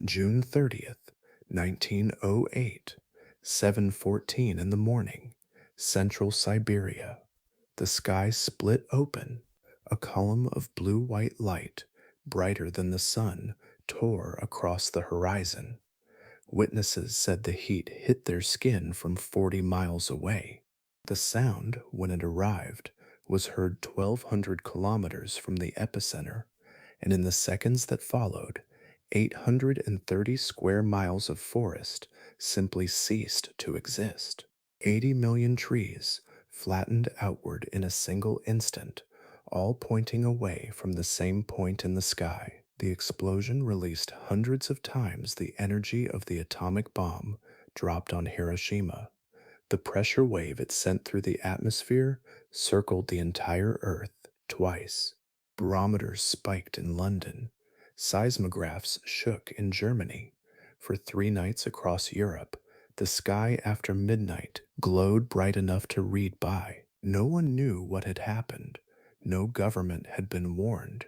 June 30th, 1908, 7:14 in the morning, central Siberia. The sky split open. A column of blue-white light, brighter than the sun, tore across the horizon. Witnesses said the heat hit their skin from 40 miles away. The sound, when it arrived, was heard 1,200 kilometers from the epicenter, and in the seconds that followed, 830 square miles of forest simply ceased to exist. 80 million trees flattened outward in a single instant, all pointing away from the same point in the sky. The explosion released hundreds of times the energy of the atomic bomb dropped on Hiroshima. The pressure wave it sent through the atmosphere circled the entire Earth twice. Barometers spiked in London. Seismographs shook in Germany. For 3 nights across Europe, the sky after midnight glowed bright enough to read by. No one knew what had happened. No government had been warned.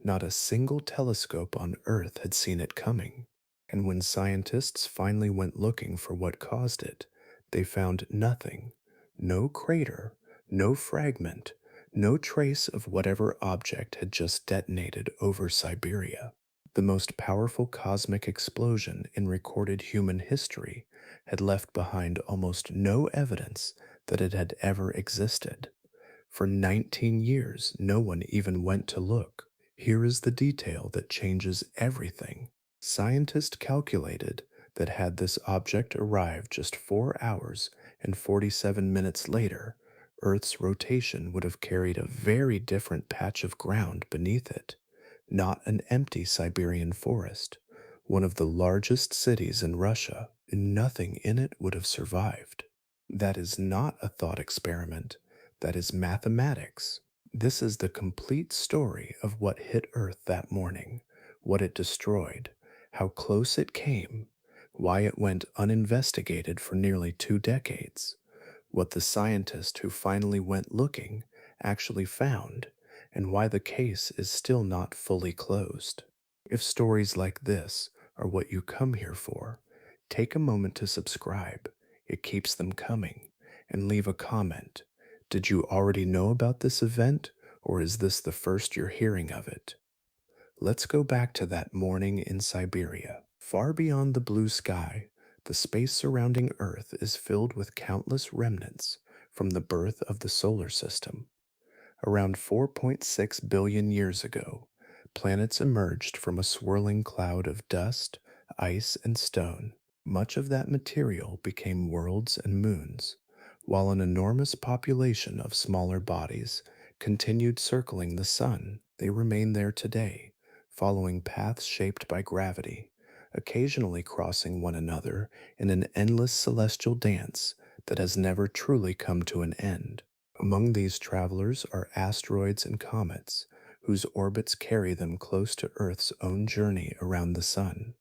Not a single telescope on Earth had seen it coming. And when scientists finally went looking for what caused it, they found nothing. No crater, no fragment, no trace of whatever object had just detonated over Siberia. The most powerful cosmic explosion in recorded human history had left behind almost no evidence that it had ever existed. For 19 years, no one even went to look. Here is the detail that changes everything. Scientists calculated that had this object arrived just 4 hours and 47 minutes later, Earth's rotation would have carried a very different patch of ground beneath it. Not an empty Siberian forest, one of the largest cities in Russia, and nothing in it would have survived. That is not a thought experiment. That is mathematics. This is the complete story of what hit Earth that morning, what it destroyed, how close it came, why it went uninvestigated for nearly 2 decades, what the scientist who finally went looking actually found, and why the case is still not fully closed. If stories like this are what you come here for, take a moment to subscribe. It keeps them coming. And leave a comment. Did you already know about this event, or is this the first you're hearing of it? Let's go back to that morning in Siberia. Far beyond the blue sky, the space surrounding Earth is filled with countless remnants from the birth of the solar system. Around 4.6 billion years ago, planets emerged from a swirling cloud of dust, ice, and stone. Much of that material became worlds and moons, while an enormous population of smaller bodies continued circling the sun. They remain there today, following paths shaped by gravity, occasionally crossing one another in an endless celestial dance that has never truly come to an end. Among these travelers are asteroids and comets, whose orbits carry them close to Earth's own journey around the sun.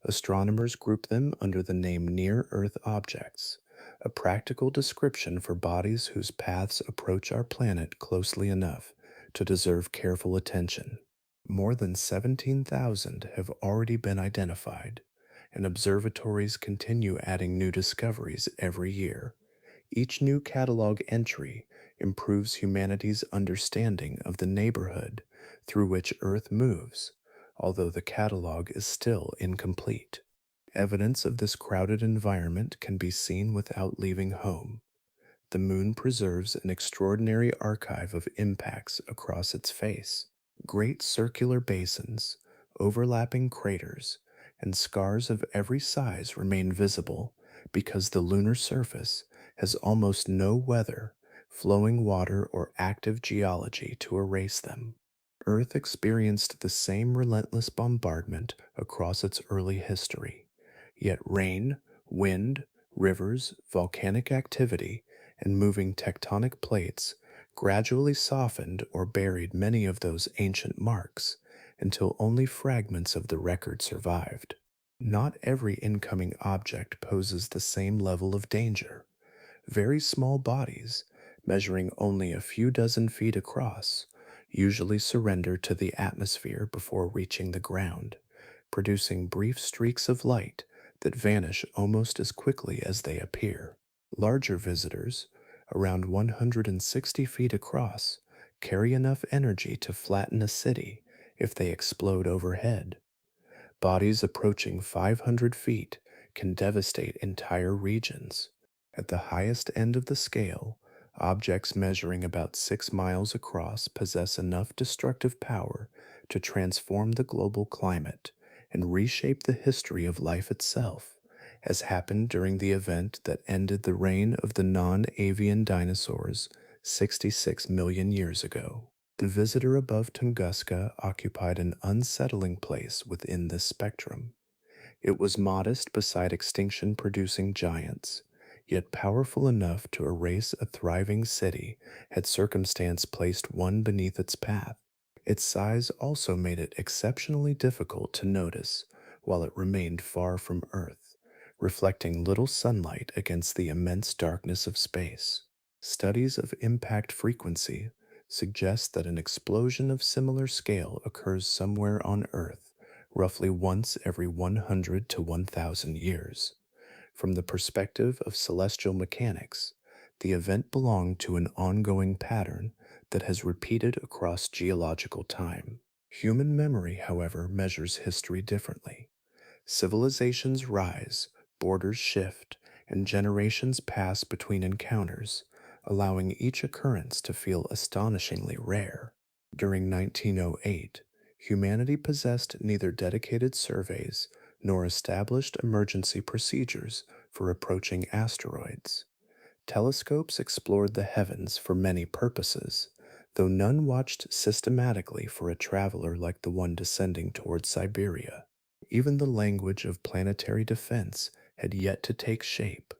Astronomers group them under the name near-Earth objects, a practical description for bodies whose paths approach our planet closely enough to deserve careful attention. More than 17,000 have already been identified, and observatories continue adding new discoveries every year. Each new catalog entry improves humanity's understanding of the neighborhood through which Earth moves, although the catalog is still incomplete. Evidence of this crowded environment can be seen without leaving home. The moon preserves an extraordinary archive of impacts across its face. Great circular basins, overlapping craters, and scars of every size remain visible because the lunar surface has almost no weather, flowing water, or active geology to erase them. Earth experienced the same relentless bombardment across its early history, yet rain, wind, rivers, volcanic activity, and moving tectonic plates gradually softened or buried many of those ancient marks until only fragments of the record survived. Not every incoming object poses the same level of danger. Very small bodies, measuring only a few dozen feet across, usually surrender to the atmosphere before reaching the ground, producing brief streaks of light that vanish almost as quickly as they appear. Larger visitors, around 160 feet across, carry enough energy to flatten a city if they explode overhead. Bodies approaching 500 feet can devastate entire regions. At the highest end of the scale, objects measuring about 6 miles across possess enough destructive power to transform the global climate and reshape the history of life itself, as happened during the event that ended the reign of the non avian dinosaurs 66 million years ago. The visitor above Tunguska occupied an unsettling place within this spectrum. It was modest beside extinction producing giants, yet powerful enough to erase a thriving city had circumstance placed one beneath its path. Its size also made it exceptionally difficult to notice while it remained far from Earth, reflecting little sunlight against the immense darkness of space. Studies of impact frequency suggest that an explosion of similar scale occurs somewhere on Earth roughly once every 100 to 1,000 years. From the perspective of celestial mechanics, the event belonged to an ongoing pattern that has repeated across geological time. Human memory, however, measures history differently. Civilizations rise, borders shift, and generations pass between encounters, allowing each occurrence to feel astonishingly rare. During 1908, humanity possessed neither dedicated surveys nor established emergency procedures for approaching asteroids. Telescopes explored the heavens for many purposes, though none watched systematically for a traveler like the one descending toward Siberia. Even the language of planetary defense had yet to take shape,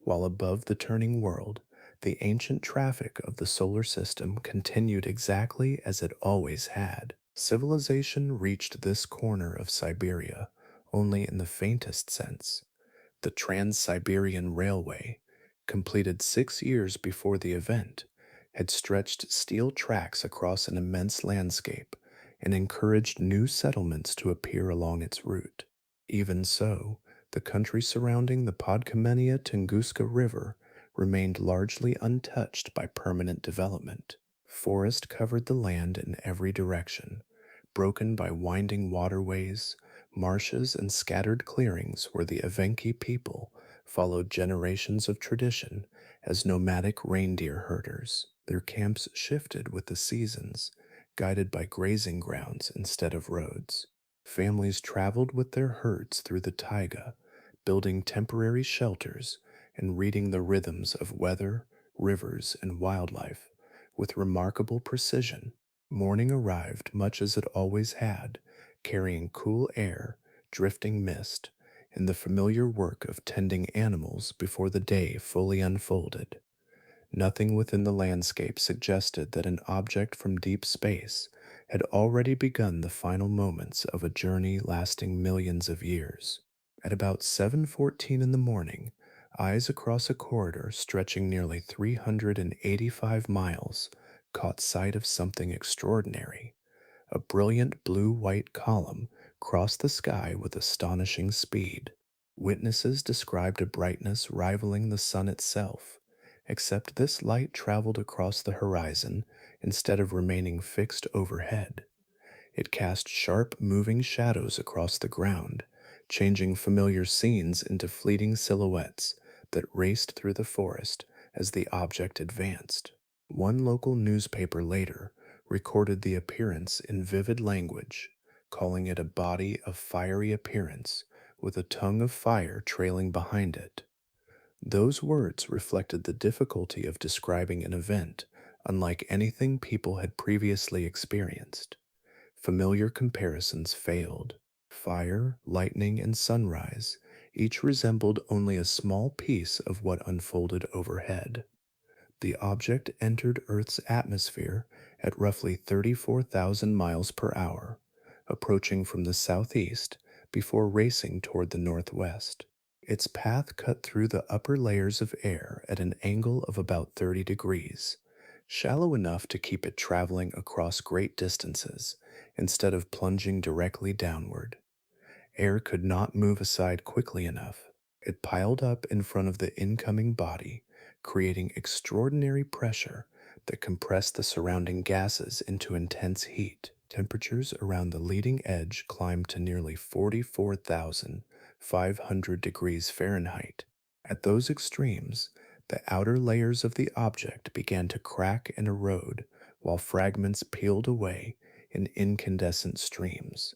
while above the turning world, the ancient traffic of the solar system continued exactly as it always had. Civilization reached this corner of Siberia only in the faintest sense. The Trans-Siberian Railway, completed 6 years before the event, had stretched steel tracks across an immense landscape and encouraged new settlements to appear along its route. Even so, the country surrounding the Podkamenia Tunguska River remained largely untouched by permanent development. Forest covered the land in every direction, broken by winding waterways, marshes, and scattered clearings where the Evenki people followed generations of tradition as nomadic reindeer herders. Their camps shifted with the seasons, guided by grazing grounds instead of roads. Families traveled with their herds through the taiga, building temporary shelters and reading the rhythms of weather, rivers, and wildlife with remarkable precision. Morning arrived much as it always had, carrying cool air, drifting mist, and the familiar work of tending animals before the day fully unfolded. Nothing within the landscape suggested that an object from deep space had already begun the final moments of a journey lasting millions of years. At about 7:14 in the morning, eyes across a corridor stretching nearly 385 miles caught sight of something extraordinary. A brilliant blue-white column crossed the sky with astonishing speed. Witnesses described a brightness rivaling the sun itself, except this light traveled across the horizon instead of remaining fixed overhead. It cast sharp, moving shadows across the ground, changing familiar scenes into fleeting silhouettes that raced through the forest as the object advanced. One local newspaper later recorded the appearance in vivid language, calling it a body of fiery appearance with a tongue of fire trailing behind it. Those words reflected the difficulty of describing an event unlike anything people had previously experienced. Familiar comparisons failed. Fire, lightning, and sunrise each resembled only a small piece of what unfolded overhead. The object entered Earth's atmosphere at roughly 34,000 miles per hour, approaching from the southeast before racing toward the northwest. Its path cut through the upper layers of air at an angle of about 30 degrees, shallow enough to keep it traveling across great distances instead of plunging directly downward. Air could not move aside quickly enough. It piled up in front of the incoming body, creating extraordinary pressure that compressed the surrounding gases into intense heat. Temperatures around the leading edge climbed to nearly 44,500 degrees Fahrenheit. At those extremes, the outer layers of the object began to crack and erode, while fragments peeled away in incandescent streams.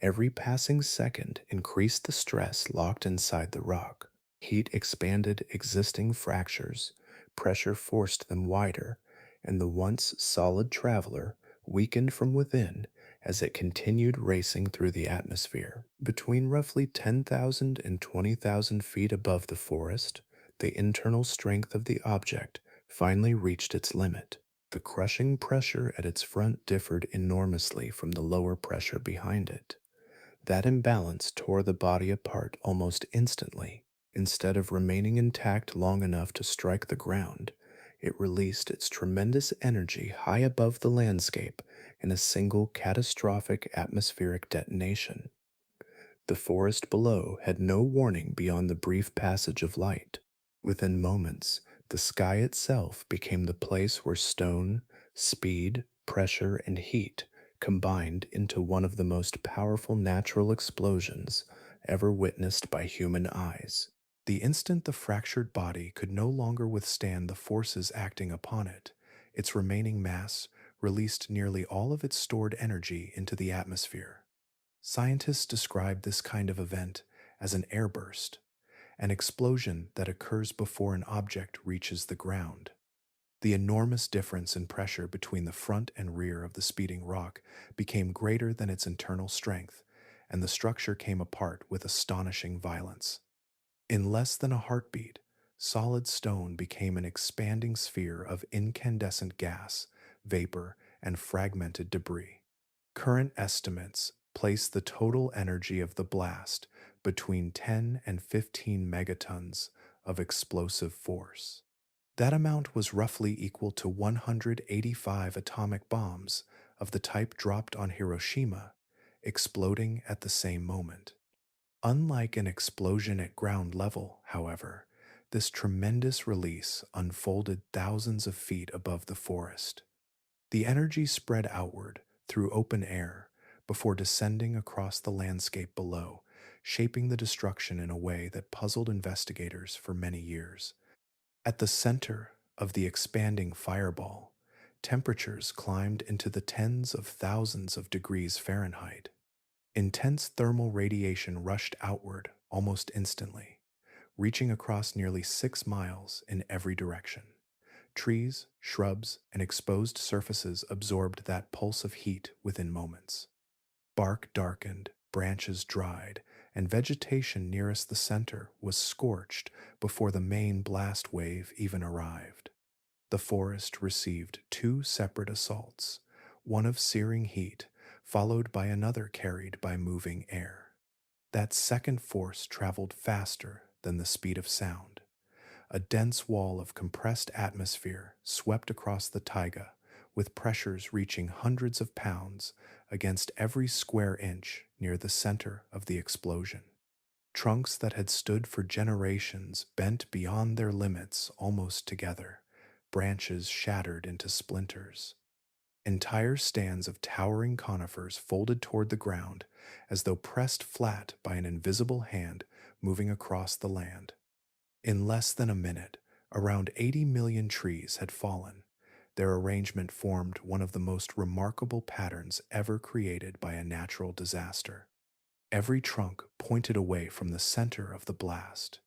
Every passing second increased the stress locked inside the rock. Heat expanded existing fractures, pressure forced them wider, and the once solid traveler weakened from within as it continued racing through the atmosphere. Between roughly 10,000 and 20,000 feet above the forest, the internal strength of the object finally reached its limit. The crushing pressure at its front differed enormously from the lower pressure behind it. That imbalance tore the body apart almost instantly. Instead of remaining intact long enough to strike the ground, it released its tremendous energy high above the landscape in a single catastrophic atmospheric detonation. The forest below had no warning beyond the brief passage of light. Within moments, the sky itself became the place where stone, speed, pressure, and heat combined into one of the most powerful natural explosions ever witnessed by human eyes. The instant the fractured body could no longer withstand the forces acting upon it, its remaining mass released nearly all of its stored energy into the atmosphere. Scientists describe this kind of event as an airburst, an explosion that occurs before an object reaches the ground. The enormous difference in pressure between the front and rear of the speeding rock became greater than its internal strength, and the structure came apart with astonishing violence. In less than a heartbeat, solid stone became an expanding sphere of incandescent gas, vapor, and fragmented debris. Current estimates place the total energy of the blast between 10 and 15 megatons of explosive force. That amount was roughly equal to 185 atomic bombs of the type dropped on Hiroshima, exploding at the same moment. Unlike an explosion at ground level, however, this tremendous release unfolded thousands of feet above the forest. The energy spread outward through open air before descending across the landscape below, shaping the destruction in a way that puzzled investigators for many years. At the center of the expanding fireball, temperatures climbed into the tens of thousands of degrees Fahrenheit. Intense thermal radiation rushed outward almost instantly, reaching across nearly 6 miles in every direction. Trees, shrubs, and exposed surfaces absorbed that pulse of heat within moments. Bark darkened, branches dried, and vegetation nearest the center was scorched before the main blast wave even arrived. The forest received two separate assaults, one of searing heat, followed by another carried by moving air. That second force traveled faster than the speed of sound. A dense wall of compressed atmosphere swept across the taiga, with pressures reaching hundreds of pounds against every square inch near the center of the explosion. Trunks that had stood for generations bent beyond their limits almost together, branches shattered into splinters. Entire stands of towering conifers folded toward the ground as though pressed flat by an invisible hand moving across the land. In less than a minute, around 80 million trees had fallen. Their arrangement formed one of the most remarkable patterns ever created by a natural disaster. Every trunk pointed away from the center of the blast,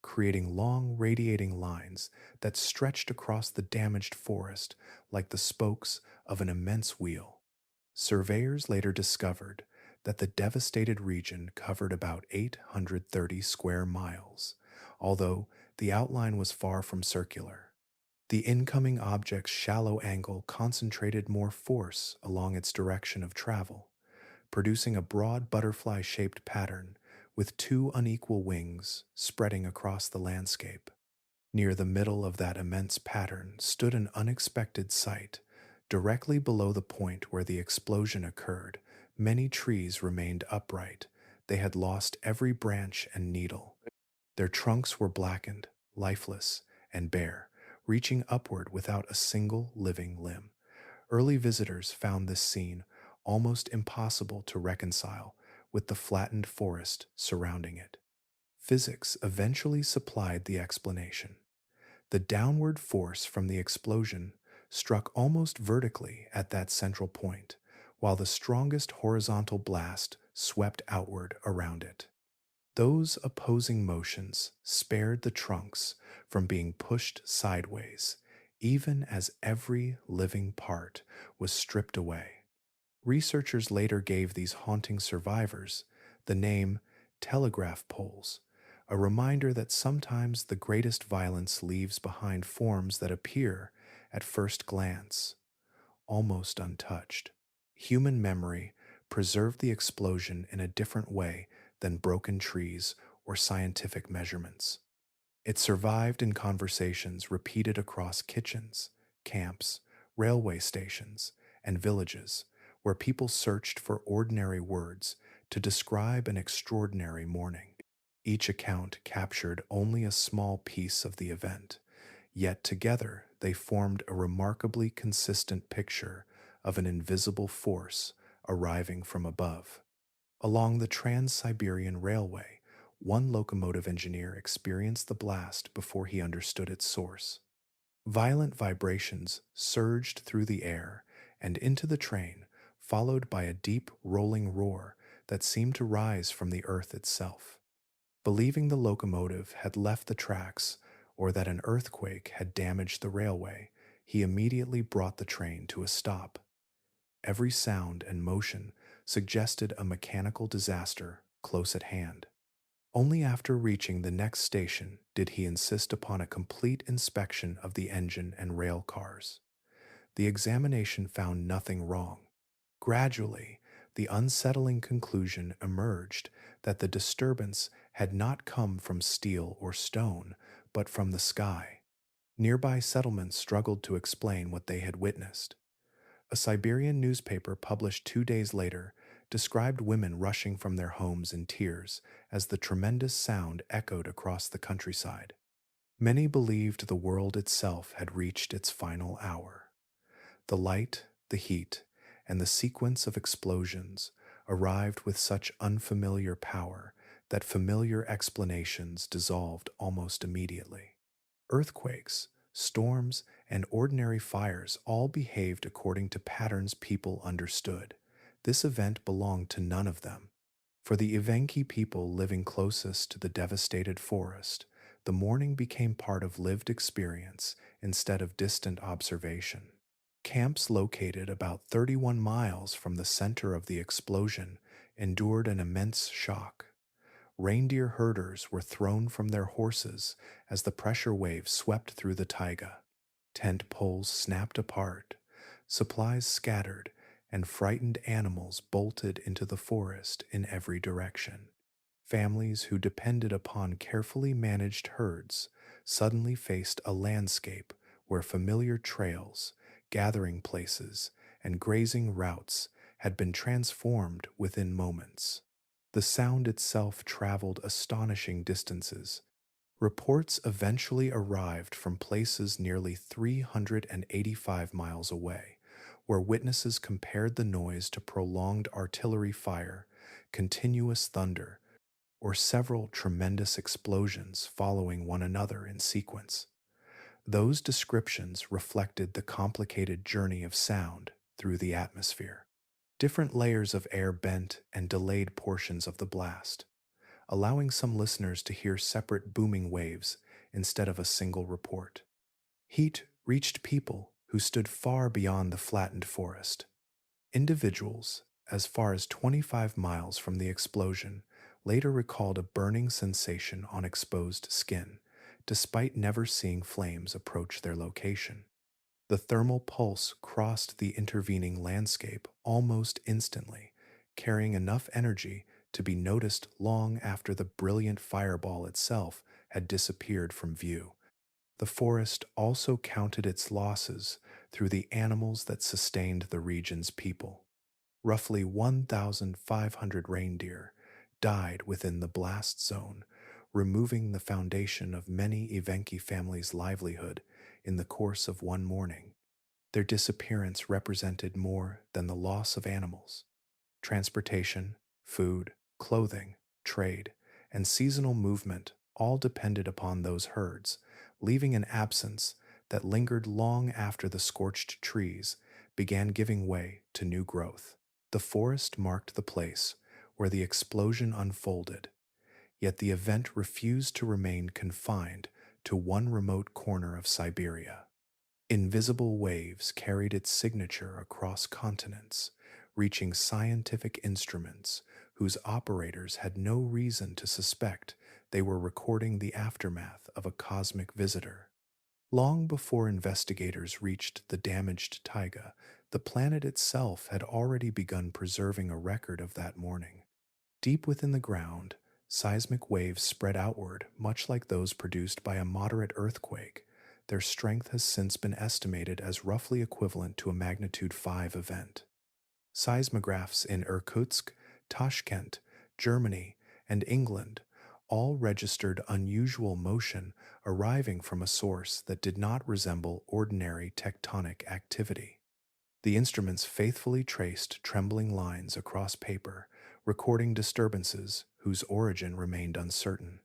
creating long radiating lines that stretched across the damaged forest like the spokes of an immense wheel. Surveyors later discovered that the devastated region covered about 830 square miles, although the outline was far from circular. The incoming object's shallow angle concentrated more force along its direction of travel, producing a broad butterfly-shaped pattern with two unequal wings spreading across the landscape. Near the middle of that immense pattern stood an unexpected sight. Directly below the point where the explosion occurred, many trees remained upright, they had lost every branch and needle. Their trunks were blackened, lifeless, and bare, reaching upward without a single living limb. Early visitors found this scene almost impossible to reconcile with the flattened forest surrounding it. Physics eventually supplied the explanation. The downward force from the explosion struck almost vertically at that central point, while the strongest horizontal blast swept outward around it. Those opposing motions spared the trunks from being pushed sideways, even as every living part was stripped away. Researchers later gave these haunting survivors the name telegraph poles, a reminder that sometimes the greatest violence leaves behind forms that appear, at first glance, almost untouched. Human memory preserved the explosion in a different way than broken trees or scientific measurements. It survived in conversations repeated across kitchens, camps, railway stations, and villages, where people searched for ordinary words to describe an extraordinary morning. Each account captured only a small piece of the event, yet together they formed a remarkably consistent picture of an invisible force arriving from above. Along the Trans-Siberian Railway, one locomotive engineer experienced the blast before he understood its source. Violent vibrations surged through the air and into the train, followed by a deep rolling roar that seemed to rise from the earth itself. Believing the locomotive had left the tracks or that an earthquake had damaged the railway, he immediately brought the train to a stop. Every sound and motion suggested a mechanical disaster close at hand. Only after reaching the next station did he insist upon a complete inspection of the engine and rail cars. The examination found nothing wrong. Gradually, the unsettling conclusion emerged that the disturbance had not come from steel or stone, but from the sky. Nearby settlements struggled to explain what they had witnessed. A Siberian newspaper published 2 days later described women rushing from their homes in tears as the tremendous sound echoed across the countryside. Many believed the world itself had reached its final hour. The light, the heat, and the sequence of explosions arrived with such unfamiliar power that familiar explanations dissolved almost immediately. Earthquakes, storms, and ordinary fires all behaved according to patterns people understood. This event belonged to none of them. For the Evenki people living closest to the devastated forest, the morning became part of lived experience instead of distant observation. Camps located about 31 miles from the center of the explosion endured an immense shock. Reindeer herders were thrown from their horses as the pressure wave swept through the taiga. Tent poles snapped apart, supplies scattered, and frightened animals bolted into the forest in every direction. Families who depended upon carefully managed herds suddenly faced a landscape where familiar trails, gathering places, and grazing routes had been transformed within moments. The sound itself traveled astonishing distances. Reports eventually arrived from places nearly 385 miles away, where witnesses compared the noise to prolonged artillery fire, continuous thunder, or several tremendous explosions following one another in sequence. Those descriptions reflected the complicated journey of sound through the atmosphere. Different layers of air bent and delayed portions of the blast, allowing some listeners to hear separate booming waves instead of a single report. Heat reached people who stood far beyond the flattened forest. Individuals, as far as 25 miles from the explosion, later recalled a burning sensation on exposed skin, despite never seeing flames approach their location. The thermal pulse crossed the intervening landscape almost instantly, carrying enough energy to be noticed long after the brilliant fireball itself had disappeared from view. The forest also counted its losses through the animals that sustained the region's people. Roughly 1,500 reindeer, died within the blast zone, removing the foundation of many Evenki families' livelihood in the course of one morning. Their disappearance represented more than the loss of animals. Transportation, food, clothing, trade, and seasonal movement all depended upon those herds, leaving an absence that lingered long after the scorched trees began giving way to new growth. The forest marked the place where the explosion unfolded, yet the event refused to remain confined to one remote corner of Siberia. Invisible waves carried its signature across continents, reaching scientific instruments whose operators had no reason to suspect they were recording the aftermath of a cosmic visitor. Long before investigators reached the damaged taiga, the planet itself had already begun preserving a record of that morning. Deep within the ground, seismic waves spread outward, much like those produced by a moderate earthquake. Their strength has since been estimated as roughly equivalent to a magnitude 5 event. Seismographs in Irkutsk, Tashkent, Germany, and England all registered unusual motion arriving from a source that did not resemble ordinary tectonic activity. The instruments faithfully traced trembling lines across paper, recording disturbances whose origin remained uncertain.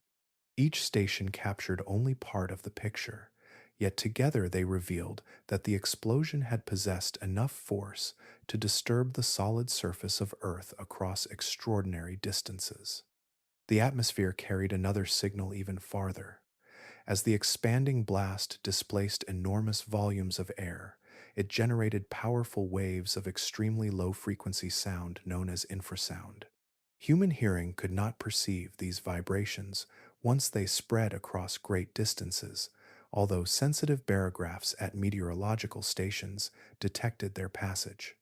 Each station captured only part of the picture, yet together they revealed that the explosion had possessed enough force to disturb the solid surface of Earth across extraordinary distances. The atmosphere carried another signal even farther. As the expanding blast displaced enormous volumes of air, it generated powerful waves of extremely low-frequency sound known as infrasound. Human hearing could not perceive these vibrations once they spread across great distances, although sensitive barographs at meteorological stations detected their passage.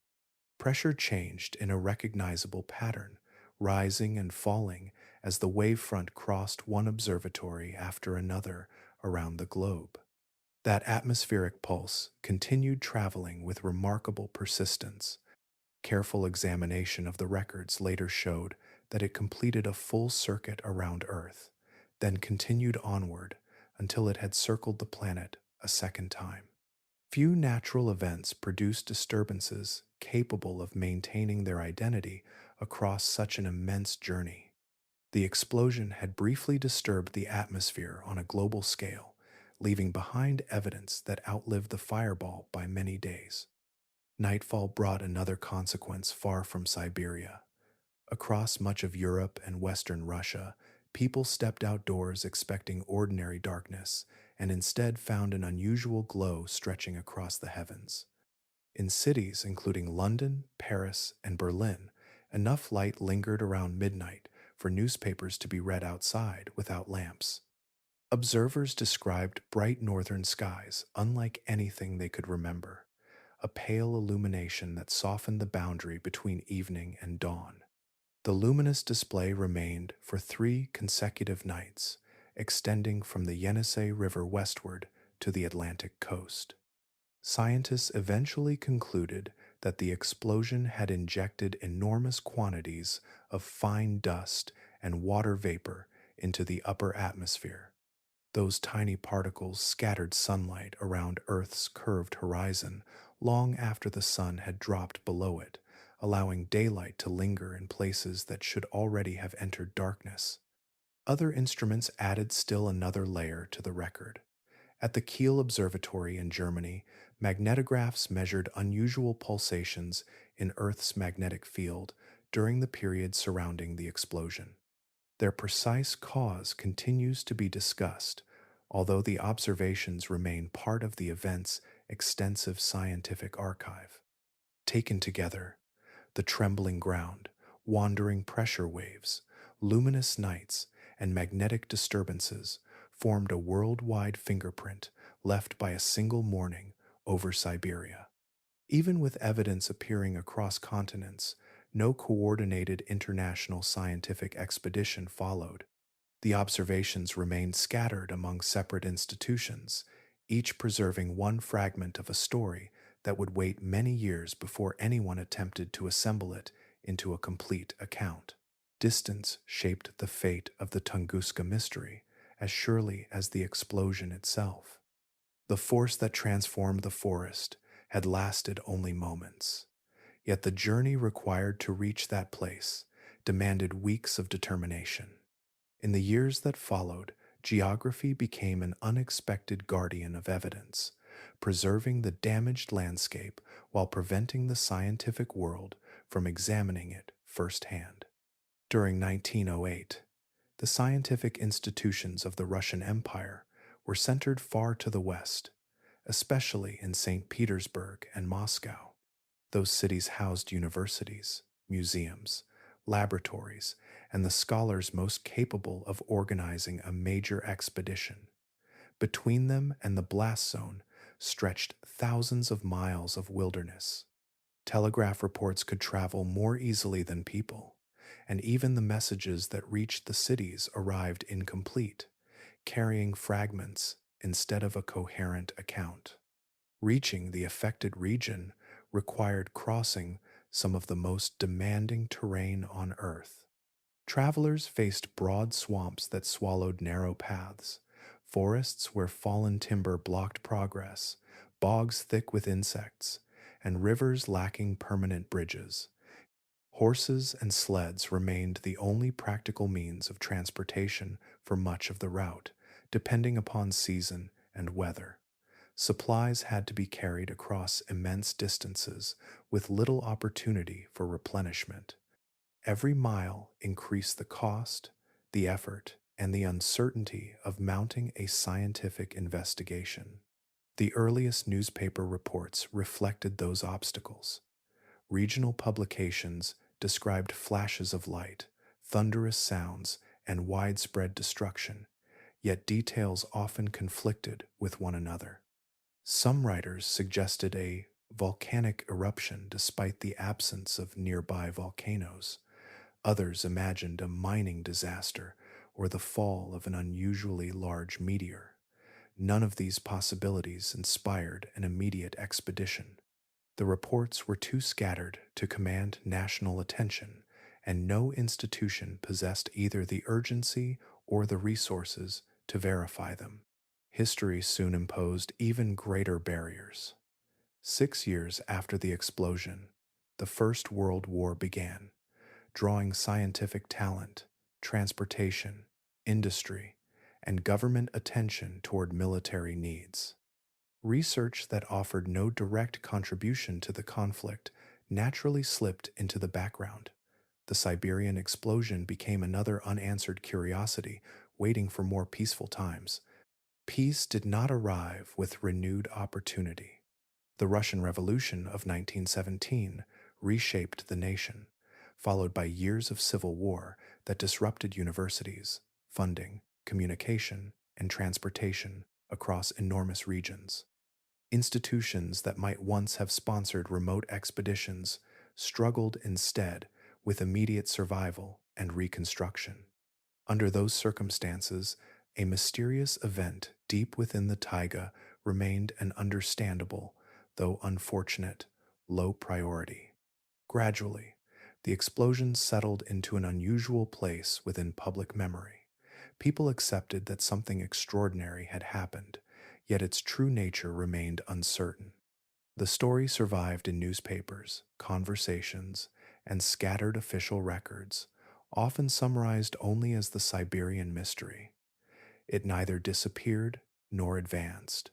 Pressure changed in a recognizable pattern, rising and falling as the wavefront crossed one observatory after another around the globe. That atmospheric pulse continued traveling with remarkable persistence. Careful examination of the records later showed that it completed a full circuit around Earth, then continued onward until it had circled the planet a second time. Few natural events produce disturbances capable of maintaining their identity across such an immense journey. The explosion had briefly disturbed the atmosphere on a global scale, leaving behind evidence that outlived the fireball by many days. Nightfall brought another consequence far from Siberia. Across much of Europe and Western Russia, people stepped outdoors expecting ordinary darkness and instead found an unusual glow stretching across the heavens. In cities including London, Paris, and Berlin, enough light lingered around midnight for newspapers to be read outside without lamps. Observers described bright northern skies unlike anything they could remember, a pale illumination that softened the boundary between evening and dawn. The luminous display remained for 3 consecutive nights, extending from the Yenisei River westward to the Atlantic coast. Scientists eventually concluded that the explosion had injected enormous quantities of fine dust and water vapor into the upper atmosphere. Those tiny particles scattered sunlight around Earth's curved horizon long after the sun had dropped below it, allowing daylight to linger in places that should already have entered darkness. Other instruments added still another layer to the record. At the Kiel Observatory in Germany, magnetographs measured unusual pulsations in Earth's magnetic field during the period surrounding the explosion. Their precise cause continues to be discussed, although the observations remain part of the event's extensive scientific archive. Taken together, the trembling ground, wandering pressure waves, luminous nights, and magnetic disturbances formed a worldwide fingerprint left by a single morning over Siberia. Even with evidence appearing across continents, no coordinated international scientific expedition followed. The observations remained scattered among separate institutions, each preserving one fragment of a story that would wait many years before anyone attempted to assemble it into a complete account. Distance shaped the fate of the Tunguska mystery as surely as the explosion itself. The force that transformed the forest had lasted only moments, yet the journey required to reach that place demanded weeks of determination. In the years that followed, geography became an unexpected guardian of evidence, preserving the damaged landscape while preventing the scientific world from examining it firsthand. During 1908, the scientific institutions of the Russian Empire were centered far to the west, especially in St. Petersburg and Moscow. Those cities housed universities, museums, laboratories, and the scholars most capable of organizing a major expedition. Between them and the blast zone stretched thousands of miles of wilderness. Telegraph reports could travel more easily than people, and even the messages that reached the cities arrived incomplete, carrying fragments instead of a coherent account. Reaching the affected region required crossing some of the most demanding terrain on Earth. Travelers faced broad swamps that swallowed narrow paths, forests where fallen timber blocked progress, bogs thick with insects, and rivers lacking permanent bridges. Horses and sleds remained the only practical means of transportation for much of the route, depending upon season and weather. Supplies had to be carried across immense distances with little opportunity for replenishment. Every mile increased the cost, the effort, and the uncertainty of mounting a scientific investigation. The earliest newspaper reports reflected those obstacles. Regional publications described flashes of light, thunderous sounds, and widespread destruction, yet details often conflicted with one another. Some writers suggested a volcanic eruption despite the absence of nearby volcanoes. Others imagined a mining disaster or the fall of an unusually large meteor. None of these possibilities inspired an immediate expedition. The reports were too scattered to command national attention, and no institution possessed either the urgency or the resources to verify them. History soon imposed even greater barriers. 6 years after the explosion, the First World War began, drawing scientific talent, transportation, industry, and government attention toward military needs. Research that offered no direct contribution to the conflict naturally slipped into the background. The Siberian explosion became another unanswered curiosity, waiting for more peaceful times. Peace did not arrive with renewed opportunity. The Russian Revolution of 1917 reshaped the nation, followed by years of civil war that disrupted universities, funding, communication, and transportation across enormous regions. Institutions that might once have sponsored remote expeditions struggled instead with immediate survival and reconstruction. Under those circumstances, a mysterious event deep within the taiga remained an understandable, though unfortunate, low priority. Gradually, the explosion settled into an unusual place within public memory. People accepted that something extraordinary had happened, yet its true nature remained uncertain. The story survived in newspapers, conversations, and scattered official records, often summarized only as the Siberian mystery. It neither disappeared nor advanced.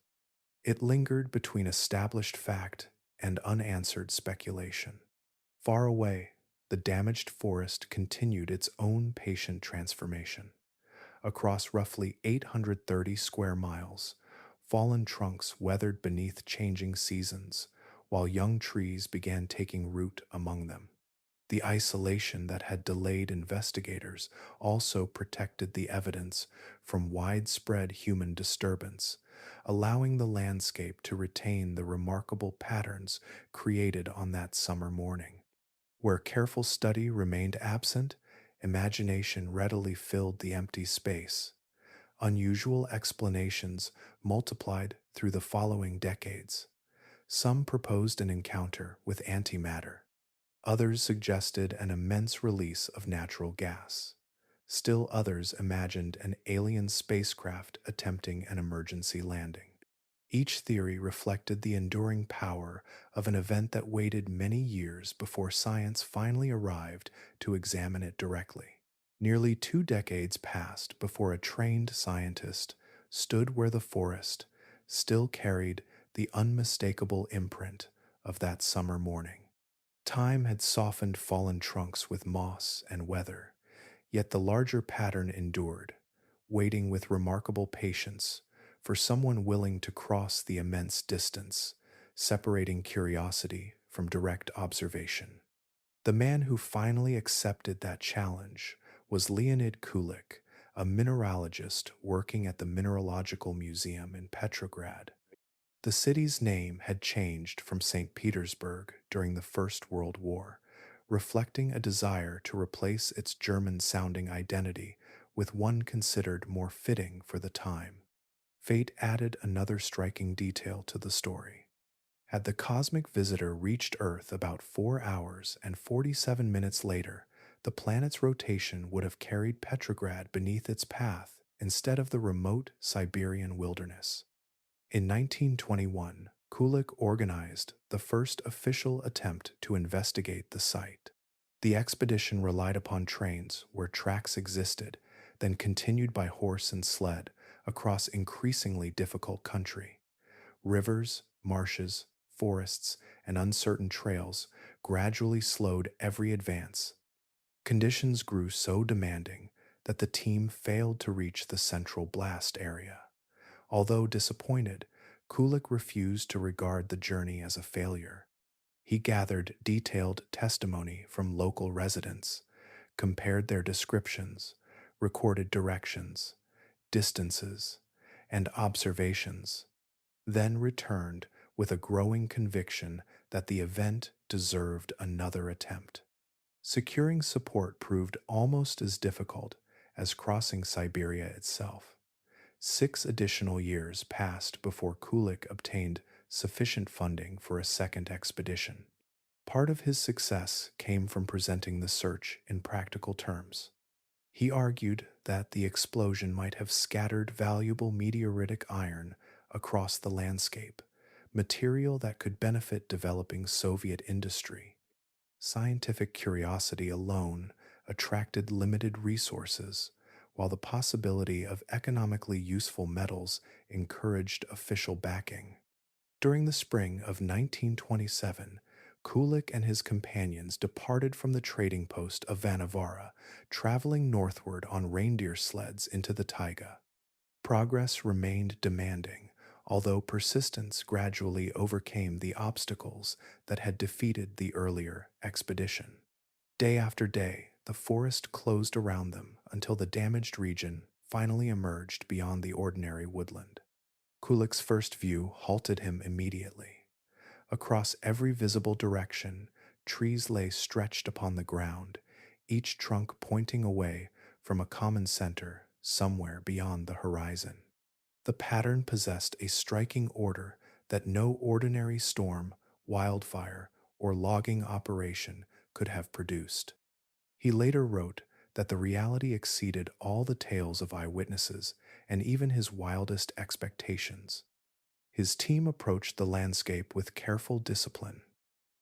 It lingered between established fact and unanswered speculation. Far away, the damaged forest continued its own patient transformation. Across roughly 830 square miles, fallen trunks weathered beneath changing seasons, while young trees began taking root among them. The isolation that had delayed investigators also protected the evidence from widespread human disturbance, allowing the landscape to retain the remarkable patterns created on that summer morning. Where careful study remained absent, imagination readily filled the empty space. Unusual explanations multiplied through the following decades. Some proposed an encounter with antimatter. Others suggested an immense release of natural gas. Still others imagined an alien spacecraft attempting an emergency landing. Each theory reflected the enduring power of an event that waited many years before science finally arrived to examine it directly. Nearly 2 decades passed before a trained scientist stood where the forest still carried the unmistakable imprint of that summer morning. Time had softened fallen trunks with moss and weather, yet the larger pattern endured, waiting with remarkable patience for someone willing to cross the immense distance, separating curiosity from direct observation. The man who finally accepted that challenge was Leonid Kulik, a mineralogist working at the Mineralogical Museum in Petrograd. The city's name had changed from St. Petersburg during the First World War, reflecting a desire to replace its German sounding identity with one considered more fitting for the time. Fate added another striking detail to the story. Had the cosmic visitor reached Earth about 4 hours and 47 minutes later, the planet's rotation would have carried Petrograd beneath its path instead of the remote Siberian wilderness. In 1921, Kulik organized the first official attempt to investigate the site. The expedition relied upon trains where tracks existed, then continued by horse and sled across increasingly difficult country. Rivers, marshes, forests, and uncertain trails gradually slowed every advance. Conditions grew so demanding that the team failed to reach the central blast area. Although disappointed, Kulik refused to regard the journey as a failure. He gathered detailed testimony from local residents, compared their descriptions, recorded directions, distances, and observations, then returned with a growing conviction that the event deserved another attempt. Securing support proved almost as difficult as crossing Siberia itself. 6 additional years passed before Kulik obtained sufficient funding for a second expedition. Part of his success came from presenting the search in practical terms. He argued that the explosion might have scattered valuable meteoritic iron across the landscape, material that could benefit developing Soviet industry. Scientific curiosity alone attracted limited resources, while the possibility of economically useful metals encouraged official backing. During the spring of 1927, Kulik and his companions departed from the trading post of Vanavara, traveling northward on reindeer sleds into the taiga. Progress remained demanding, although persistence gradually overcame the obstacles that had defeated the earlier expedition. Day after day, the forest closed around them until the damaged region finally emerged beyond the ordinary woodland. Kulik's first view halted him immediately. Across every visible direction, trees lay stretched upon the ground, each trunk pointing away from a common center somewhere beyond the horizon. The pattern possessed a striking order that no ordinary storm, wildfire, or logging operation could have produced. He later wrote that the reality exceeded all the tales of eyewitnesses and even his wildest expectations. His team approached the landscape with careful discipline.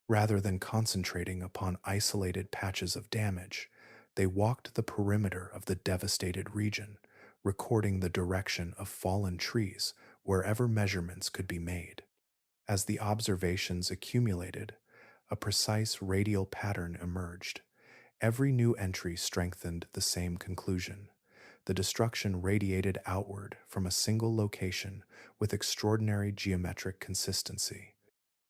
Rather than concentrating upon isolated patches of damage, they walked the perimeter of the devastated region, recording the direction of fallen trees wherever measurements could be made. As the observations accumulated, a precise radial pattern emerged. Every new entry strengthened the same conclusion. The destruction radiated outward from a single location with extraordinary geometric consistency.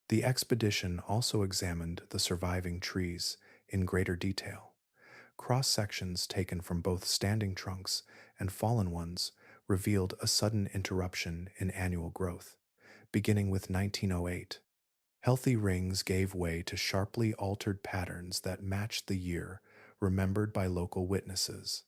The expedition also examined the surviving trees in greater detail. Cross-sections taken from both standing trunks and fallen ones revealed a sudden interruption in annual growth, beginning with 1908. Healthy rings gave way to sharply altered patterns that matched the year remembered by local witnesses.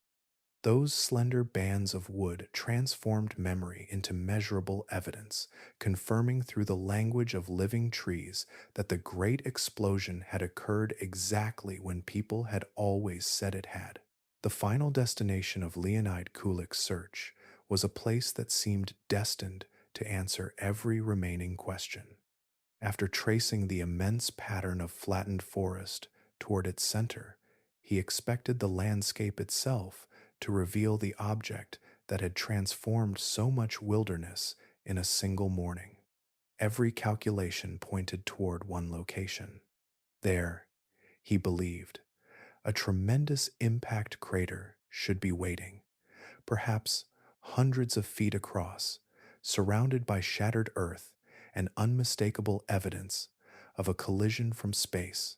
Those slender bands of wood transformed memory into measurable evidence, confirming through the language of living trees that the great explosion had occurred exactly when people had always said it had. The final destination of Leonid Kulik's search was a place that seemed destined to answer every remaining question. After tracing the immense pattern of flattened forest toward its center, he expected the landscape itself to reveal the object that had transformed so much wilderness in a single morning. Every calculation pointed toward one location. There, he believed, a tremendous impact crater should be waiting, perhaps hundreds of feet across, surrounded by shattered earth and unmistakable evidence of a collision from space.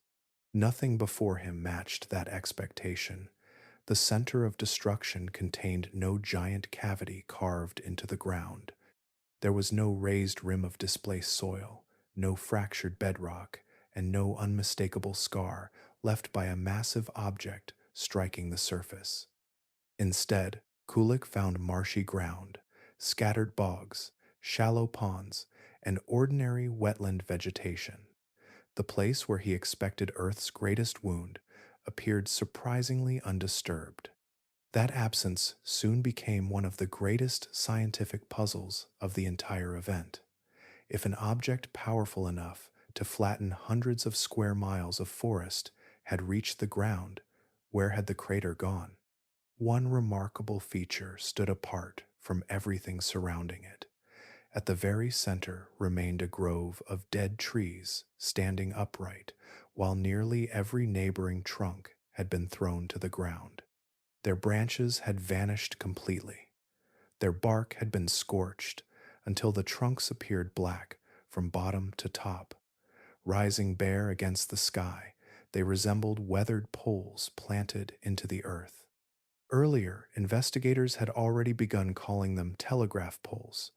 Nothing before him matched that expectation. The center of destruction contained no giant cavity carved into the ground. There was no raised rim of displaced soil, no fractured bedrock, and no unmistakable scar left by a massive object striking the surface. Instead, Kulik found marshy ground, scattered bogs, shallow ponds, and ordinary wetland vegetation. The place where he expected Earth's greatest wound appeared surprisingly undisturbed. That absence soon became one of the greatest scientific puzzles of the entire event. If an object powerful enough to flatten hundreds of square miles of forest had reached the ground, where had the crater gone? One remarkable feature stood apart from everything surrounding it. At the very center remained a grove of dead trees standing upright, while nearly every neighboring trunk had been thrown to the ground. Their branches had vanished completely. Their bark had been scorched until the trunks appeared black from bottom to top. Rising bare against the sky, they resembled weathered poles planted into the earth. Earlier, investigators had already begun calling them telegraph poles,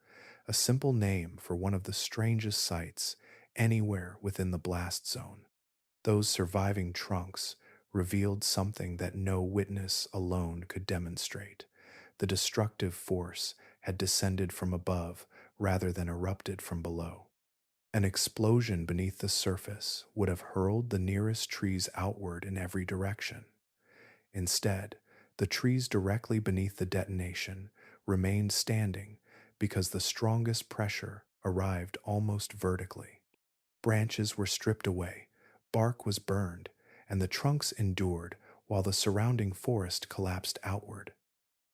a simple name for one of the strangest sights anywhere within the blast zone. Those surviving trunks revealed something that no witness alone could demonstrate. The destructive force had descended from above rather than erupted from below. An explosion beneath the surface would have hurled the nearest trees outward in every direction. Instead, the trees directly beneath the detonation remained standing because the strongest pressure arrived almost vertically. Branches were stripped away, bark was burned, and the trunks endured while the surrounding forest collapsed outward.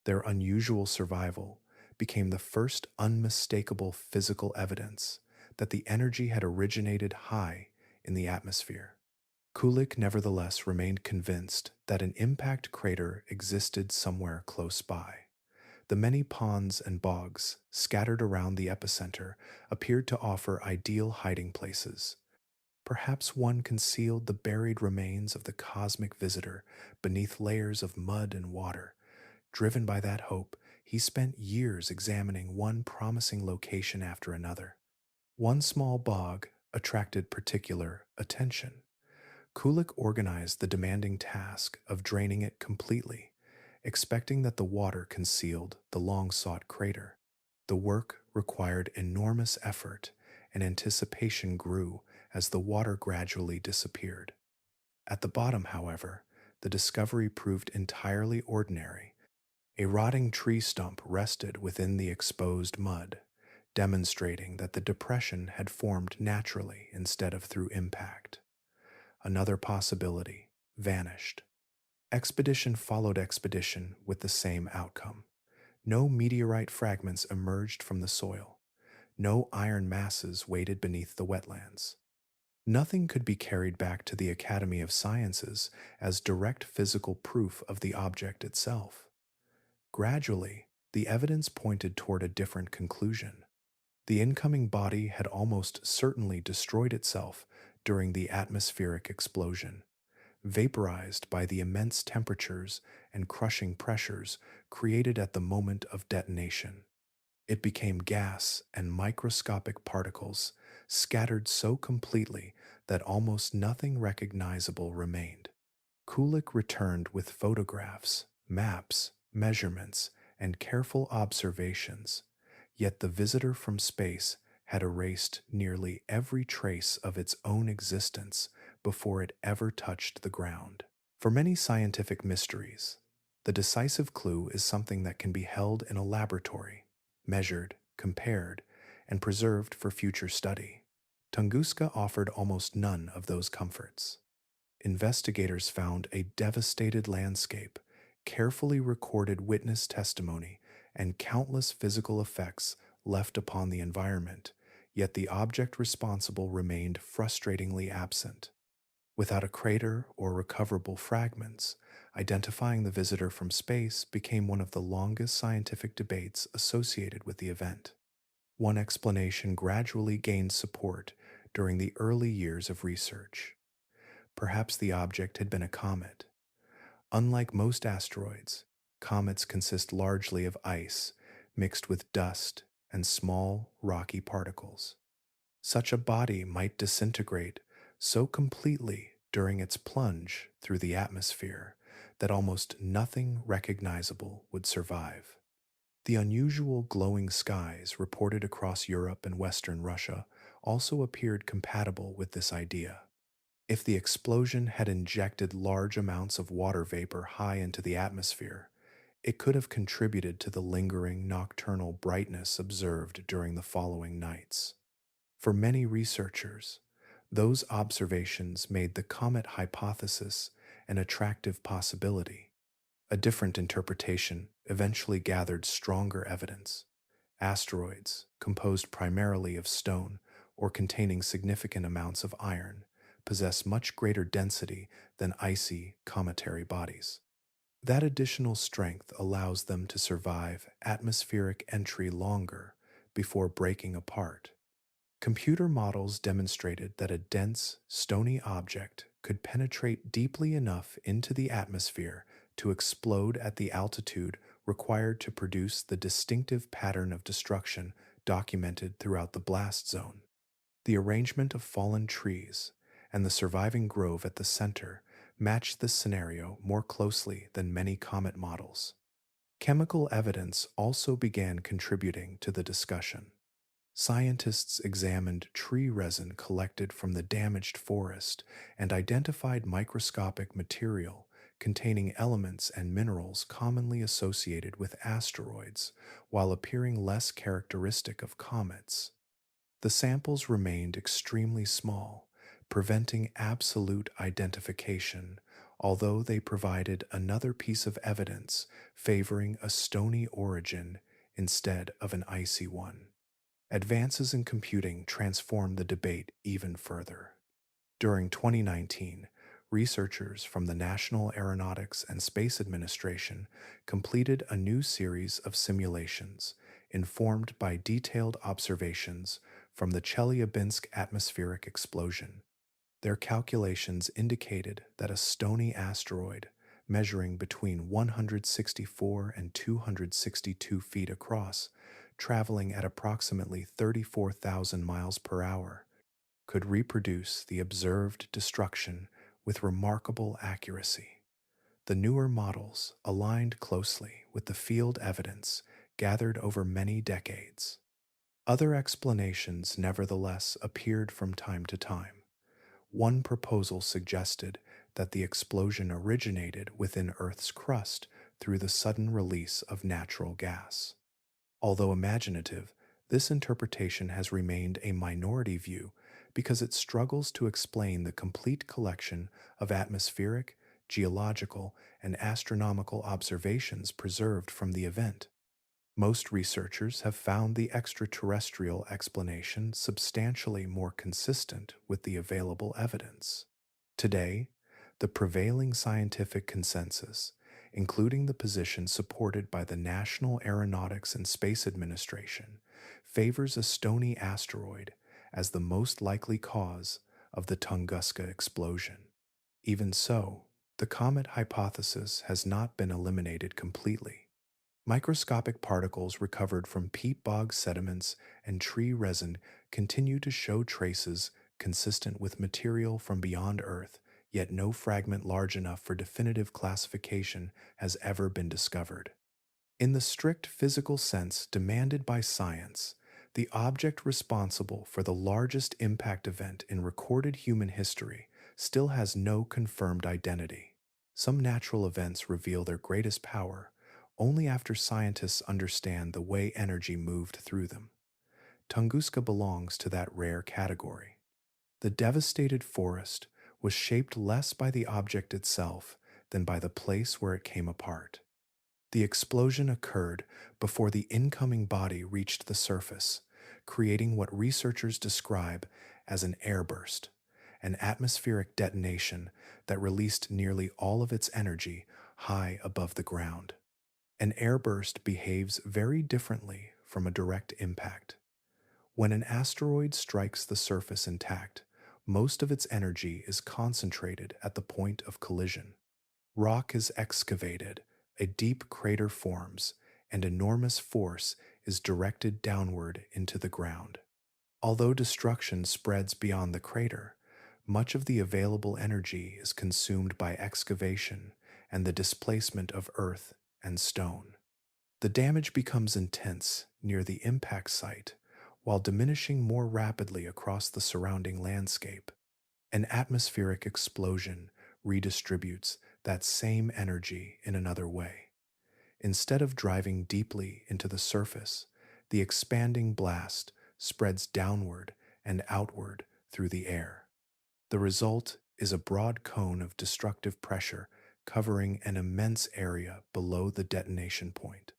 Their unusual survival became the first unmistakable physical evidence that the energy had originated high in the atmosphere. Kulik nevertheless remained convinced that an impact crater existed somewhere close by. The many ponds and bogs scattered around the epicenter appeared to offer ideal hiding places. Perhaps one concealed the buried remains of the cosmic visitor beneath layers of mud and water. Driven by that hope, he spent years examining one promising location after another. One small bog attracted particular attention. Kulik organized the demanding task of draining it completely, expecting that the water concealed the long-sought crater. The work required enormous effort, and anticipation grew as the water gradually disappeared. At the bottom, however, the discovery proved entirely ordinary. A rotting tree stump rested within the exposed mud, demonstrating that the depression had formed naturally instead of through impact. Another possibility vanished. Expedition followed expedition with the same outcome. No meteorite fragments emerged from the soil. No iron masses waited beneath the wetlands. Nothing could be carried back to the Academy of Sciences as direct physical proof of the object itself. Gradually, the evidence pointed toward a different conclusion. The incoming body had almost certainly destroyed itself during the atmospheric explosion, vaporized by the immense temperatures and crushing pressures created at the moment of detonation. It became gas and microscopic particles scattered so completely that almost nothing recognizable remained. Kulik returned with photographs, maps, measurements, and careful observations, yet the visitor from space had erased nearly every trace of its own existence before it ever touched the ground. For many scientific mysteries, the decisive clue is something that can be held in a laboratory, measured, compared, and preserved for future study. Tunguska offered almost none of those comforts. Investigators found a devastated landscape, carefully recorded witness testimony, and countless physical effects left upon the environment, yet the object responsible remained frustratingly absent. Without a crater or recoverable fragments, identifying the visitor from space became one of the longest scientific debates associated with the event. One explanation gradually gained support during the early years of research. Perhaps the object had been a comet. Unlike most asteroids, comets consist largely of ice mixed with dust and small, rocky particles. Such a body might disintegrate so completely during its plunge through the atmosphere that almost nothing recognizable would survive. The unusual glowing skies reported across Europe and Western Russia also appeared compatible with this idea. If the explosion had injected large amounts of water vapor high into the atmosphere, it could have contributed to the lingering nocturnal brightness observed during the following nights. For many researchers, those observations made the comet hypothesis an attractive possibility. A different interpretation eventually gathered stronger evidence. Asteroids, composed primarily of stone or containing significant amounts of iron, possess much greater density than icy cometary bodies. That additional strength allows them to survive atmospheric entry longer before breaking apart. Computer models demonstrated that a dense, stony object could penetrate deeply enough into the atmosphere to explode at the altitude required to produce the distinctive pattern of destruction documented throughout the blast zone. The arrangement of fallen trees and the surviving grove at the center matched this scenario more closely than many comet models. Chemical evidence also began contributing to the discussion. Scientists examined tree resin collected from the damaged forest and identified microscopic material containing elements and minerals commonly associated with asteroids, while appearing less characteristic of comets. The samples remained extremely small, preventing absolute identification, although they provided another piece of evidence favoring a stony origin instead of an icy one. Advances in computing transformed the debate even further. During 2019, researchers from the National Aeronautics and Space Administration completed a new series of simulations informed by detailed observations from the Chelyabinsk atmospheric explosion. Their calculations indicated that a stony asteroid measuring between 164 and 262 feet across, traveling at approximately 34,000 miles per hour, could reproduce the observed destruction with remarkable accuracy. The newer models aligned closely with the field evidence gathered over many decades. Other explanations, nevertheless, appeared from time to time. One proposal suggested that the explosion originated within Earth's crust through the sudden release of natural gas. Although imaginative, this interpretation has remained a minority view because it struggles to explain the complete collection of atmospheric, geological, and astronomical observations preserved from the event. Most researchers have found the extraterrestrial explanation substantially more consistent with the available evidence. Today, the prevailing scientific consensus, including the position supported by the National Aeronautics and Space Administration, favors a stony asteroid as the most likely cause of the Tunguska explosion. Even so, the comet hypothesis has not been eliminated completely. Microscopic particles recovered from peat bog sediments and tree resin continue to show traces consistent with material from beyond Earth, yet no fragment large enough for definitive classification has ever been discovered. In the strict physical sense demanded by science, the object responsible for the largest impact event in recorded human history still has no confirmed identity. Some natural events reveal their greatest power only after scientists understand the way energy moved through them. Tunguska belongs to that rare category. The devastated forest was shaped less by the object itself than by the place where it came apart. The explosion occurred before the incoming body reached the surface, creating what researchers describe as an airburst, an atmospheric detonation that released nearly all of its energy high above the ground. An airburst behaves very differently from a direct impact. When an asteroid strikes the surface intact, most of its energy is concentrated at the point of collision. Rock is excavated, a deep crater forms, and enormous force is directed downward into the ground. Although destruction spreads beyond the crater, much of the available energy is consumed by excavation and the displacement of earth and stone. The damage becomes intense near the impact site, while diminishing more rapidly across the surrounding landscape. An atmospheric explosion redistributes that same energy in another way. Instead of driving deeply into the surface, the expanding blast spreads downward and outward through the air. The result is a broad cone of destructive pressure covering an immense area below the detonation point.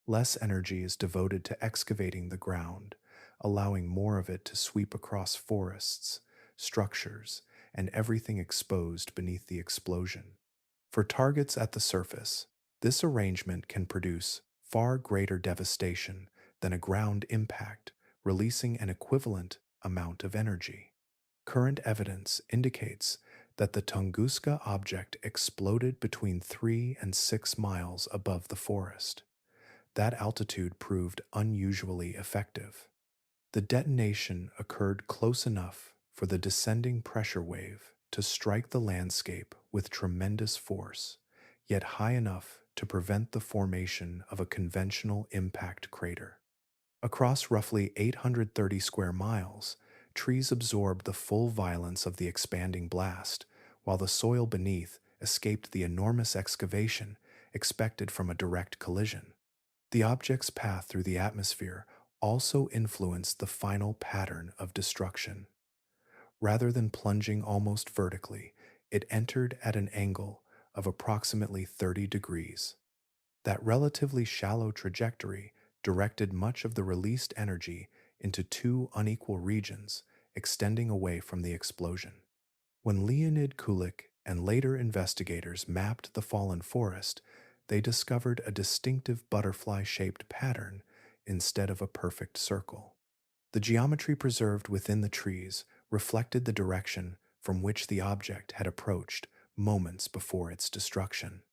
Less energy is devoted to excavating the ground, allowing more of it to sweep across forests, structures, and everything exposed beneath the explosion. For targets at the surface, this arrangement can produce far greater devastation than a ground impact, releasing an equivalent amount of energy. Current evidence indicates that the Tunguska object exploded between 3 and 6 miles above the forest. That altitude proved unusually effective. The detonation occurred close enough for the descending pressure wave to strike the landscape with tremendous force, yet high enough to prevent the formation of a conventional impact crater. Across roughly 830 square miles, trees absorbed the full violence of the expanding blast, while the soil beneath escaped the enormous excavation expected from a direct collision. The object's path through the atmosphere also influenced the final pattern of destruction. Rather than plunging almost vertically, it entered at an angle of approximately 30 degrees. That relatively shallow trajectory directed much of the released energy into two unequal regions, extending away from the explosion. When Leonid Kulik and later investigators mapped the fallen forest, they discovered a distinctive butterfly-shaped pattern instead of a perfect circle. The geometry preserved within the trees reflected the direction from which the object had approached moments before its destruction.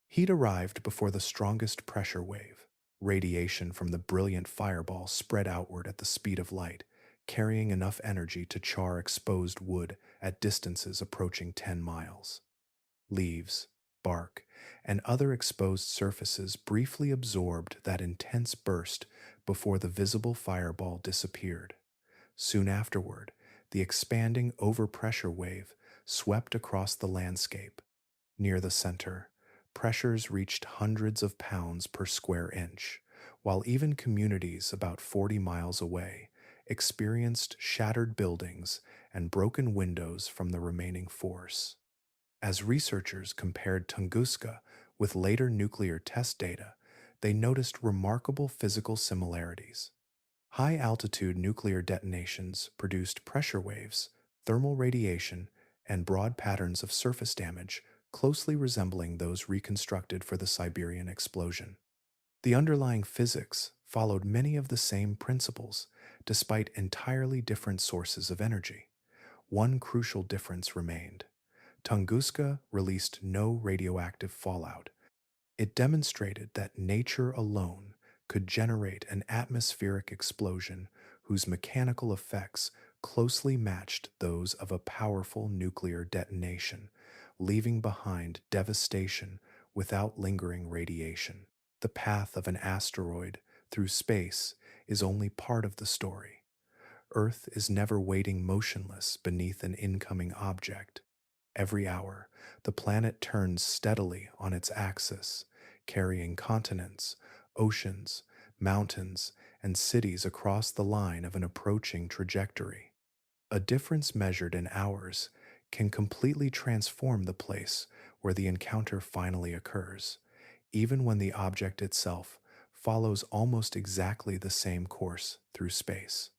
Heat arrived before the strongest pressure wave. Radiation from the brilliant fireball spread outward at the speed of light, carrying enough energy to char exposed wood at distances approaching 10 miles. Leaves, bark, and other exposed surfaces briefly absorbed that intense burst before the visible fireball disappeared. Soon afterward, the expanding overpressure wave swept across the landscape. Near the center, pressures reached hundreds of pounds per square inch, while even communities about 40 miles away experienced shattered buildings and broken windows from the remaining force. As researchers compared Tunguska with later nuclear test data, they noticed remarkable physical similarities. High-altitude nuclear detonations produced pressure waves, thermal radiation, and broad patterns of surface damage closely resembling those reconstructed for the Siberian explosion. The underlying physics followed many of the same principles, despite entirely different sources of energy. One crucial difference remained. Tunguska released no radioactive fallout. It demonstrated that nature alone could generate an atmospheric explosion whose mechanical effects closely matched those of a powerful nuclear detonation, leaving behind devastation without lingering radiation. The path of an asteroid through space is only part of the story. Earth is never waiting motionless beneath an incoming object. Every hour, the planet turns steadily on its axis, carrying continents, oceans, mountains, and cities across the line of an approaching trajectory. A difference measured in hours can completely transform the place where the encounter finally occurs, even when the object itself follows almost exactly the same course through space.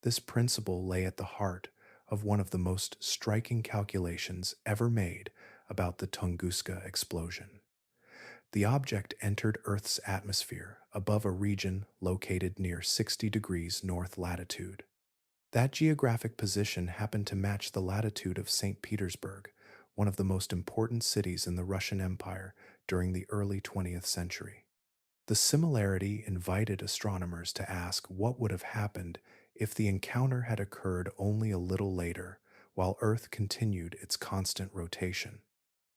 This principle lay at the heart of one of the most striking calculations ever made about the Tunguska explosion. The object entered Earth's atmosphere above a region located near 60 degrees north latitude. That geographic position happened to match the latitude of St. Petersburg, one of the most important cities in the Russian Empire during the early 20th century. The similarity invited astronomers to ask what would have happened if the encounter had occurred only a little later, while Earth continued its constant rotation.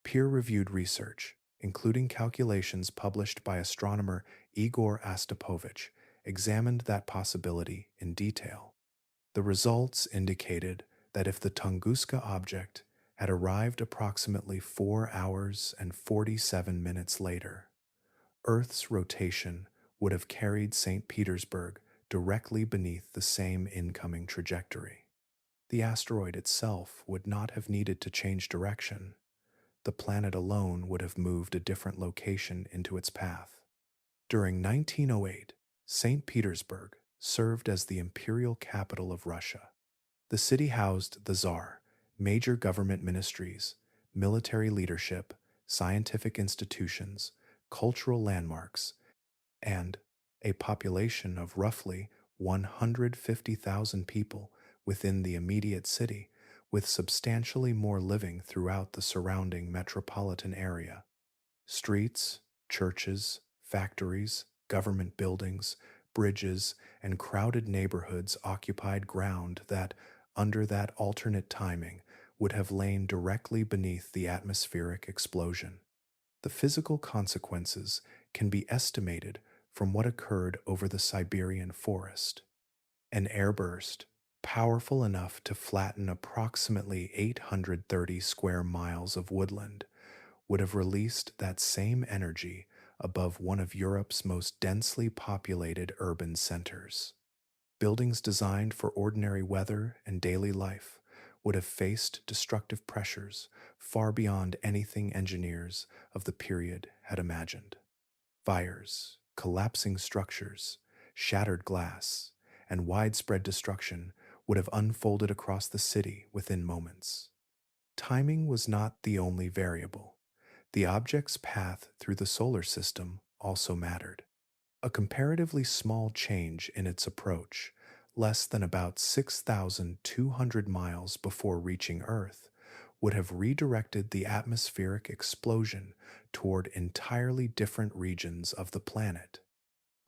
Peer-reviewed research, including calculations published by astronomer Igor Astapovich, examined that possibility in detail. The results indicated that if the Tunguska object had arrived approximately 4 hours and 47 minutes later, Earth's rotation would have carried St. Petersburg directly beneath the same incoming trajectory. The asteroid itself would not have needed to change direction. The planet alone would have moved a different location into its path. During 1908, St. Petersburg served as the imperial capital of Russia. The city housed the Tsar, major government ministries, military leadership, scientific institutions, cultural landmarks, and a population of roughly 150,000 people within the immediate city, with substantially more living throughout the surrounding metropolitan area. Streets, churches, factories, government buildings, bridges, and crowded neighborhoods occupied ground that, under that alternate timing, would have lain directly beneath the atmospheric explosion. The physical consequences can be estimated from what occurred over the Siberian forest. An airburst, powerful enough to flatten approximately 830 square miles of woodland, would have released that same energy above one of Europe's most densely populated urban centers. Buildings designed for ordinary weather and daily life would have faced destructive pressures far beyond anything engineers of the period had imagined. Fires, collapsing structures, shattered glass, and widespread destruction would have unfolded across the city within moments. Timing was not the only variable. The object's path through the solar system also mattered. A comparatively small change in its approach, less than about 6,200 miles before reaching Earth, would have redirected the atmospheric explosion toward entirely different regions of the planet.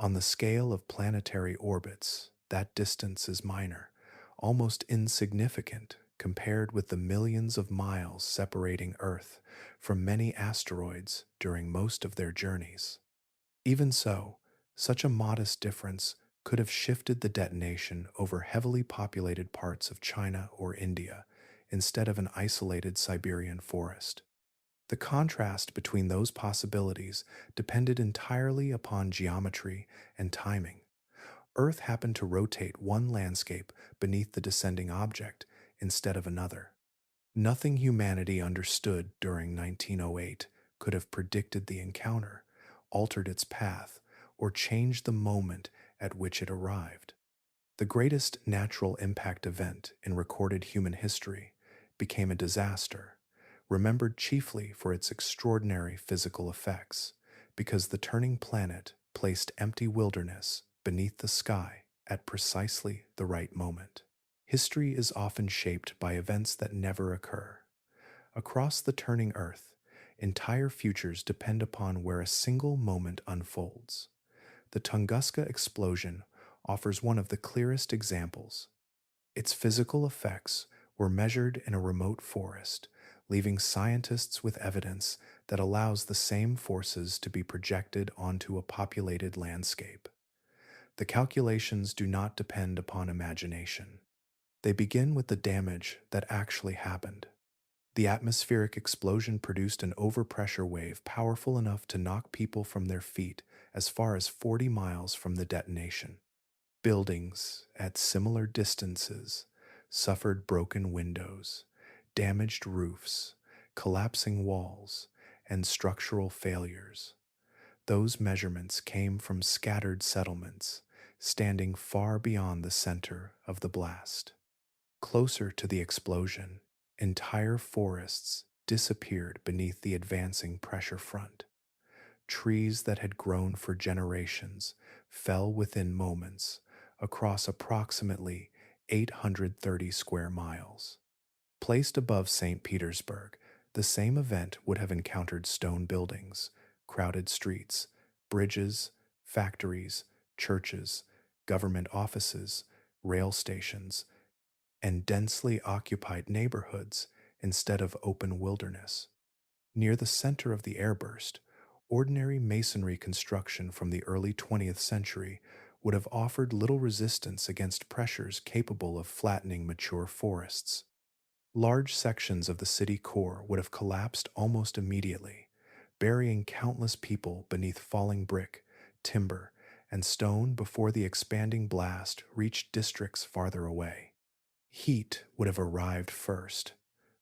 On the scale of planetary orbits, that distance is minor, almost insignificant compared with the millions of miles separating Earth from many asteroids during most of their journeys. Even so, such a modest difference could have shifted the detonation over heavily populated parts of China or India instead of an isolated Siberian forest. The contrast between those possibilities depended entirely upon geometry and timing. Earth happened to rotate one landscape beneath the descending object instead of another. Nothing humanity understood during 1908 could have predicted the encounter, altered its path, or changed the moment at which it arrived. The greatest natural impact event in recorded human history became a disaster, remembered chiefly for its extraordinary physical effects, because the turning planet placed empty wilderness beneath the sky at precisely the right moment. History is often shaped by events that never occur. Across the turning Earth, entire futures depend upon where a single moment unfolds. The Tunguska explosion offers one of the clearest examples. Its physical effects were measured in a remote forest, leaving scientists with evidence that allows the same forces to be projected onto a populated landscape. The calculations do not depend upon imagination. They begin with the damage that actually happened. The atmospheric explosion produced an overpressure wave powerful enough to knock people from their feet as far as 40 miles from the detonation. Buildings at similar distances suffered broken windows, damaged roofs, collapsing walls, and structural failures. Those measurements came from scattered settlements, standing far beyond the center of the blast. Closer to the explosion, entire forests disappeared beneath the advancing pressure front. Trees that had grown for generations fell within moments across approximately 830 square miles. Placed above St. Petersburg, the same event would have encountered stone buildings, crowded streets, bridges, factories, churches, government offices, rail stations, and densely occupied neighborhoods instead of open wilderness. Near the center of the airburst, ordinary masonry construction from the early 20th century would have offered little resistance against pressures capable of flattening mature forests. Large sections of the city core would have collapsed almost immediately, burying countless people beneath falling brick, timber, and stone before the expanding blast reached districts farther away. Heat would have arrived first.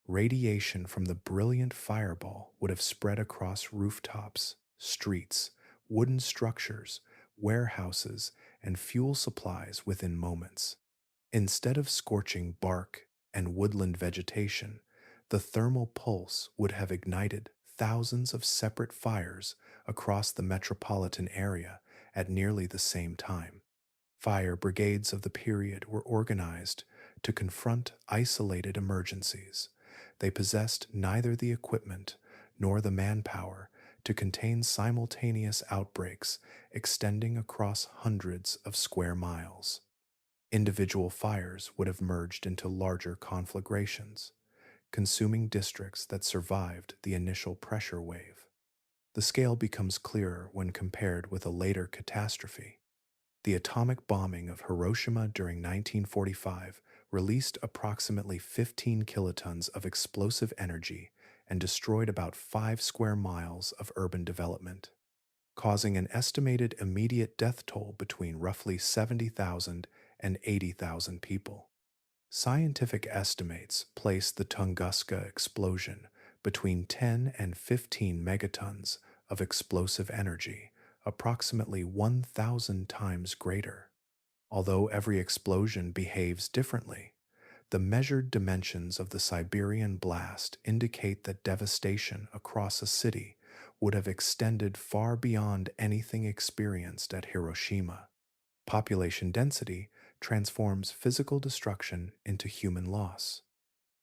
Radiation from the brilliant fireball would have spread across rooftops, streets, wooden structures, warehouses, and fuel supplies within moments. Instead of scorching bark and woodland vegetation, the thermal pulse would have ignited thousands of separate fires across the metropolitan area at nearly the same time. Fire brigades of the period were organized to confront isolated emergencies. They possessed neither the equipment nor the manpower to contain simultaneous outbreaks extending across hundreds of square miles. Individual fires would have merged into larger conflagrations, consuming districts that survived the initial pressure wave. The scale becomes clearer when compared with a later catastrophe. The atomic bombing of Hiroshima during 1945 released approximately 15 kilotons of explosive energy and destroyed about 5 square miles of urban development, causing an estimated immediate death toll between roughly 70,000 and 80,000 people. Scientific estimates place the Tunguska explosion between 10 and 15 megatons of explosive energy, approximately 1,000 times greater. Although every explosion behaves differently, the measured dimensions of the Siberian blast indicate that devastation across a city would have extended far beyond anything experienced at Hiroshima. Population density transforms physical destruction into human loss.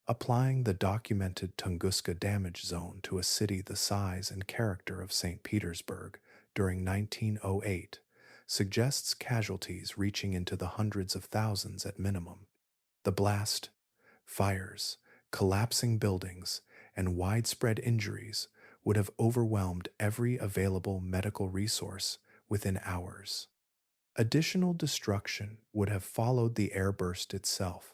Applying the documented Tunguska damage zone to a city the size and character of St. Petersburg during 1908 suggests casualties reaching into the hundreds of thousands at minimum. The blast, fires, collapsing buildings, and widespread injuries would have overwhelmed every available medical resource within hours. Additional destruction would have followed the airburst itself.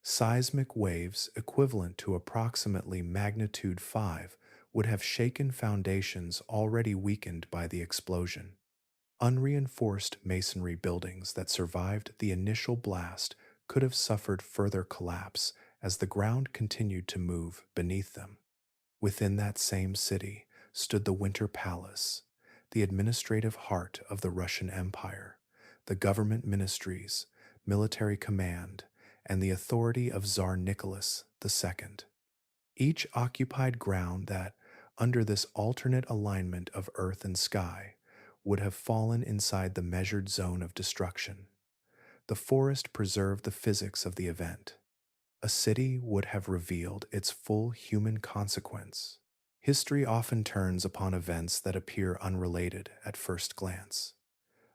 Seismic waves equivalent to approximately magnitude 5 would have shaken foundations already weakened by the explosion. Unreinforced masonry buildings that survived the initial blast could have suffered further collapse as the ground continued to move beneath them. Within that same city stood the Winter Palace, the administrative heart of the Russian Empire, the government ministries, military command, and the authority of Tsar Nicholas II. Each occupied ground that, under this alternate alignment of earth and sky, would have fallen inside the measured zone of destruction. The forest preserved the physics of the event. A city would have revealed its full human consequence. History often turns upon events that appear unrelated at first glance.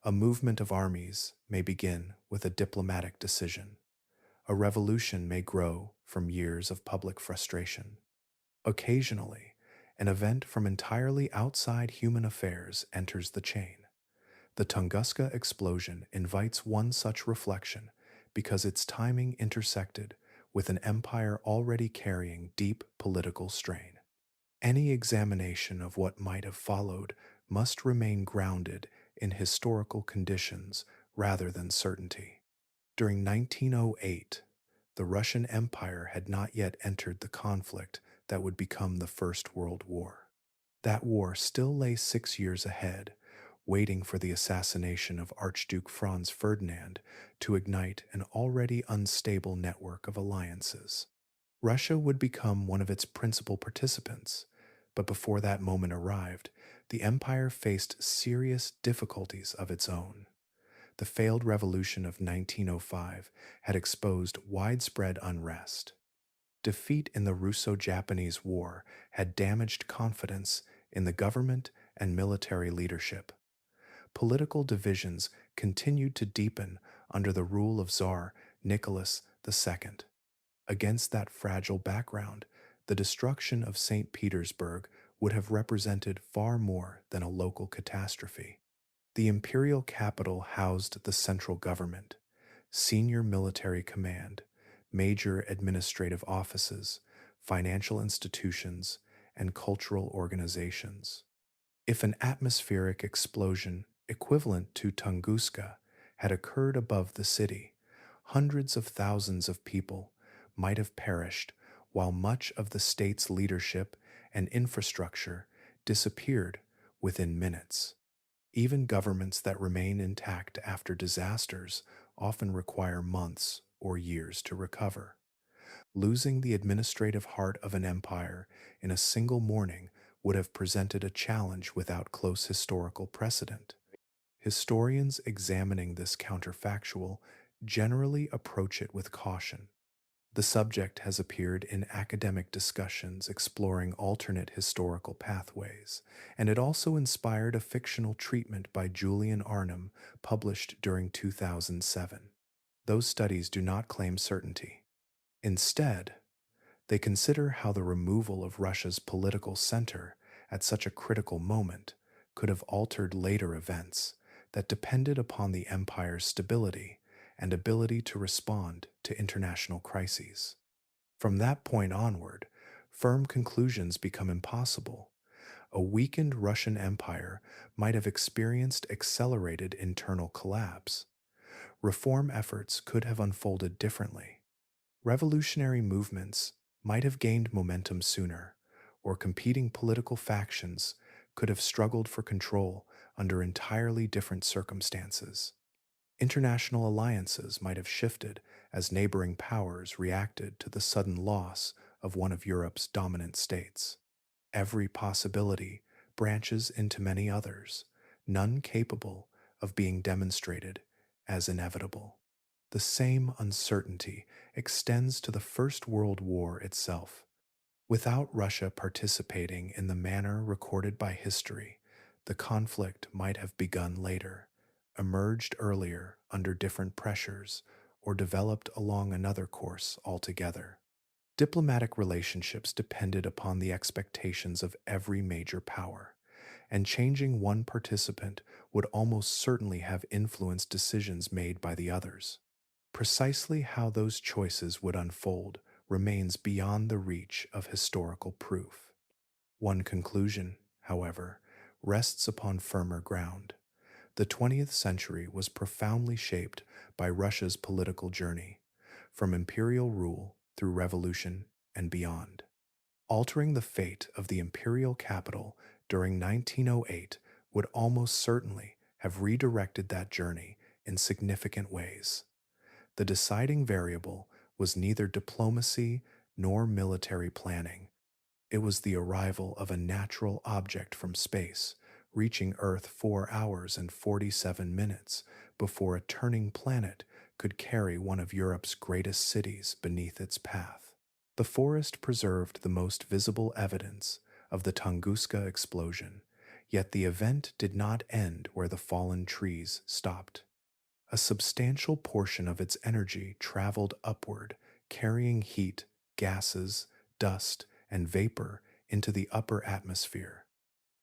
A movement of armies may begin with a diplomatic decision. A revolution may grow from years of public frustration. Occasionally, an event from entirely outside human affairs enters the chain. The Tunguska explosion invites one such reflection because its timing intersected with an empire already carrying deep political strain. Any examination of what might have followed must remain grounded in historical conditions rather than certainty. During 1908, the Russian Empire had not yet entered the conflict that would become the First World War. That war still lay 6 years ahead, waiting for the assassination of Archduke Franz Ferdinand to ignite an already unstable network of alliances. Russia would become one of its principal participants, but before that moment arrived, the empire faced serious difficulties of its own. The failed revolution of 1905 had exposed widespread unrest. Defeat in the Russo-Japanese War had damaged confidence in the government and military leadership. Political divisions continued to deepen under the rule of Tsar Nicholas II. Against that fragile background, the destruction of St. Petersburg would have represented far more than a local catastrophe. The imperial capital housed the central government, senior military command, major administrative offices, financial institutions, and cultural organizations. If an atmospheric explosion equivalent to Tunguska had occurred above the city, hundreds of thousands of people might have perished while much of the state's leadership and infrastructure disappeared within minutes. Even governments that remain intact after disasters often require months or years to recover. Losing the administrative heart of an empire in a single morning would have presented a challenge without close historical precedent. Historians examining this counterfactual generally approach it with caution. The subject has appeared in academic discussions exploring alternate historical pathways, and it also inspired a fictional treatment by Julian Arnhem published during 2007. Those studies do not claim certainty. Instead, they consider how the removal of Russia's political center at such a critical moment could have altered later events that depended upon the empire's stability and ability to respond to international crises. From that point onward, firm conclusions become impossible. A weakened Russian empire might have experienced accelerated internal collapse. Reform efforts could have unfolded differently. Revolutionary movements might have gained momentum sooner, or competing political factions could have struggled for control under entirely different circumstances. International alliances might have shifted as neighboring powers reacted to the sudden loss of one of Europe's dominant states. Every possibility branches into many others, none capable of being demonstrated as inevitable. The same uncertainty extends to the First World War itself. Without Russia participating in the manner recorded by history, the conflict might have begun later, emerged earlier under different pressures, or developed along another course altogether. Diplomatic relationships depended upon the expectations of every major power, and changing one participant would almost certainly have influenced decisions made by the others. Precisely how those choices would unfold remains beyond the reach of historical proof. One conclusion, however, rests upon firmer ground. The 20th century was profoundly shaped by Russia's political journey, from imperial rule through revolution and beyond. Altering the fate of the imperial capital during 1908 would almost certainly have redirected that journey in significant ways. The deciding variable was neither diplomacy nor military planning. It was the arrival of a natural object from space, reaching Earth 4 hours and 47 minutes before a turning planet could carry one of Europe's greatest cities beneath its path. The forest preserved the most visible evidence of the Tunguska explosion, yet the event did not end where the fallen trees stopped. A substantial portion of its energy traveled upward, carrying heat, gases, dust, and vapor into the upper atmosphere.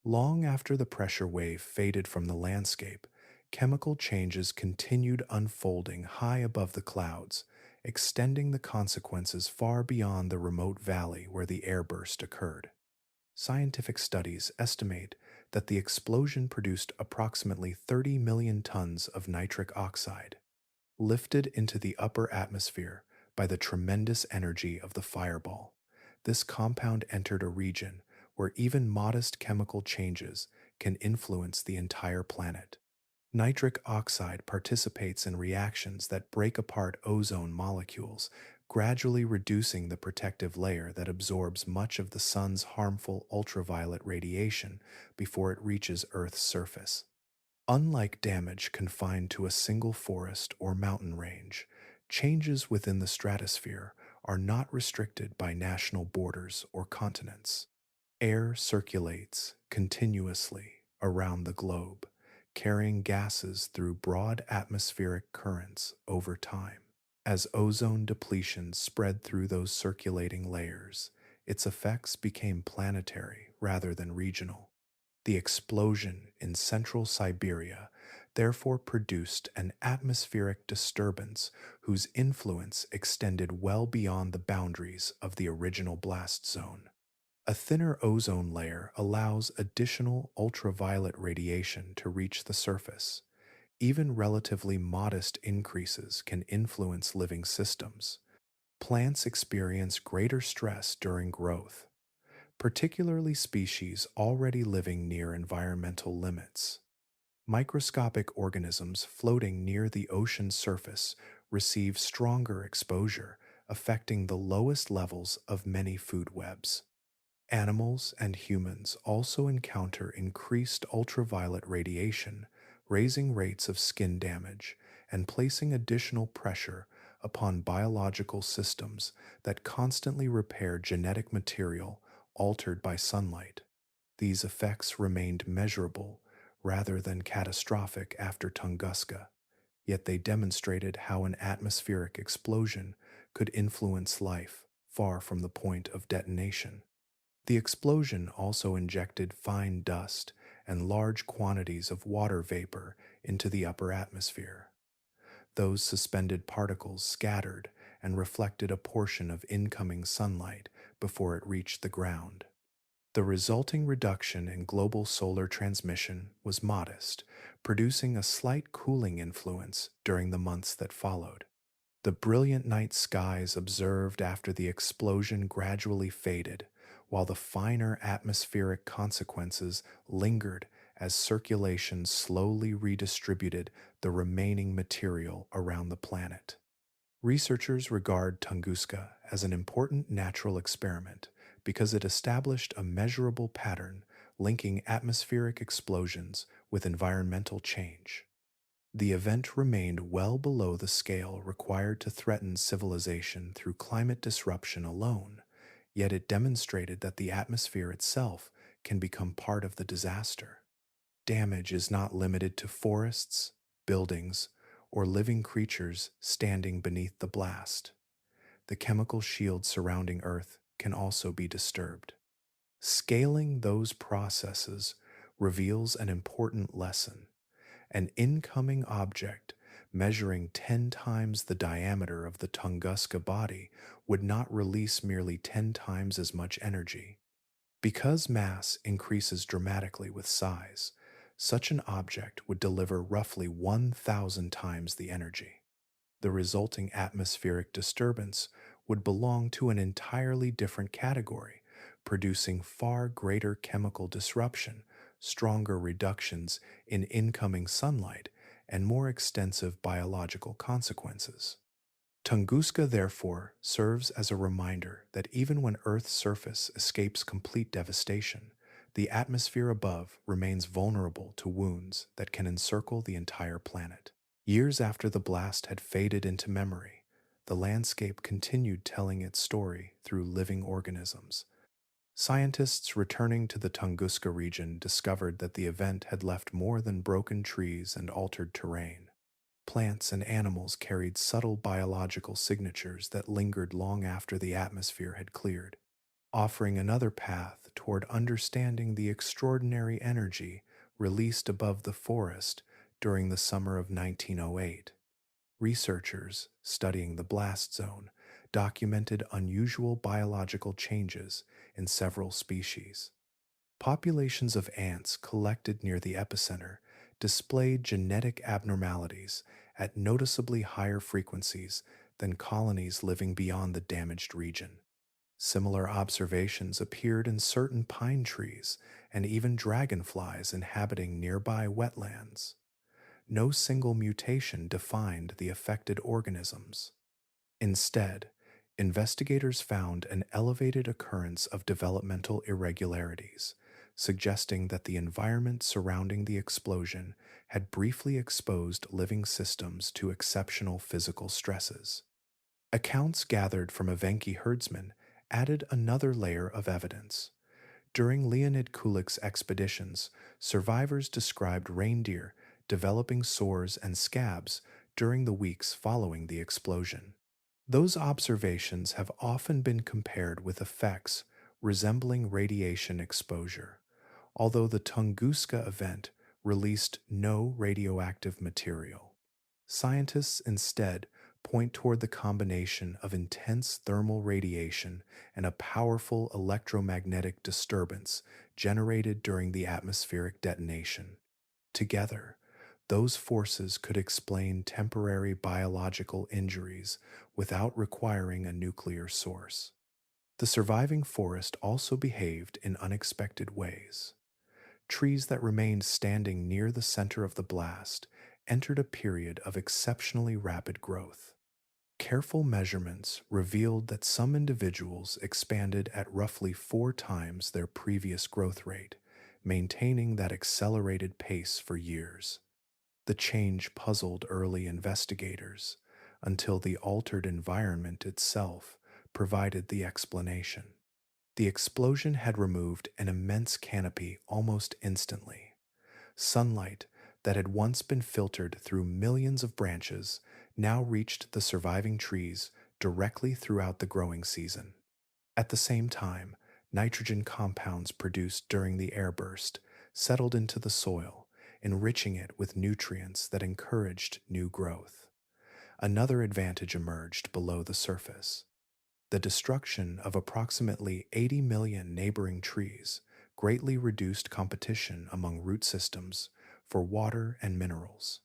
Long after the pressure wave faded from the landscape, chemical changes continued unfolding high above the clouds, extending the consequences far beyond the remote valley where the airburst occurred. Scientific studies estimate that the explosion produced approximately 30 million tons of nitric oxide, lifted into the upper atmosphere by the tremendous energy of the fireball. This compound entered a region where even modest chemical changes can influence the entire planet. Nitric oxide participates in reactions that break apart ozone molecules, gradually reducing the protective layer that absorbs much of the sun's harmful ultraviolet radiation before it reaches Earth's surface. Unlike damage confined to a single forest or mountain range, changes within the stratosphere are not restricted by national borders or continents. Air circulates continuously around the globe, carrying gases through broad atmospheric currents over time. As ozone depletion spread through those circulating layers, its effects became planetary rather than regional. The explosion in central Siberia therefore produced an atmospheric disturbance whose influence extended well beyond the boundaries of the original blast zone. A thinner ozone layer allows additional ultraviolet radiation to reach the surface. Even relatively modest increases can influence living systems. Plants experience greater stress during growth, particularly species already living near environmental limits. Microscopic organisms floating near the ocean surface receive stronger exposure, affecting the lowest levels of many food webs. Animals and humans also encounter increased ultraviolet radiation, raising rates of skin damage and placing additional pressure upon biological systems that constantly repair genetic material altered by sunlight. These effects remained measurable rather than catastrophic after Tunguska, yet they demonstrated how an atmospheric explosion could influence life far from the point of detonation. The explosion also injected fine dust and large quantities of water vapor into the upper atmosphere. Those suspended particles scattered and reflected a portion of incoming sunlight before it reached the ground. The resulting reduction in global solar transmission was modest, producing a slight cooling influence during the months that followed. The brilliant night skies observed after the explosion gradually faded, while the finer atmospheric consequences lingered as circulation slowly redistributed the remaining material around the planet. Researchers regard Tunguska as an important natural experiment because it established a measurable pattern linking atmospheric explosions with environmental change. The event remained well below the scale required to threaten civilization through climate disruption alone, yet it demonstrated that the atmosphere itself can become part of the disaster. Damage is not limited to forests, buildings, or living creatures standing beneath the blast. The chemical shield surrounding Earth can also be disturbed. Scaling those processes reveals an important lesson. An incoming object measuring 10 times the diameter of the Tunguska body would not release merely 10 times as much energy. Because mass increases dramatically with size, such an object would deliver roughly 1,000 times the energy. The resulting atmospheric disturbance would belong to an entirely different category, producing far greater chemical disruption, stronger reductions in incoming sunlight, and more extensive biological consequences. Tunguska, therefore, serves as a reminder that even when Earth's surface escapes complete devastation, the atmosphere above remains vulnerable to wounds that can encircle the entire planet. Years after the blast had faded into memory, the landscape continued telling its story through living organisms. Scientists returning to the Tunguska region discovered that the event had left more than broken trees and altered terrain. Plants and animals carried subtle biological signatures that lingered long after the atmosphere had cleared. offering another path toward understanding the extraordinary energy released above the forest during the summer of 1908. Researchers studying the blast zone documented unusual biological changes in several species. Populations of ants collected near the epicenter displayed genetic abnormalities at noticeably higher frequencies than colonies living beyond the damaged region. Similar observations appeared in certain pine trees and even dragonflies inhabiting nearby wetlands. No single mutation defined the affected organisms. Instead, investigators found an elevated occurrence of developmental irregularities, suggesting that the environment surrounding the explosion had briefly exposed living systems to exceptional physical stresses. Accounts gathered from Evenki herdsmen added another layer of evidence. During Leonid Kulik's expeditions, survivors described reindeer developing sores and scabs during the weeks following the explosion. Those observations have often been compared with effects resembling radiation exposure, although the Tunguska event released no radioactive material. Scientists instead point toward the combination of intense thermal radiation and a powerful electromagnetic disturbance generated during the atmospheric detonation. Together, those forces could explain temporary biological injuries without requiring a nuclear source. The surviving forest also behaved in unexpected ways. Trees that remained standing near the center of the blast entered a period of exceptionally rapid growth. Careful measurements revealed that some individuals expanded at roughly 4 times their previous growth rate, maintaining that accelerated pace for years. The change puzzled early investigators until the altered environment itself provided the explanation. The explosion had removed an immense canopy almost instantly. Sunlight that had once been filtered through millions of branches now reached the surviving trees directly throughout the growing season. At the same time, nitrogen compounds produced during the airburst settled into the soil, enriching it with nutrients that encouraged new growth. Another advantage emerged below the surface. The destruction of approximately 80 million neighboring trees greatly reduced competition among root systems for water and minerals.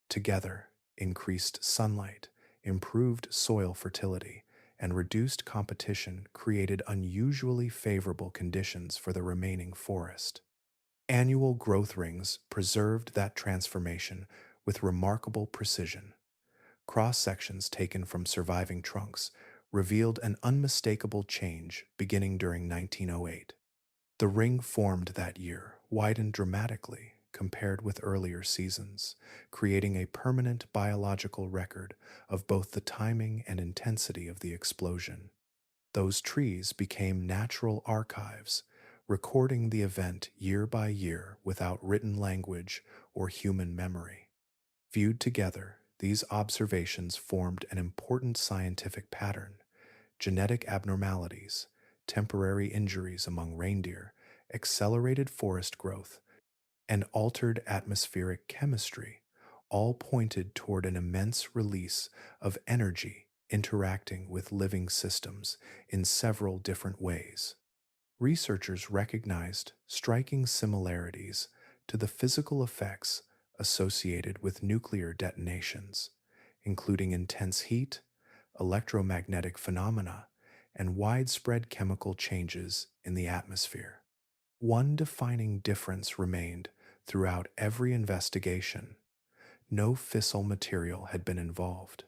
Together, increased sunlight, improved soil fertility, and reduced competition created unusually favorable conditions for the remaining forest. Annual growth rings preserved that transformation with remarkable precision. Cross-sections taken from surviving trunks revealed an unmistakable change beginning during 1908. The ring formed that year widened dramatically compared with earlier seasons, creating a permanent biological record of both the timing and intensity of the explosion. Those trees became natural archives, recording the event year by year without written language or human memory. Viewed together, these observations formed an important scientific pattern. Genetic abnormalities, temporary injuries among reindeer, accelerated forest growth, and altered atmospheric chemistry all pointed toward an immense release of energy interacting with living systems in several different ways. Researchers recognized striking similarities to the physical effects associated with nuclear detonations, including intense heat, electromagnetic phenomena, and widespread chemical changes in the atmosphere. One defining difference remained throughout every investigation. No fissile material had been involved.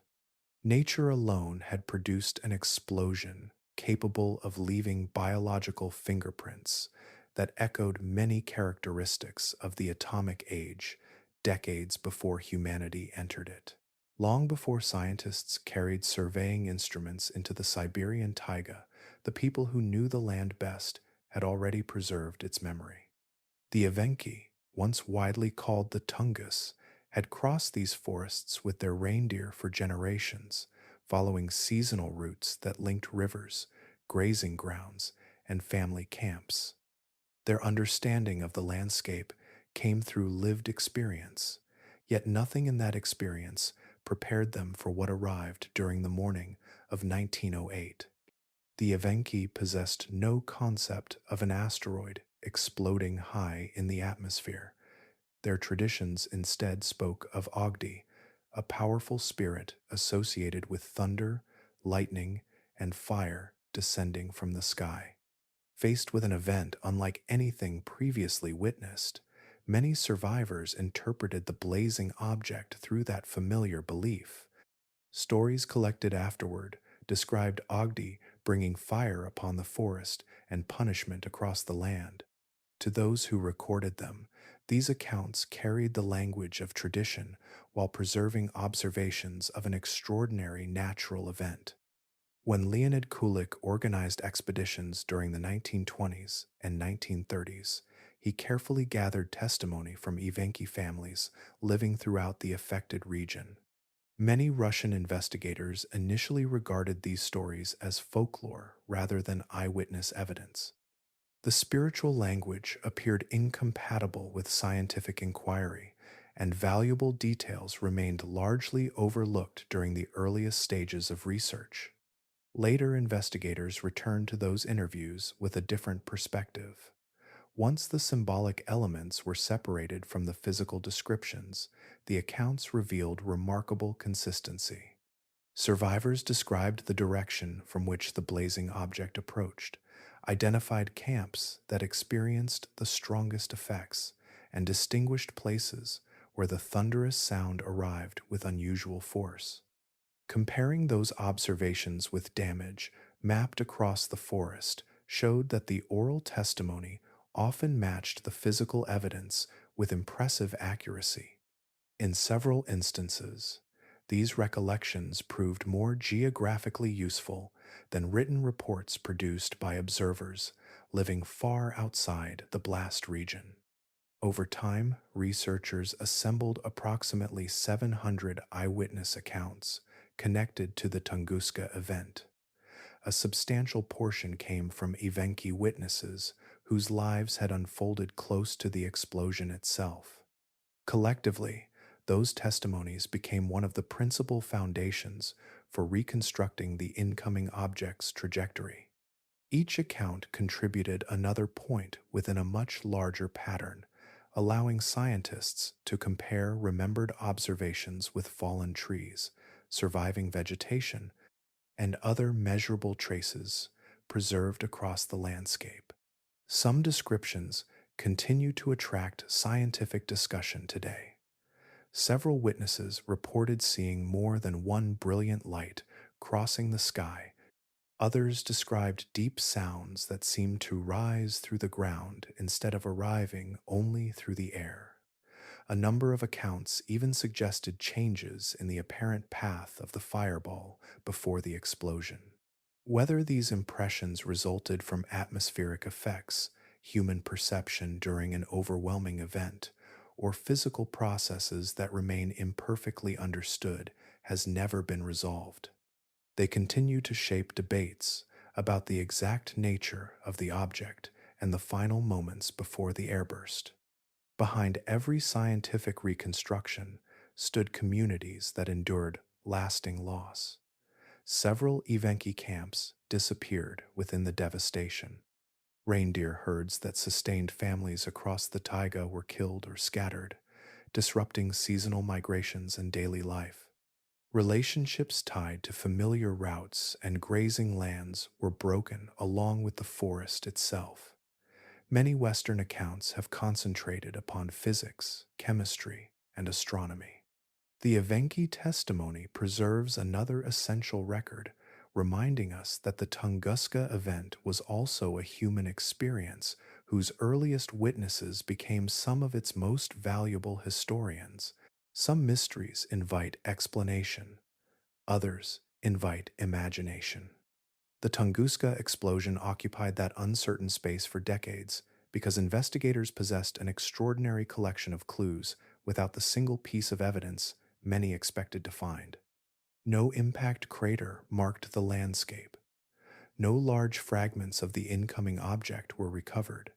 Nature alone had produced an explosion capable of leaving biological fingerprints that echoed many characteristics of the atomic age decades before humanity entered it. Long before scientists carried surveying instruments into the Siberian taiga, the people who knew the land best had already preserved its memory. The Evenki, once widely called the Tungus, had crossed these forests with their reindeer for generations, following seasonal routes that linked rivers, grazing grounds, and family camps. Their understanding of the landscape came through lived experience, yet nothing in that experience prepared them for what arrived during the morning of 1908. The Evenki possessed no concept of an asteroid exploding high in the atmosphere. Their traditions instead spoke of Ogdi, a powerful spirit associated with thunder, lightning, and fire descending from the sky. Faced with an event unlike anything previously witnessed, many survivors interpreted the blazing object through that familiar belief. Stories collected afterward described Ogdi bringing fire upon the forest and punishment across the land. To those who recorded them, these accounts carried the language of tradition while preserving observations of an extraordinary natural event. When Leonid Kulik organized expeditions during the 1920s and 1930s, he carefully gathered testimony from Evenki families living throughout the affected region. Many Russian investigators initially regarded these stories as folklore rather than eyewitness evidence. The spiritual language appeared incompatible with scientific inquiry, and valuable details remained largely overlooked during the earliest stages of research. Later investigators returned to those interviews with a different perspective. Once the symbolic elements were separated from the physical descriptions, the accounts revealed remarkable consistency. Survivors described the direction from which the blazing object approached, identified camps that experienced the strongest effects, and distinguished places where the thunderous sound arrived with unusual force. Comparing those observations with damage mapped across the forest showed that the oral testimony often matched the physical evidence with impressive accuracy. In several instances, these recollections proved more geographically useful than written reports produced by observers living far outside the blast region. Over time, researchers assembled approximately 700 eyewitness accounts connected to the Tunguska event. A substantial portion came from Evenki witnesses whose lives had unfolded close to the explosion itself. Collectively, those testimonies became one of the principal foundations for reconstructing the incoming object's trajectory. Each account contributed another point within a much larger pattern, allowing scientists to compare remembered observations with fallen trees, surviving vegetation, and other measurable traces preserved across the landscape. Some descriptions continue to attract scientific discussion today. Several witnesses reported seeing more than one brilliant light crossing the sky. Others described deep sounds that seemed to rise through the ground instead of arriving only through the air. A number of accounts even suggested changes in the apparent path of the fireball before the explosion. Whether these impressions resulted from atmospheric effects, human perception during an overwhelming event, or physical processes that remain imperfectly understood has never been resolved. They continue to shape debates about the exact nature of the object and the final moments before the airburst. Behind every scientific reconstruction stood communities that endured lasting loss. Several Evenki camps disappeared within the devastation. Reindeer herds that sustained families across the taiga were killed or scattered, disrupting seasonal migrations and daily life. Relationships tied to familiar routes and grazing lands were broken along with the forest itself. Many Western accounts have concentrated upon physics, chemistry, and astronomy. The Evenki testimony preserves another essential record, reminding us that the Tunguska event was also a human experience whose earliest witnesses became some of its most valuable historians. Some mysteries invite explanation, others invite imagination. The Tunguska explosion occupied that uncertain space for decades because investigators possessed an extraordinary collection of clues without the single piece of evidence many expected to find. No impact crater marked the landscape. No large fragments of the incoming object were recovered.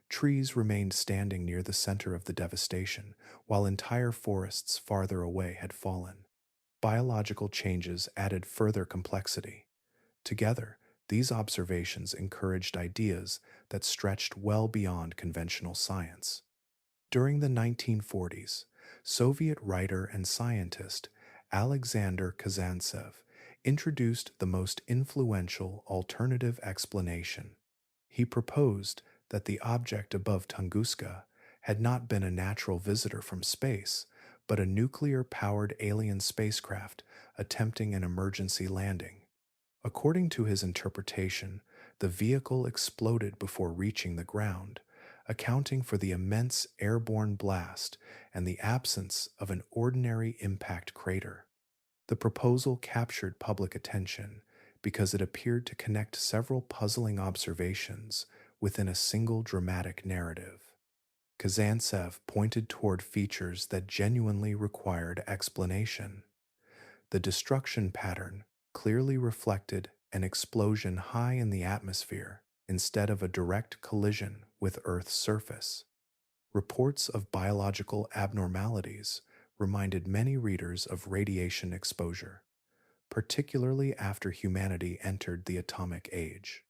Trees remained standing near the center of the devastation, while entire forests farther away had fallen. Biological changes added further complexity. Together, these observations encouraged ideas that stretched well beyond conventional science. During the 1940s, Soviet writer and scientist Alexander Kazantsev introduced the most influential alternative explanation. He proposed that the object above Tunguska had not been a natural visitor from space, but a nuclear-powered alien spacecraft attempting an emergency landing. According to his interpretation, the vehicle exploded before reaching the ground, accounting for the immense airborne blast and the absence of an ordinary impact crater. The proposal captured public attention because it appeared to connect several puzzling observations within a single dramatic narrative. Kazantsev pointed toward features that genuinely required explanation. The destruction pattern clearly reflected an explosion high in the atmosphere instead of a direct collision with Earth's surface. Reports of biological abnormalities reminded many readers of radiation exposure, particularly after humanity entered the atomic age.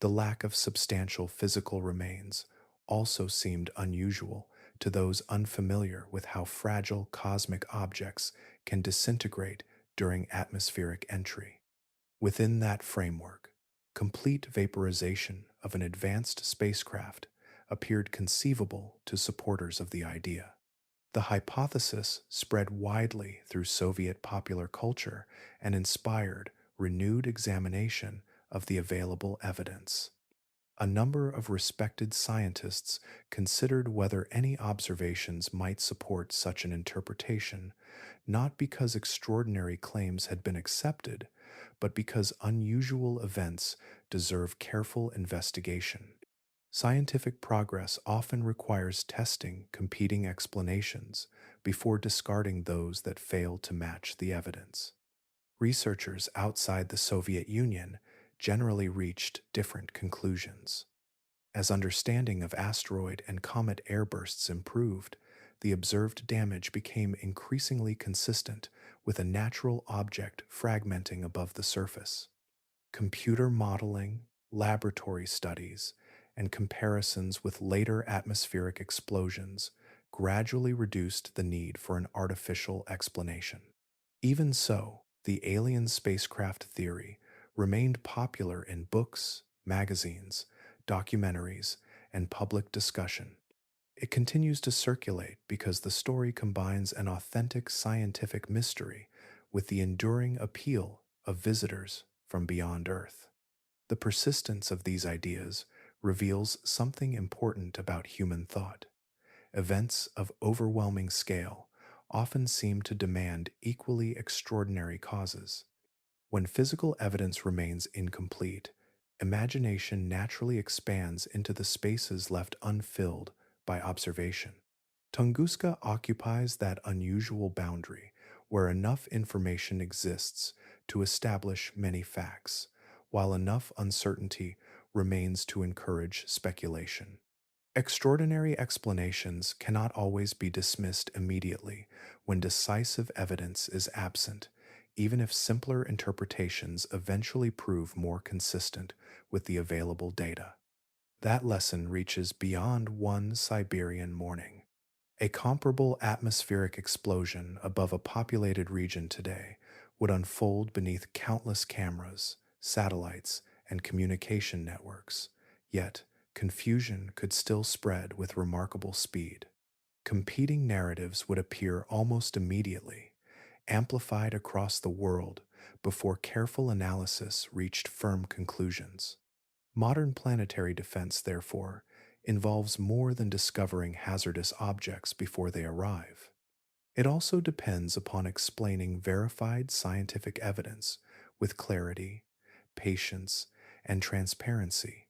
The lack of substantial physical remains also seemed unusual to those unfamiliar with how fragile cosmic objects can disintegrate during atmospheric entry. Within that framework, complete vaporization of an advanced spacecraft appeared conceivable to supporters of the idea. The hypothesis spread widely through Soviet popular culture and inspired renewed examination of the available evidence. A number of respected scientists considered whether any observations might support such an interpretation, not because extraordinary claims had been accepted, but because unusual events deserve careful investigation. Scientific progress often requires testing competing explanations before discarding those that fail to match the evidence. Researchers outside the Soviet Union generally reached different conclusions. As understanding of asteroid and comet airbursts improved, the observed damage became increasingly consistent with a natural object fragmenting above the surface. Computer modeling, laboratory studies, and comparisons with later atmospheric explosions gradually reduced the need for an artificial explanation. Even so, the alien spacecraft theory remained popular in books, magazines, documentaries, and public discussion. It continues to circulate because the story combines an authentic scientific mystery with the enduring appeal of visitors from beyond Earth. The persistence of these ideas reveals something important about human thought. Events of overwhelming scale often seem to demand equally extraordinary causes. When physical evidence remains incomplete, imagination naturally expands into the spaces left unfilled by observation. Tunguska occupies that unusual boundary where enough information exists to establish many facts, while enough uncertainty remains to encourage speculation. Extraordinary explanations cannot always be dismissed immediately when decisive evidence is absent, even if simpler interpretations eventually prove more consistent with the available data. That lesson reaches beyond one Siberian morning. A comparable atmospheric explosion above a populated region today would unfold beneath countless cameras, satellites, and communication networks, yet confusion could still spread with remarkable speed. Competing narratives would appear almost immediately, amplified across the world before careful analysis reached firm conclusions. Modern planetary defense, therefore, involves more than discovering hazardous objects before they arrive. It also depends upon explaining verified scientific evidence with clarity, patience, and transparency,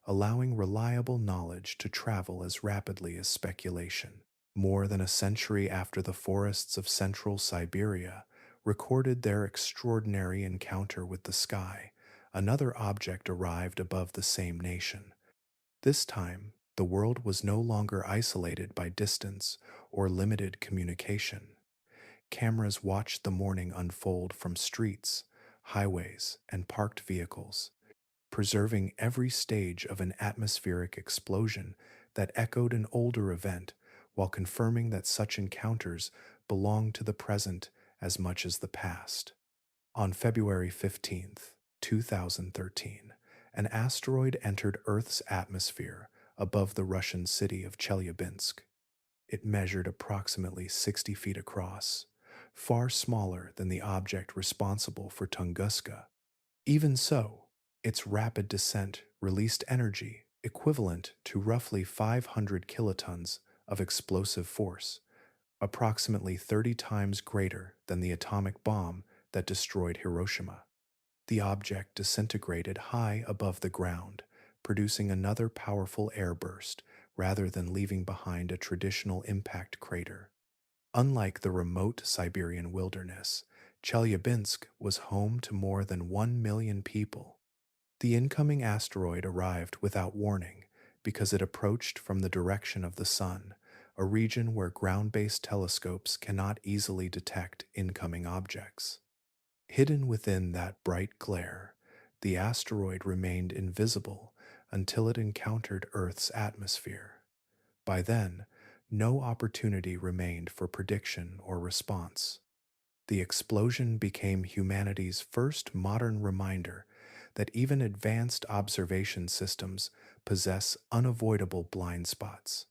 allowing reliable knowledge to travel as rapidly as speculation. More than a century after the forests of central Siberia recorded their extraordinary encounter with the sky, another object arrived above the same nation. This time, the world was no longer isolated by distance or limited communication. Cameras watched the morning unfold from streets, highways, and parked vehicles, preserving every stage of an atmospheric explosion that echoed an older event while confirming that such encounters belong to the present as much as the past. On February 15th, 2013, an asteroid entered Earth's atmosphere above the Russian city of Chelyabinsk. It measured approximately 60 feet across, far smaller than the object responsible for Tunguska. Even so, its rapid descent released energy equivalent to roughly 500 kilotons of explosive force, approximately 30 times greater than the atomic bomb that destroyed Hiroshima. The object disintegrated high above the ground, producing another powerful airburst rather than leaving behind a traditional impact crater. Unlike the remote Siberian wilderness, Chelyabinsk was home to more than 1 million people. The incoming asteroid arrived without warning because it approached from the direction of the sun, a region where ground-based telescopes cannot easily detect incoming objects. Hidden within that bright glare, the asteroid remained invisible until it encountered Earth's atmosphere. By then, no opportunity remained for prediction or response. The explosion became humanity's first modern reminder that even advanced observation systems possess unavoidable blind spots.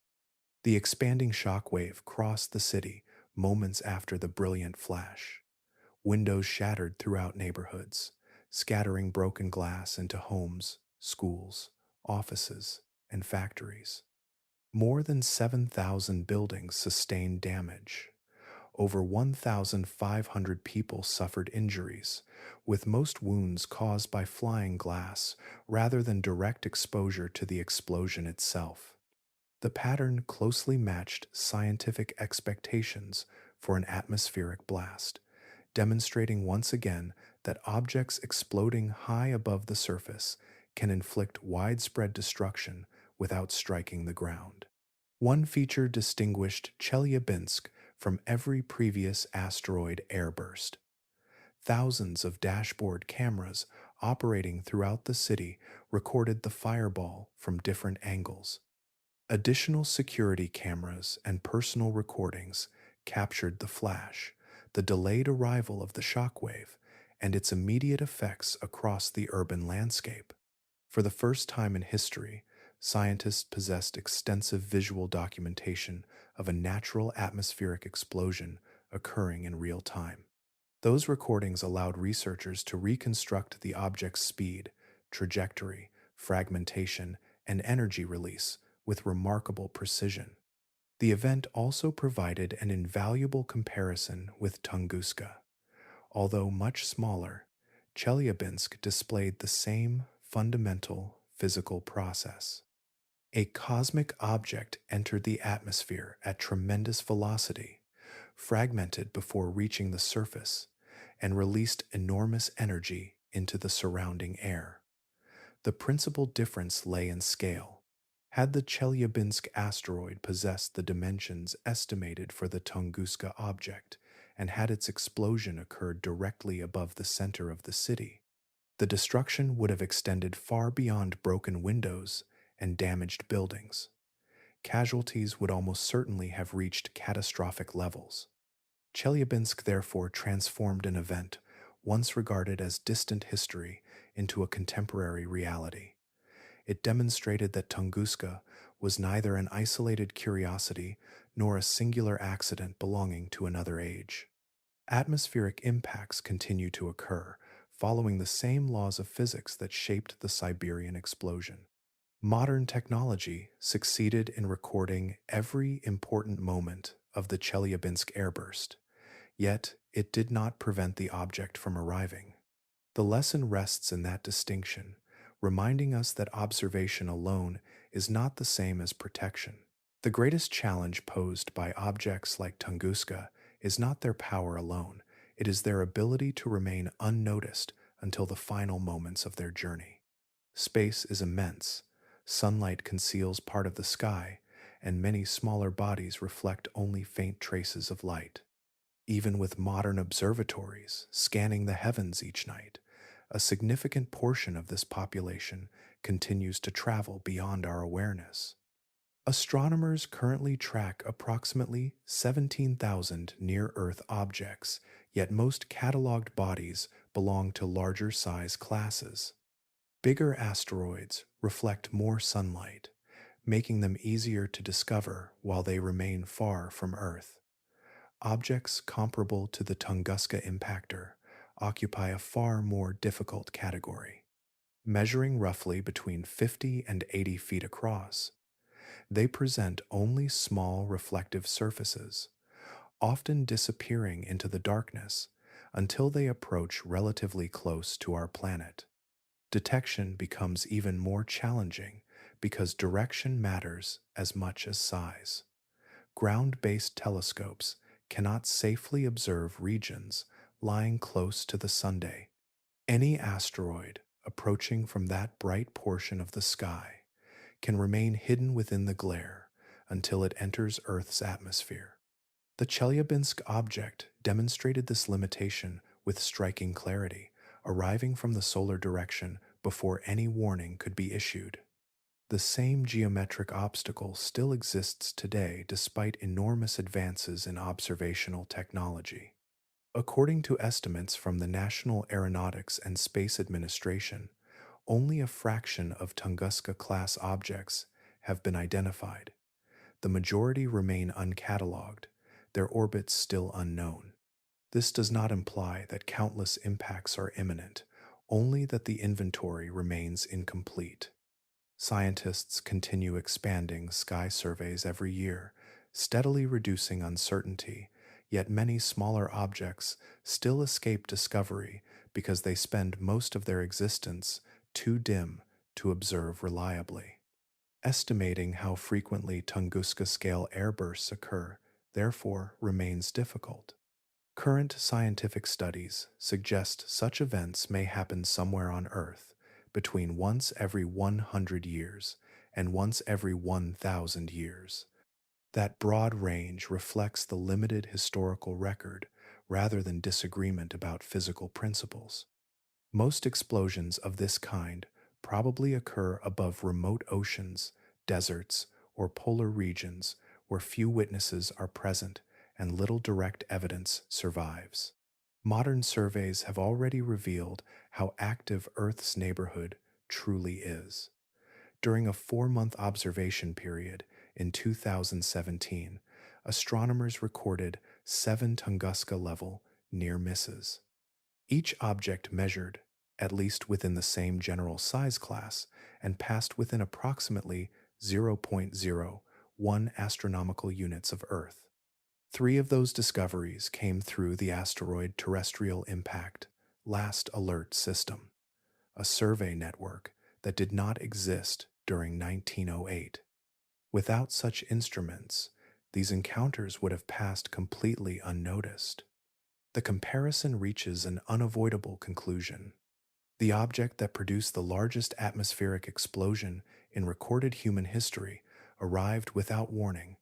The expanding shockwave crossed the city moments after the brilliant flash. Windows shattered throughout neighborhoods, scattering broken glass into homes, schools, offices, and factories. More than 7,000 buildings sustained damage. Over 1,500 people suffered injuries, with most wounds caused by flying glass rather than direct exposure to the explosion itself. The pattern closely matched scientific expectations for an atmospheric blast, demonstrating once again that objects exploding high above the surface can inflict widespread destruction without striking the ground. One feature distinguished Chelyabinsk from every previous asteroid airburst. Thousands of dashboard cameras operating throughout the city recorded the fireball from different angles. Additional security cameras and personal recordings captured the flash, the delayed arrival of the shockwave, and its immediate effects across the urban landscape. For the first time in history, scientists possessed extensive visual documentation of a natural atmospheric explosion occurring in real time. Those recordings allowed researchers to reconstruct the object's speed, trajectory, fragmentation, and energy release with remarkable precision. The event also provided an invaluable comparison with Tunguska. Although much smaller, Chelyabinsk displayed the same fundamental physical process. A cosmic object entered the atmosphere at tremendous velocity, fragmented before reaching the surface, and released enormous energy into the surrounding air. The principal difference lay in scale. Had the Chelyabinsk asteroid possessed the dimensions estimated for the Tunguska object, and had its explosion occurred directly above the center of the city, the destruction would have extended far beyond broken windows and damaged buildings. Casualties would almost certainly have reached catastrophic levels. Chelyabinsk therefore transformed an event once regarded as distant history into a contemporary reality. It demonstrated that Tunguska was neither an isolated curiosity nor a singular accident belonging to another age. Atmospheric impacts continue to occur, following the same laws of physics that shaped the Siberian explosion. Modern technology succeeded in recording every important moment of the Chelyabinsk airburst, yet it did not prevent the object from arriving. The lesson rests in that distinction, reminding us that observation alone is not the same as protection. The greatest challenge posed by objects like Tunguska is not their power alone, it is their ability to remain unnoticed until the final moments of their journey. Space is immense. Sunlight conceals part of the sky, and many smaller bodies reflect only faint traces of light. Even with modern observatories scanning the heavens each night, a significant portion of this population continues to travel beyond our awareness. Astronomers currently track approximately 17,000 near Earth objects, yet most cataloged bodies belong to larger size classes. Bigger asteroids reflect more sunlight, making them easier to discover while they remain far from Earth. Objects comparable to the Tunguska impactor occupy a far more difficult category. Measuring roughly between 50 and 80 feet across, they present only small reflective surfaces, often disappearing into the darkness until they approach relatively close to our planet. Detection becomes even more challenging because direction matters as much as size. Ground-based telescopes cannot safely observe regions lying close to the sunday. Any asteroid approaching from that bright portion of the sky can remain hidden within the glare until it enters Earth's atmosphere. The Chelyabinsk object demonstrated this limitation with striking clarity, arriving from the solar direction before any warning could be issued. The same geometric obstacle still exists today despite enormous advances in observational technology. According to estimates from the National Aeronautics and Space Administration, only a fraction of Tunguska-class objects have been identified. The majority remain uncatalogued, their orbits still unknown. This does not imply that countless impacts are imminent, only that the inventory remains incomplete. Scientists continue expanding sky surveys every year, steadily reducing uncertainty, yet many smaller objects still escape discovery because they spend most of their existence too dim to observe reliably. Estimating how frequently Tunguska-scale airbursts occur, therefore, remains difficult. Current scientific studies suggest such events may happen somewhere on Earth, between once every 100 years and once every 1,000 years. That broad range reflects the limited historical record rather than disagreement about physical principles. Most explosions of this kind probably occur above remote oceans, deserts, or polar regions where few witnesses are present and little direct evidence survives. Modern surveys have already revealed how active Earth's neighborhood truly is. During a 4-month observation period in 2017, astronomers recorded 7 Tunguska-level near misses. Each object measured, at least within the same general size class, and passed within approximately 0.01 astronomical units of Earth. 3 of those discoveries came through the Asteroid Terrestrial Impact Last Alert System, a survey network that did not exist during 1908. Without such instruments, these encounters would have passed completely unnoticed. The comparison reaches an unavoidable conclusion. The object that produced the largest atmospheric explosion in recorded human history arrived without warning,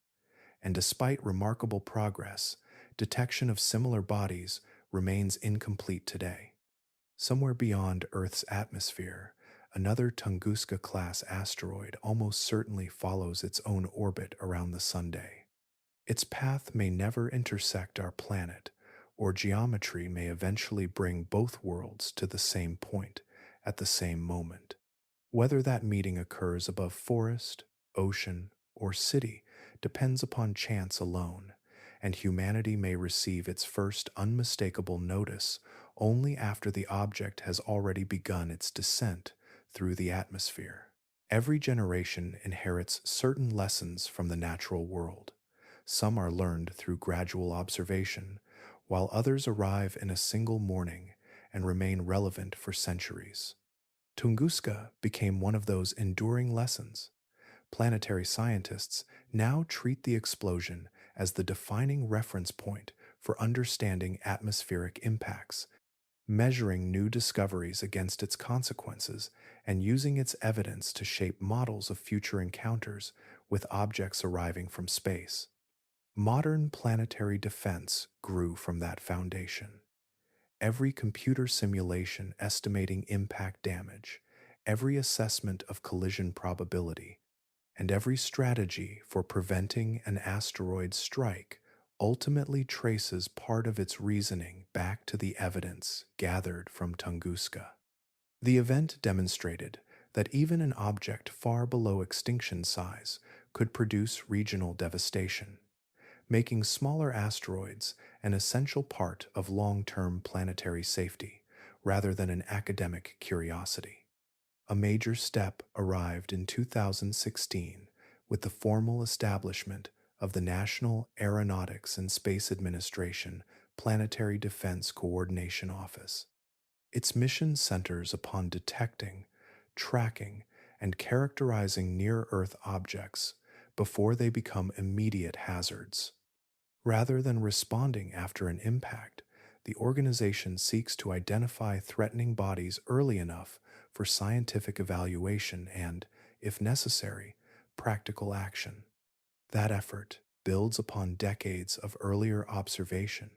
and despite remarkable progress, detection of similar bodies remains incomplete today. Somewhere beyond Earth's atmosphere, another Tunguska-class asteroid almost certainly follows its own orbit around the sunday. Its path may never intersect our planet, or geometry may eventually bring both worlds to the same point at the same moment. Whether that meeting occurs above forest, ocean, or city depends upon chance alone, and humanity may receive its first unmistakable notice only after the object has already begun its descent through the atmosphere. Every generation inherits certain lessons from the natural world. Some are learned through gradual observation, while others arrive in a single morning and remain relevant for centuries. Tunguska became one of those enduring lessons. Planetary scientists now treat the explosion as the defining reference point for understanding atmospheric impacts measuring new discoveries against its consequences and using its evidence to shape models of future encounters with objects arriving from space. Modern planetary defense grew from that foundation. Every computer simulation estimating impact damage, every assessment of collision probability, and every strategy for preventing an asteroid strike ultimately traces part of its reasoning back to the evidence gathered from Tunguska. The event demonstrated that even an object far below extinction size could produce regional devastation, making smaller asteroids an essential part of long-term planetary safety rather than an academic curiosity. A major step arrived in 2016 with the formal establishment of the National Aeronautics and Space Administration Planetary Defense Coordination Office. Its mission centers upon detecting, tracking, and characterizing near-Earth objects before they become immediate hazards. Rather than responding after an impact, the organization seeks to identify threatening bodies early enough for scientific evaluation and, if necessary, practical action. That effort builds upon decades of earlier observation.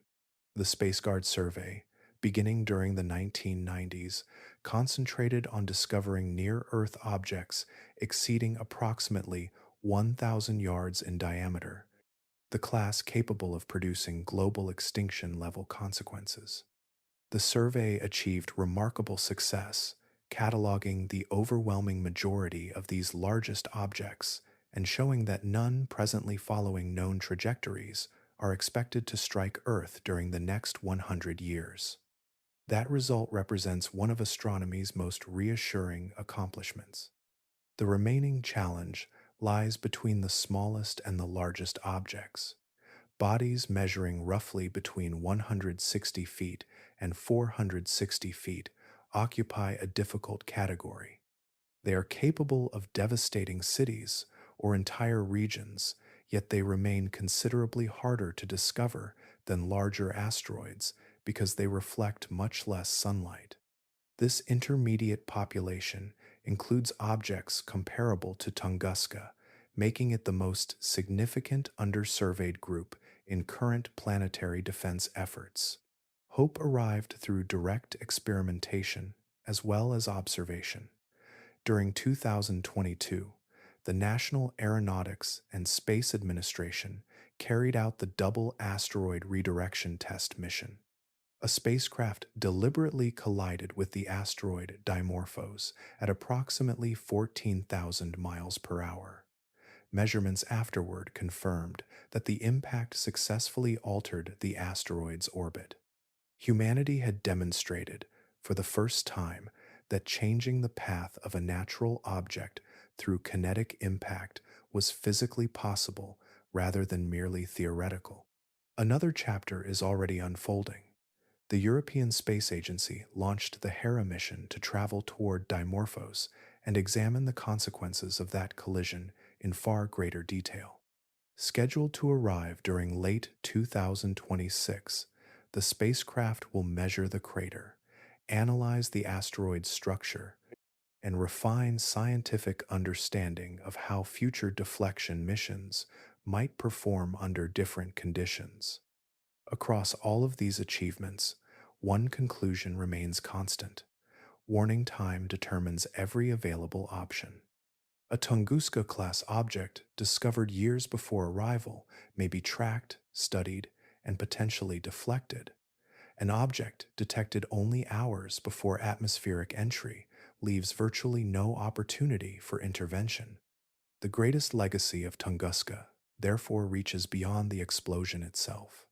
The SpaceGuard survey, beginning during the 1990s, concentrated on discovering near-Earth objects exceeding approximately 1,000 yards in diameter, the class capable of producing global extinction-level consequences. The survey achieved remarkable success, cataloging the overwhelming majority of these largest objects and showing that none presently following known trajectories are expected to strike Earth during the next 100 years. That result represents one of astronomy's most reassuring accomplishments. The remaining challenge lies between the smallest and the largest objects. Bodies measuring roughly between 160 feet and 460 feet occupy a difficult category. They are capable of devastating cities or entire regions, yet they remain considerably harder to discover than larger asteroids because they reflect much less sunlight. This intermediate population includes objects comparable to Tunguska, making it the most significant undersurveyed group in current planetary defense efforts. Hope arrived through direct experimentation as well as observation. During 2022, the National Aeronautics and Space Administration carried out the Double Asteroid Redirection Test mission. A spacecraft deliberately collided with the asteroid Dimorphos at approximately 14,000 miles per hour. Measurements afterward confirmed that the impact successfully altered the asteroid's orbit. Humanity had demonstrated, for the first time, that changing the path of a natural object through kinetic impact was physically possible rather than merely theoretical. Another chapter is already unfolding. The European Space Agency launched the Hera mission to travel toward Dimorphos and examine the consequences of that collision in far greater detail. Scheduled to arrive during late 2026, the spacecraft will measure the crater, analyze the asteroid's structure, and refine scientific understanding of how future deflection missions might perform under different conditions. Across all of these achievements, one conclusion remains constant. Warning time determines every available option. A Tunguska-class object discovered years before arrival may be tracked, studied, and potentially deflected. An object detected only hours before atmospheric entry leaves virtually no opportunity for intervention. The greatest legacy of Tunguska, therefore, reaches beyond the explosion itself.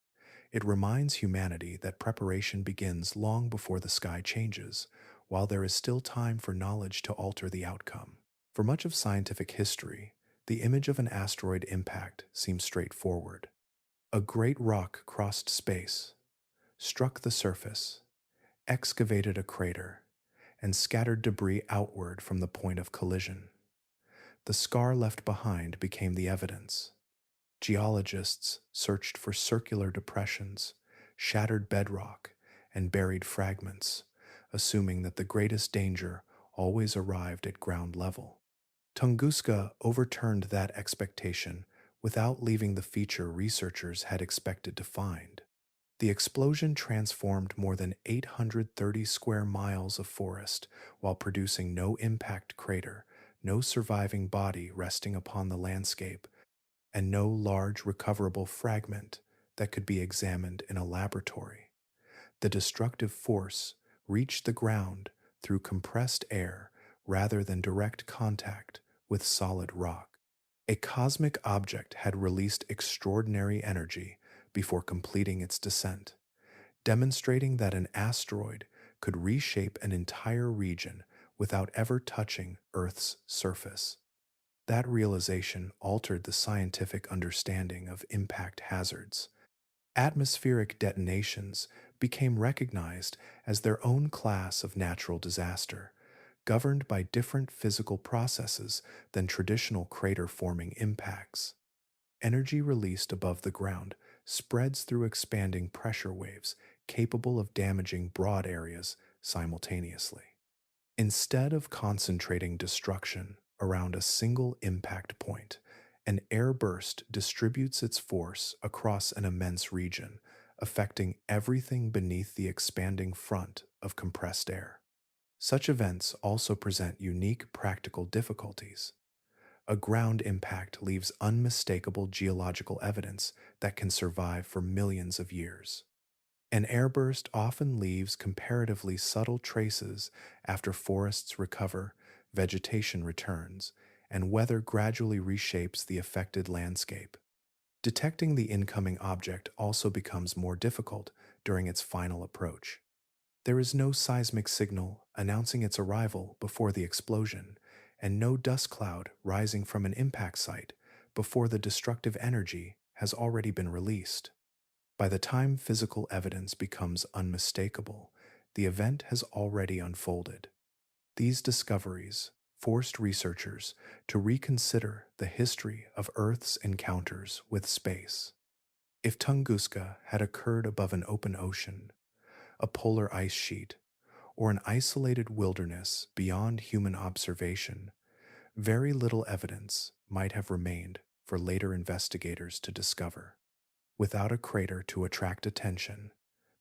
It reminds humanity that preparation begins long before the sky changes, while there is still time for knowledge to alter the outcome. For much of scientific history, the image of an asteroid impact seems straightforward. A great rock crossed space, struck the surface, excavated a crater, and scattered debris outward from the point of collision. The scar left behind became the evidence. Geologists searched for circular depressions, shattered bedrock, and buried fragments, assuming that the greatest danger always arrived at ground level. Tunguska overturned that expectation without leaving the feature researchers had expected to find. The explosion transformed more than 830 square miles of forest while producing no impact crater, no surviving body resting upon the landscape, and no large recoverable fragment that could be examined in a laboratory. The destructive force reached the ground through compressed air rather than direct contact with solid rock. A cosmic object had released extraordinary energy before completing its descent, demonstrating that an asteroid could reshape an entire region without ever touching Earth's surface. That realization altered the scientific understanding of impact hazards. Atmospheric detonations became recognized as their own class of natural disaster, governed by different physical processes than traditional crater-forming impacts. Energy released above the ground spreads through expanding pressure waves capable of damaging broad areas simultaneously. Instead of concentrating destruction around a single impact point, an airburst distributes its force across an immense region, affecting everything beneath the expanding front of compressed air. Such events also present unique practical difficulties. A ground impact leaves unmistakable geological evidence that can survive for millions of years. An airburst often leaves comparatively subtle traces after forests recover, vegetation returns, and weather gradually reshapes the affected landscape. Detecting the incoming object also becomes more difficult during its final approach. There is no seismic signal announcing its arrival before the explosion, and no dust cloud rising from an impact site before the destructive energy has already been released. By the time physical evidence becomes unmistakable, the event has already unfolded. These discoveries forced researchers to reconsider the history of Earth's encounters with space. If Tunguska had occurred above an open ocean, a polar ice sheet, or an isolated wilderness beyond human observation, very little evidence might have remained for later investigators to discover. Without a crater to attract attention,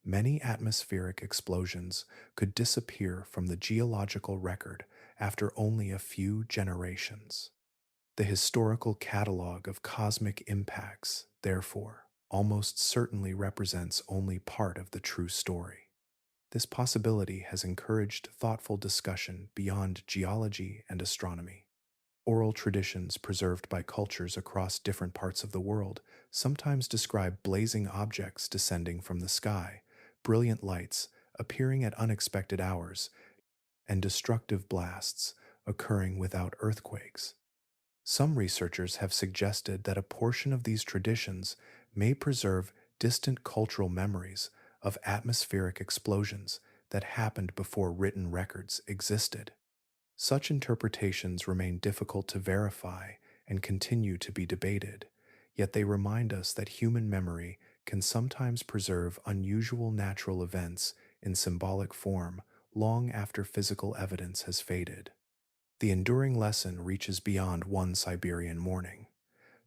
many atmospheric explosions could disappear from the geological record after only a few generations. The historical catalog of cosmic impacts, therefore, almost certainly represents only part of the true story. This possibility has encouraged thoughtful discussion beyond geology and astronomy. Oral traditions preserved by cultures across different parts of the world sometimes describe blazing objects descending from the sky, brilliant lights appearing at unexpected hours, and destructive blasts occurring without earthquakes. Some researchers have suggested that a portion of these traditions may preserve distant cultural memories of atmospheric explosions that happened before written records existed. Such interpretations remain difficult to verify and continue to be debated, yet they remind us that human memory can sometimes preserve unusual natural events in symbolic form long after physical evidence has faded. The enduring lesson reaches beyond one Siberian morning.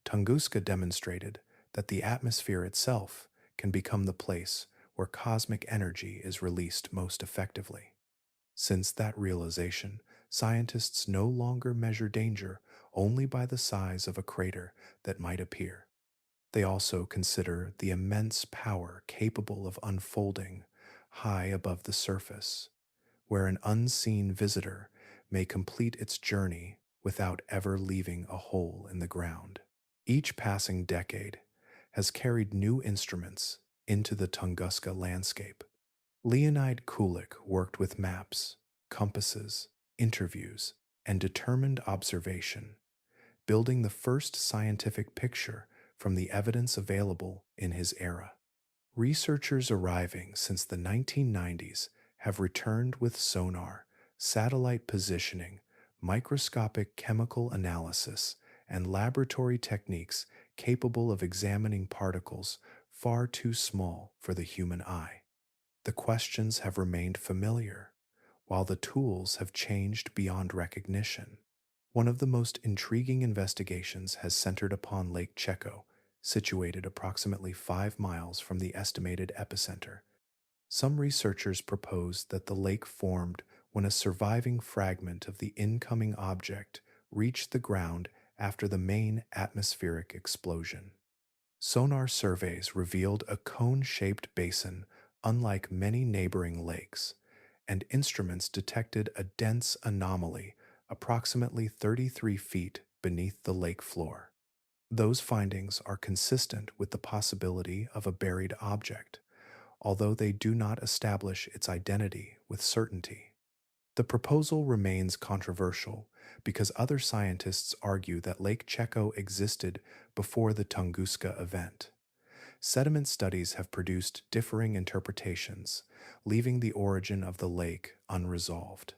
Tunguska demonstrated that the atmosphere itself can become the place where cosmic energy is released most effectively. Since that realization, scientists no longer measure danger only by the size of a crater that might appear. They also consider the immense power capable of unfolding high above the surface, where an unseen visitor may complete its journey without ever leaving a hole in the ground. Each passing decade has carried new instruments into the Tunguska landscape. Leonid Kulik worked with maps, compasses, interviews, and determined observation, building the first scientific picture from the evidence available in his era. Researchers arriving since the 1990s have returned with sonar, satellite positioning, microscopic chemical analysis, and laboratory techniques capable of examining particles far too small for the human eye. The questions have remained familiar, while the tools have changed beyond recognition. One of the most intriguing investigations has centered upon Lake Cheko, situated approximately 5 miles from the estimated epicenter. Some researchers propose that the lake formed when a surviving fragment of the incoming object reached the ground after the main atmospheric explosion. Sonar surveys revealed a cone-shaped basin unlike many neighboring lakes, and instruments detected a dense anomaly approximately 33 feet beneath the lake floor. Those findings are consistent with the possibility of a buried object, although they do not establish its identity with certainty. The proposal remains controversial because other scientists argue that Lake Cheko existed before the Tunguska Event. Sediment studies have produced differing interpretations, leaving the origin of the lake unresolved.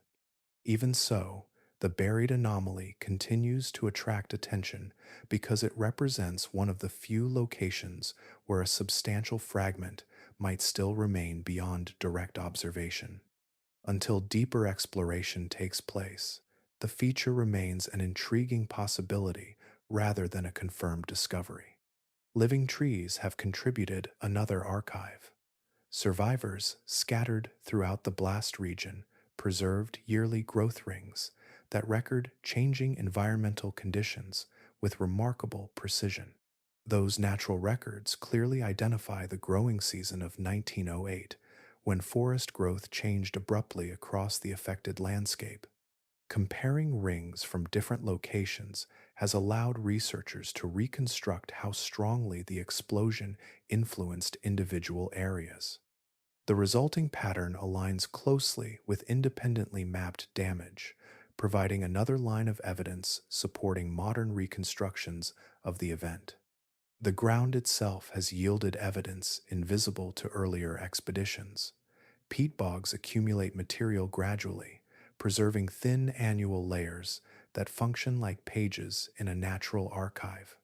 Even so, the buried anomaly continues to attract attention because it represents one of the few locations where a substantial fragment might still remain beyond direct observation. Until deeper exploration takes place, the feature remains an intriguing possibility rather than a confirmed discovery. Living trees have contributed another archive. Survivors scattered throughout the blast region preserved yearly growth rings that record changing environmental conditions with remarkable precision. Those natural records clearly identify the growing season of 1908, when forest growth changed abruptly across the affected landscape. Comparing rings from different locations has allowed researchers to reconstruct how strongly the explosion influenced individual areas. The resulting pattern aligns closely with independently mapped damage, providing another line of evidence supporting modern reconstructions of the event. The ground itself has yielded evidence invisible to earlier expeditions. Peat bogs accumulate material gradually, preserving thin annual layers that function like pages in a natural archive.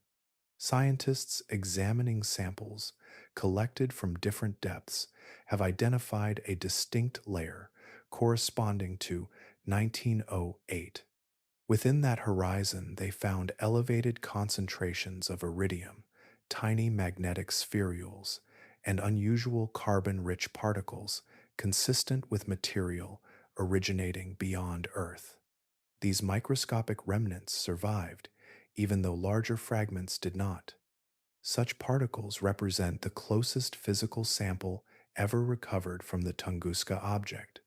Scientists examining samples collected from different depths have identified a distinct layer corresponding to 1908. Within that horizon, they found elevated concentrations of iridium, tiny magnetic spherules, and unusual carbon-rich particles consistent with material originating beyond Earth. These microscopic remnants survived, even though larger fragments did not. Such particles represent the closest physical sample ever recovered from the Tunguska object.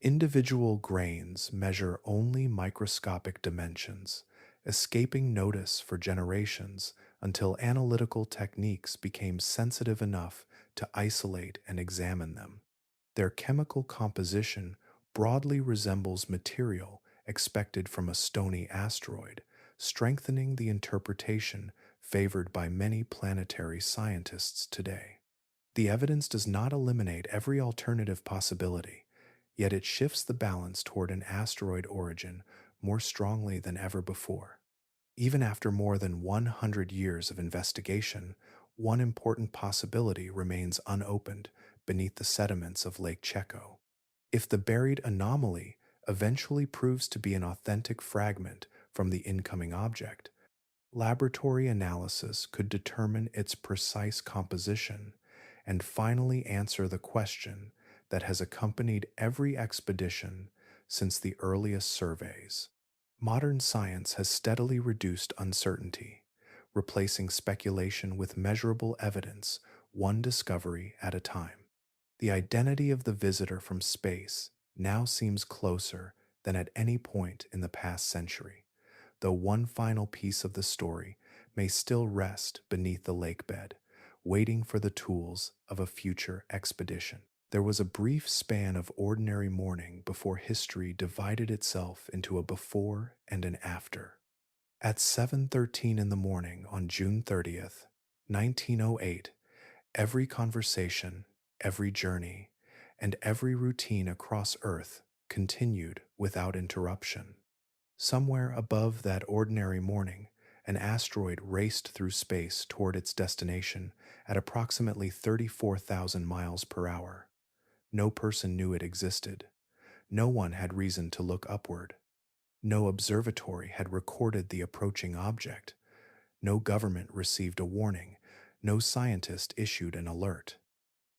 Individual grains measure only microscopic dimensions, escaping notice for generations until analytical techniques became sensitive enough to isolate and examine them. Their chemical composition broadly resembles material expected from a stony asteroid, strengthening the interpretation favored by many planetary scientists today. The evidence does not eliminate every alternative possibility, yet it shifts the balance toward an asteroid origin more strongly than ever before. Even after more than 100 years of investigation, one important possibility remains unopened beneath the sediments of Lake Cheko. If the buried anomaly eventually proves to be an authentic fragment from the incoming object, laboratory analysis could determine its precise composition and finally answer the question that has accompanied every expedition since the earliest surveys. Modern science has steadily reduced uncertainty, replacing speculation with measurable evidence, one discovery at a time. The identity of the visitor from space now seems closer than at any point in the past century, though one final piece of the story may still rest beneath the lake bed, waiting for the tools of a future expedition. There was a brief span of ordinary morning before history divided itself into a before and an after. At 7:13 in the morning on June 30th, 1908, every conversation, every journey, and every routine across Earth continued without interruption. Somewhere above that ordinary morning, an asteroid raced through space toward its destination at approximately 34,000 miles per hour. No person knew it existed. No one had reason to look upward. No observatory had recorded the approaching object. No government received a warning. No scientist issued an alert.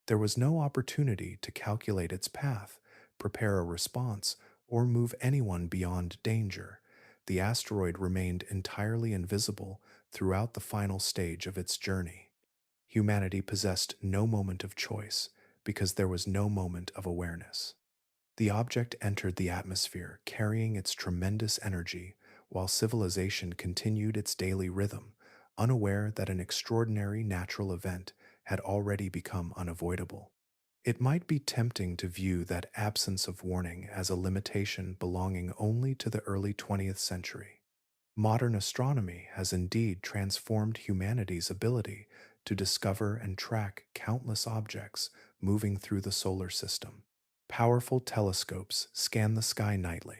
There was no opportunity to calculate its path, prepare a response, or move anyone beyond danger. The asteroid remained entirely invisible throughout the final stage of its journey. Humanity possessed no moment of choice because there was no moment of awareness. The object entered the atmosphere carrying its tremendous energy while civilization continued its daily rhythm, unaware that an extraordinary natural event had already become unavoidable. It might be tempting to view that absence of warning as a limitation belonging only to the early 20th century. Modern astronomy has indeed transformed humanity's ability to discover and track countless objects moving through the solar system. Powerful telescopes scan the sky nightly.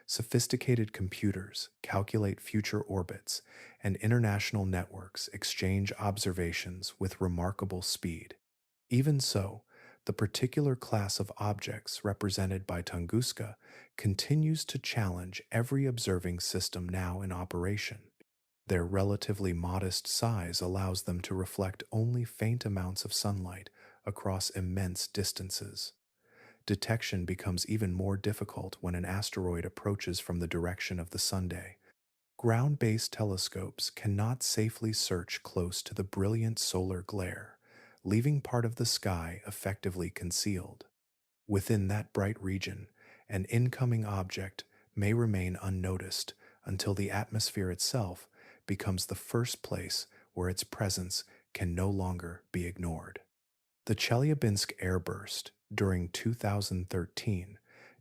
Sophisticated computers calculate future orbits, and international networks exchange observations with remarkable speed. Even so, the particular class of objects represented by Tunguska continues to challenge every observing system now in operation. Their relatively modest size allows them to reflect only faint amounts of sunlight across immense distances. Detection becomes even more difficult when an asteroid approaches from the direction of the Sunday. Ground-based telescopes cannot safely search close to the brilliant solar glare, leaving part of the sky effectively concealed. Within that bright region, an incoming object may remain unnoticed until the atmosphere itself becomes the first place where its presence can no longer be ignored. The Chelyabinsk airburst during 2013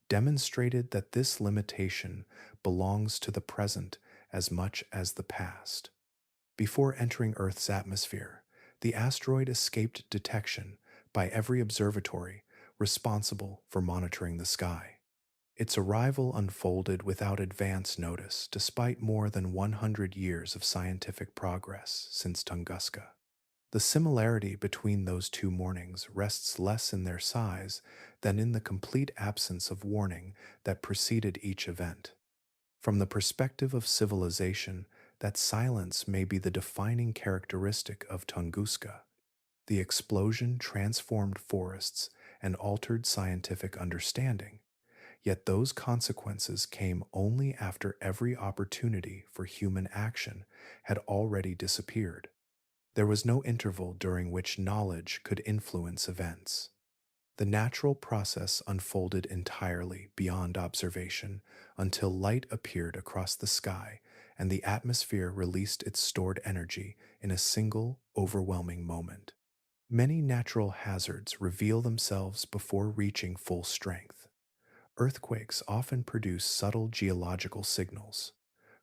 demonstrated that this limitation belongs to the present as much as the past. Before entering Earth's atmosphere, the asteroid escaped detection by every observatory responsible for monitoring the sky. Its arrival unfolded without advance notice despite more than 100 years of scientific progress since Tunguska. The similarity between those two mornings rests less in their size than in the complete absence of warning that preceded each event. From the perspective of civilization, that silence may be the defining characteristic of Tunguska. The explosion transformed forests and altered scientific understanding, yet those consequences came only after every opportunity for human action had already disappeared. There was no interval during which knowledge could influence events. The natural process unfolded entirely beyond observation until light appeared across the sky and the atmosphere released its stored energy in a single, overwhelming moment. Many natural hazards reveal themselves before reaching full strength. Earthquakes often produce subtle geological signals.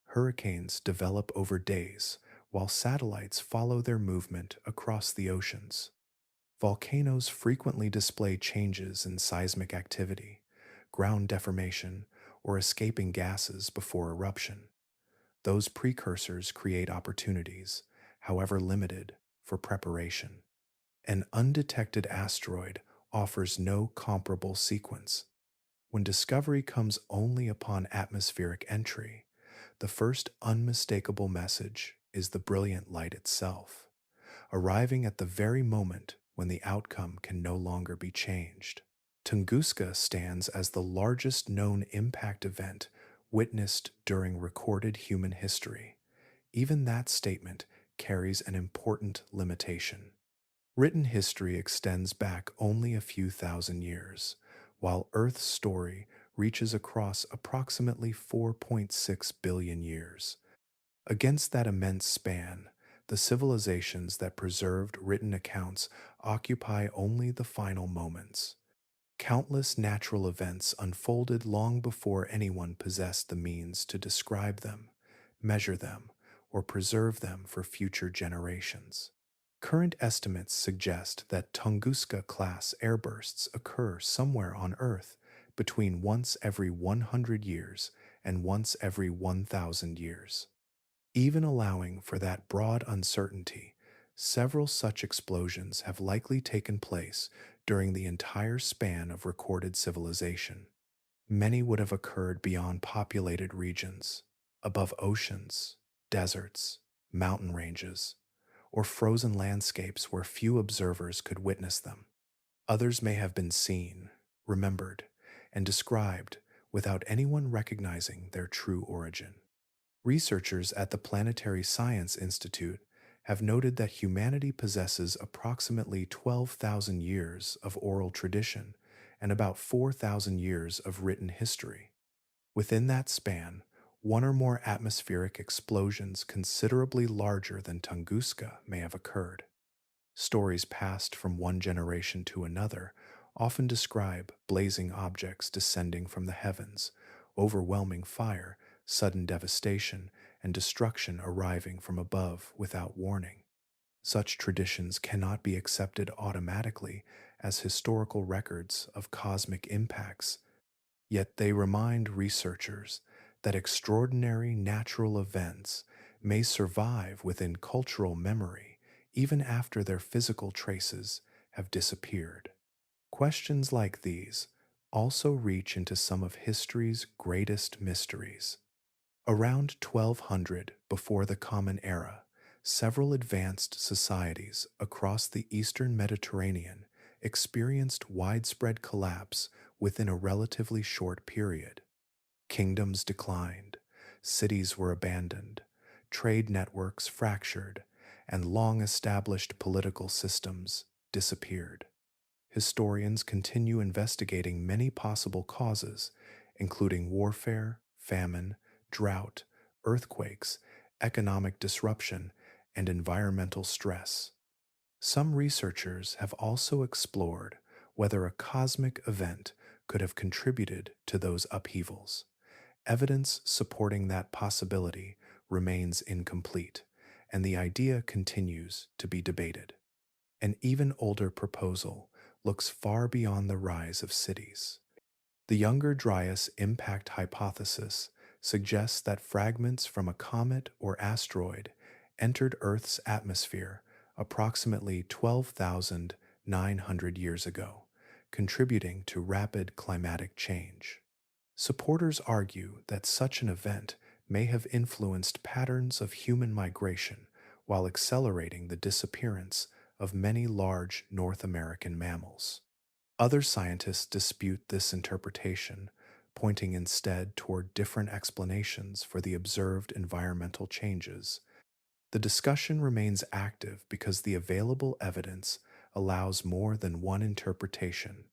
Hurricanes develop over days, while satellites follow their movement across the oceans. Volcanoes frequently display changes in seismic activity, ground deformation, or escaping gases before eruption. Those precursors create opportunities, however limited, for preparation. An undetected asteroid offers no comparable sequence. When discovery comes only upon atmospheric entry, the first unmistakable message is the brilliant light itself, arriving at the very moment when the outcome can no longer be changed. Tunguska stands as the largest known impact event witnessed during recorded human history. Even that statement carries an important limitation. Written history extends back only a few thousand years, while Earth's story reaches across approximately 4.6 billion years. Against that immense span, the civilizations that preserved written accounts occupy only the final moments. Countless natural events unfolded long before anyone possessed the means to describe them, measure them, or preserve them for future generations. Current estimates suggest that Tunguska-class airbursts occur somewhere on Earth between once every 100 years and once every 1,000 years. Even allowing for that broad uncertainty, several such explosions have likely taken place during the entire span of recorded civilization. Many would have occurred beyond populated regions, above oceans, deserts, mountain ranges, or frozen landscapes where few observers could witness them. Others may have been seen, remembered, and described without anyone recognizing their true origin. Researchers at the Planetary Science Institute have noted that humanity possesses approximately 12,000 years of oral tradition and about 4,000 years of written history. Within that span, one or more atmospheric explosions considerably larger than Tunguska may have occurred. Stories passed from one generation to another often describe blazing objects descending from the heavens, overwhelming fire, sudden devastation, and destruction arriving from above without warning. Such traditions cannot be accepted automatically as historical records of cosmic impacts, yet they remind researchers that extraordinary natural events may survive within cultural memory even after their physical traces have disappeared. Questions like these also reach into some of history's greatest mysteries. Around 1200 before the Common Era, several advanced societies across the eastern Mediterranean experienced widespread collapse within a relatively short period. Kingdoms declined, cities were abandoned, trade networks fractured, and long-established political systems disappeared. Historians continue investigating many possible causes, including warfare, famine, drought, earthquakes, economic disruption, and environmental stress. Some researchers have also explored whether a cosmic event could have contributed to those upheavals. Evidence supporting that possibility remains incomplete, and the idea continues to be debated. An even older proposal looks far beyond the rise of cities. The Younger Dryas impact hypothesis suggests that fragments from a comet or asteroid entered Earth's atmosphere approximately 12,900 years ago, contributing to rapid climatic change. Supporters argue that such an event may have influenced patterns of human migration while accelerating the disappearance of many large North American mammals. Other scientists dispute this interpretation, pointing instead toward different explanations for the observed environmental changes. The discussion remains active because the available evidence allows more than one interpretation.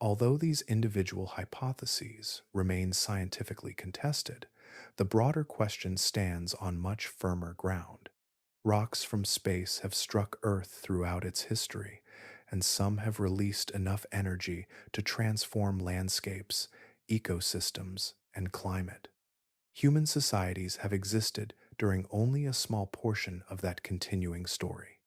Although these individual hypotheses remain scientifically contested, the broader question stands on much firmer ground. Rocks from space have struck Earth throughout its history, and some have released enough energy to transform landscapes, ecosystems, and climate. Human societies have existed during only a small portion of that continuing story.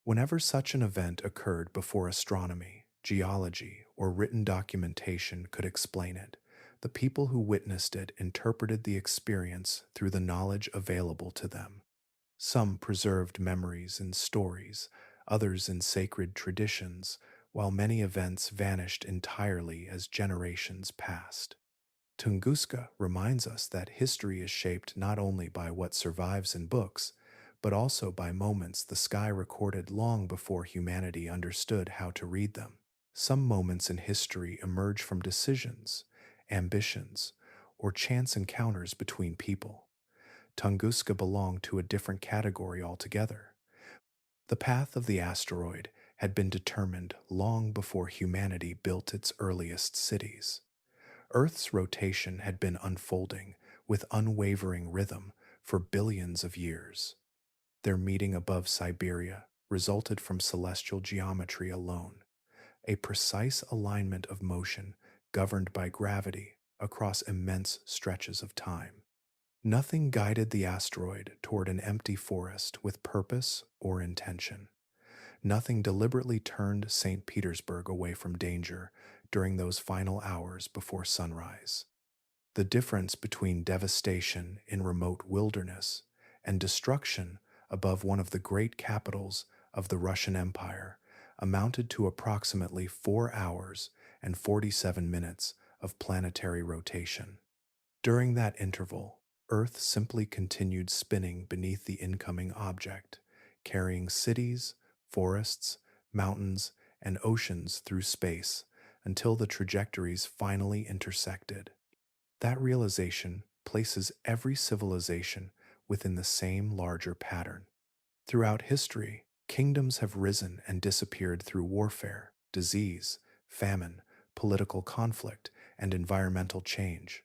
Whenever such an event occurred before astronomy, geology, or written documentation could explain it, the people who witnessed it interpreted the experience through the knowledge available to them. Some preserved memories in stories, others in sacred traditions, while many events vanished entirely as generations passed. Tunguska reminds us that history is shaped not only by what survives in books, but also by moments the sky recorded long before humanity understood how to read them. Some moments in history emerge from decisions, ambitions, or chance encounters between people. Tunguska belonged to a different category altogether. The path of the asteroid had been determined long before humanity built its earliest cities. Earth's rotation had been unfolding with unwavering rhythm for billions of years. Their meeting above Siberia resulted from celestial geometry alone, a precise alignment of motion governed by gravity across immense stretches of time. Nothing guided the asteroid toward an empty forest with purpose or intention. Nothing deliberately turned St. Petersburg away from danger during those final hours before sunrise. The difference between devastation in remote wilderness and destruction above one of the great capitals of the Russian Empire amounted to approximately 4 hours and 47 minutes of planetary rotation. During that interval, Earth simply continued spinning beneath the incoming object, carrying cities, forests, mountains, and oceans through space until the trajectories finally intersected. That realization places every civilization within the same larger pattern. Throughout history, kingdoms have risen and disappeared through warfare, disease, famine, political conflict, and environmental change.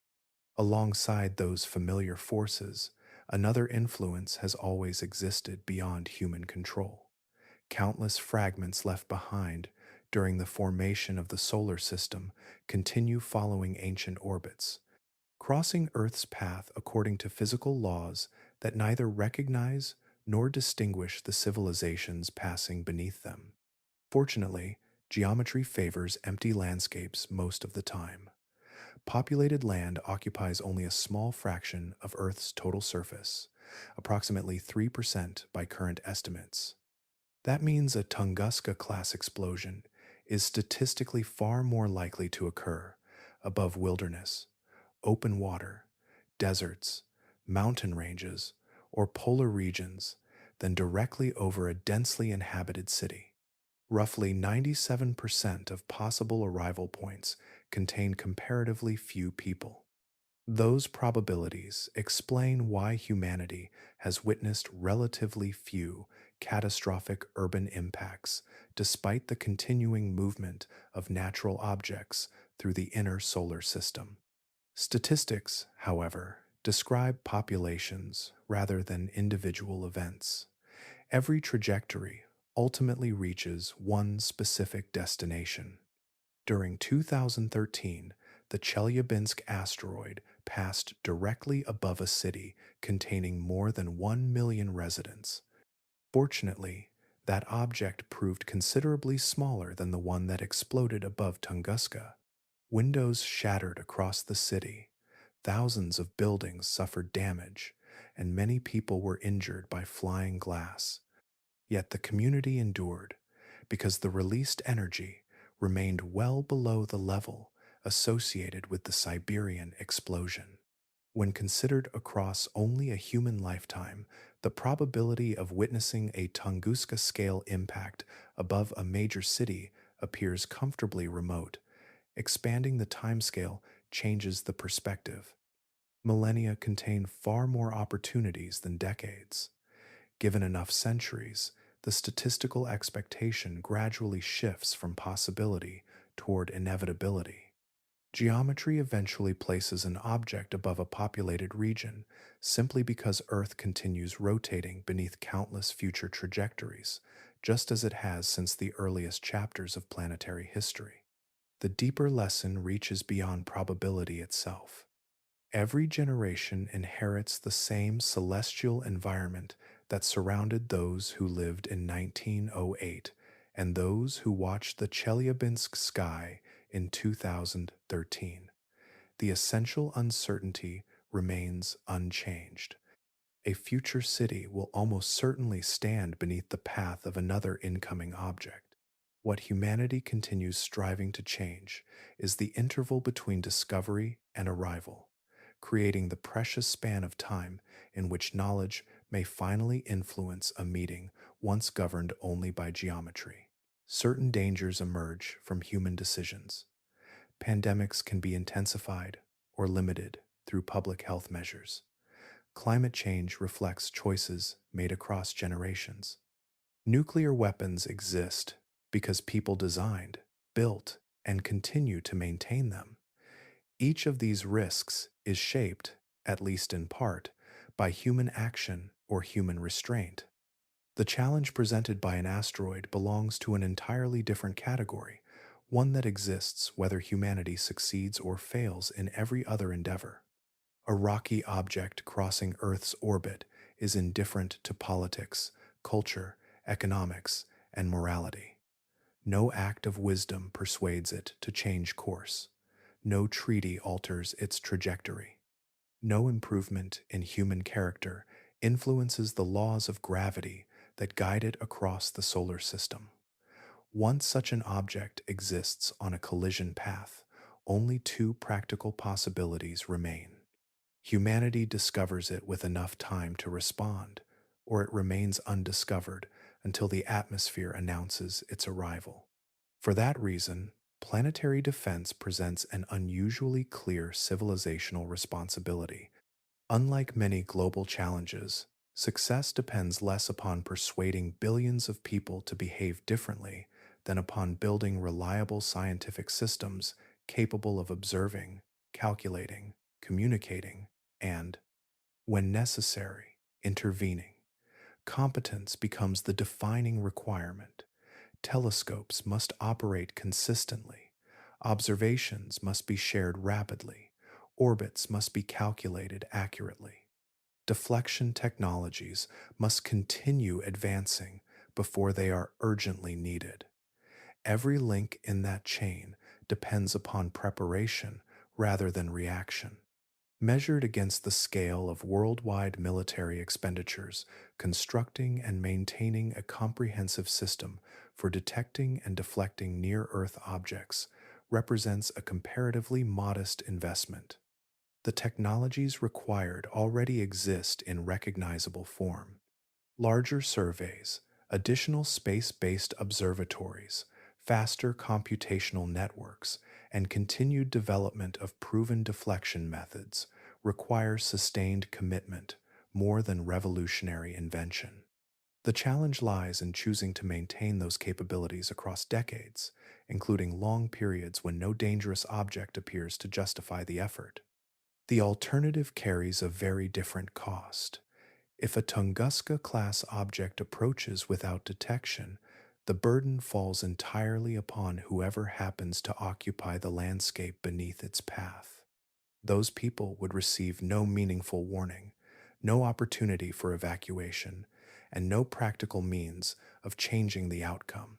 Alongside those familiar forces, another influence has always existed beyond human control. Countless fragments left behind during the formation of the solar system continue following ancient orbits, crossing Earth's path according to physical laws that neither recognize nor distinguish the civilizations passing beneath them. Fortunately, geometry favors empty landscapes most of the time. Populated land occupies only a small fraction of Earth's total surface, approximately 3% by current estimates. That means a Tunguska-class explosion is statistically far more likely to occur above wilderness, open water, deserts, mountain ranges, or polar regions than directly over a densely inhabited city. Roughly 97% of possible arrival points contain comparatively few people. Those probabilities explain why humanity has witnessed relatively few catastrophic urban impacts despite the continuing movement of natural objects through the inner solar system. Statistics, however, describe populations rather than individual events. Every trajectory ultimately reaches one specific destination. During 2013, the Chelyabinsk asteroid passed directly above a city containing more than 1 million residents. Fortunately, that object proved considerably smaller than the one that exploded above Tunguska. Windows shattered across the city, thousands of buildings suffered damage, and many people were injured by flying glass. Yet the community endured because the released energy remained well below the level associated with the Siberian explosion. When considered across only a human lifetime, the probability of witnessing a Tunguska-scale impact above a major city appears comfortably remote. Expanding the timescale changes the perspective. Millennia contain far more opportunities than decades. Given enough centuries, the statistical expectation gradually shifts from possibility toward inevitability. Geometry eventually places an object above a populated region simply because Earth continues rotating beneath countless future trajectories, just as it has since the earliest chapters of planetary history. The deeper lesson reaches beyond probability itself. Every generation inherits the same celestial environment that surrounded those who lived in 1908 and those who watched the Chelyabinsk sky in 2013. The essential uncertainty remains unchanged. A future city will almost certainly stand beneath the path of another incoming object. What humanity continues striving to change is the interval between discovery and arrival, creating the precious span of time in which knowledge may finally influence a meeting once governed only by geometry. Certain dangers emerge from human decisions. Pandemics can be intensified or limited through public health measures. Climate change reflects choices made across generations. Nuclear weapons exist because people designed, built, and continue to maintain them. Each of these risks is shaped, at least in part, by human action or human restraint. The challenge presented by an asteroid belongs to an entirely different category, one that exists whether humanity succeeds or fails in every other endeavor. A rocky object crossing Earth's orbit is indifferent to politics, culture, economics, and morality. No act of wisdom persuades it to change course. No treaty alters its trajectory. No improvement in human character influences the laws of gravity that guide it across the solar system. Once such an object exists on a collision path, only two practical possibilities remain. Humanity discovers it with enough time to respond, or it remains undiscovered until the atmosphere announces its arrival. For that reason, planetary defense presents an unusually clear civilizational responsibility. Unlike many global challenges, success depends less upon persuading billions of people to behave differently than upon building reliable scientific systems capable of observing, calculating, communicating, and, when necessary, intervening. Competence becomes the defining requirement. Telescopes must operate consistently. Observations must be shared rapidly. Orbits must be calculated accurately. Deflection technologies must continue advancing before they are urgently needed. Every link in that chain depends upon preparation rather than reaction. Measured against the scale of worldwide military expenditures, constructing and maintaining a comprehensive system for detecting and deflecting near-Earth objects represents a comparatively modest investment. The technologies required already exist in recognizable form. Larger surveys, additional space-based observatories, faster computational networks, and continued development of proven deflection methods require sustained commitment more than revolutionary invention. The challenge lies in choosing to maintain those capabilities across decades, including long periods when no dangerous object appears to justify the effort. The alternative carries a very different cost. If a Tunguska-class object approaches without detection, the burden falls entirely upon whoever happens to occupy the landscape beneath its path. Those people would receive no meaningful warning, no opportunity for evacuation, and no practical means of changing the outcome.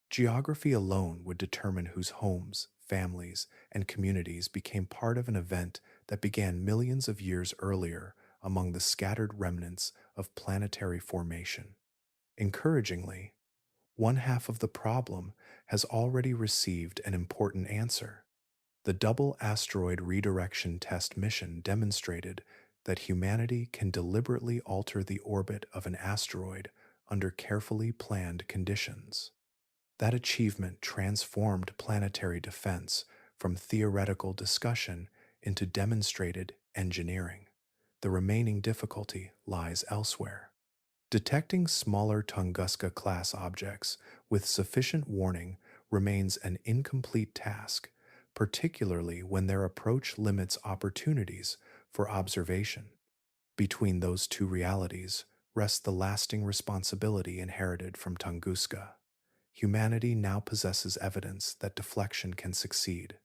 Geography alone would determine whose homes, families, and communities became part of an event that began millions of years earlier among the scattered remnants of planetary formation. Encouragingly, one half of the problem has already received an important answer. The double asteroid redirection test mission demonstrated that humanity can deliberately alter the orbit of an asteroid under carefully planned conditions. That achievement transformed planetary defense from theoretical discussion into demonstrated engineering. The remaining difficulty lies elsewhere. Detecting smaller Tunguska-class objects with sufficient warning remains an incomplete task, particularly when their approach limits opportunities for observation. Between those two realities rests the lasting responsibility inherited from Tunguska. Humanity now possesses evidence that deflection can succeed,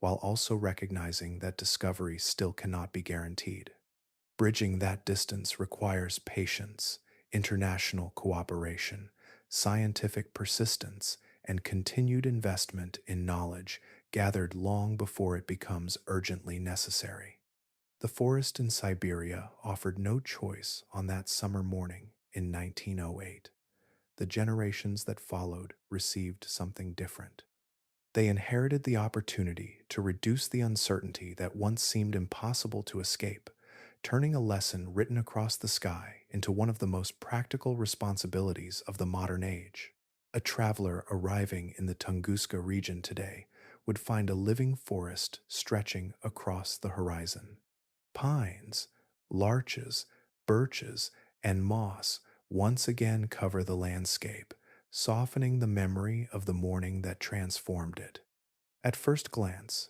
while also recognizing that discovery still cannot be guaranteed. Bridging that distance requires patience, international cooperation, scientific persistence, and continued investment in knowledge gathered long before it becomes urgently necessary. The forest in Siberia offered no choice on that summer morning in 1908. The generations that followed received something different. They inherited the opportunity to reduce the uncertainty that once seemed impossible to escape, turning a lesson written across the sky into one of the most practical responsibilities of the modern age. A traveler arriving in the Tunguska region today would find a living forest stretching across the horizon. Pines, larches, birches, and moss once again cover the landscape, softening the memory of the morning that transformed it. At first glance,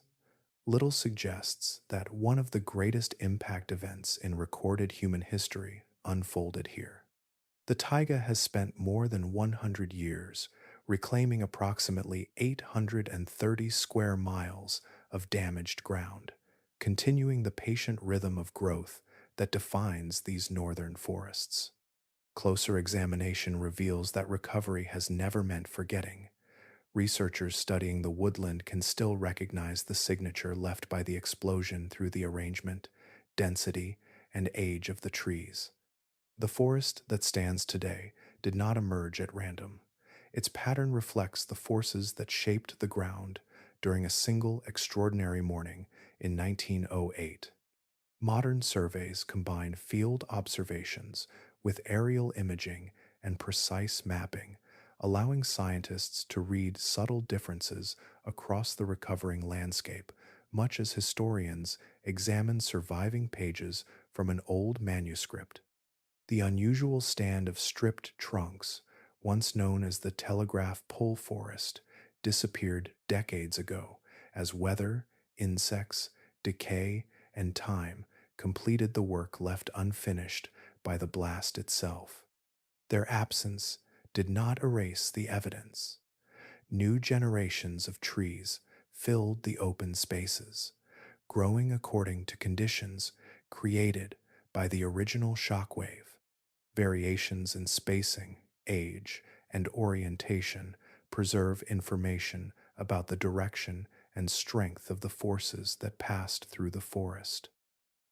little suggests that one of the greatest impact events in recorded human history unfolded here. The taiga has spent more than 100 years reclaiming approximately 830 square miles of damaged ground, continuing the patient rhythm of growth that defines these northern forests. Closer examination reveals that recovery has never meant forgetting. Researchers studying the woodland can still recognize the signature left by the explosion through the arrangement, density, and age of the trees. The forest that stands today did not emerge at random. Its pattern reflects the forces that shaped the ground during a single extraordinary morning in 1908. Modern surveys combine field observations with aerial imaging and precise mapping, allowing scientists to read subtle differences across the recovering landscape, much as historians examine surviving pages from an old manuscript. The unusual stand of stripped trunks, once known as the telegraph pole forest, disappeared decades ago as weather, insects, decay, and time completed the work left unfinished by the blast itself. Their absence did not erase the evidence. New generations of trees filled the open spaces, growing according to conditions created by the original shockwave. Variations in spacing, age, and orientation preserve information about the direction and strength of the forces that passed through the forest.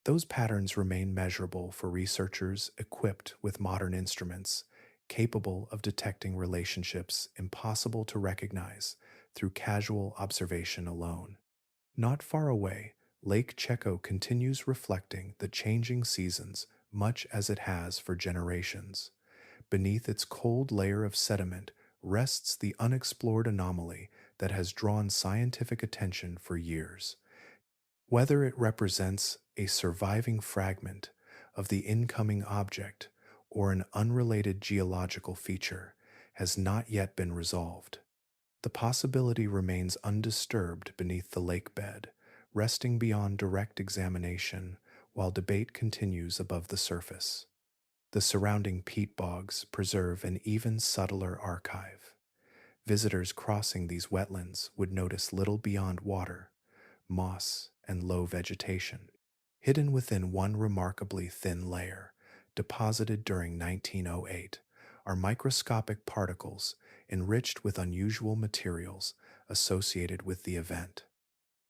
Those patterns remain measurable for researchers equipped with modern instruments, capable of detecting relationships impossible to recognize through casual observation alone. Not far away, Lake Cheko continues reflecting the changing seasons much as it has for generations. Beneath its cold layer of sediment rests the unexplored anomaly that has drawn scientific attention for years. Whether it represents a surviving fragment of the incoming object or an unrelated geological feature has not yet been resolved. The possibility remains undisturbed beneath the lake bed, resting beyond direct examination while debate continues above the surface. The surrounding peat bogs preserve an even subtler archive. Visitors crossing these wetlands would notice little beyond water, moss, and low vegetation. Hidden within one remarkably thin layer, deposited during 1908, are microscopic particles enriched with unusual materials associated with the event.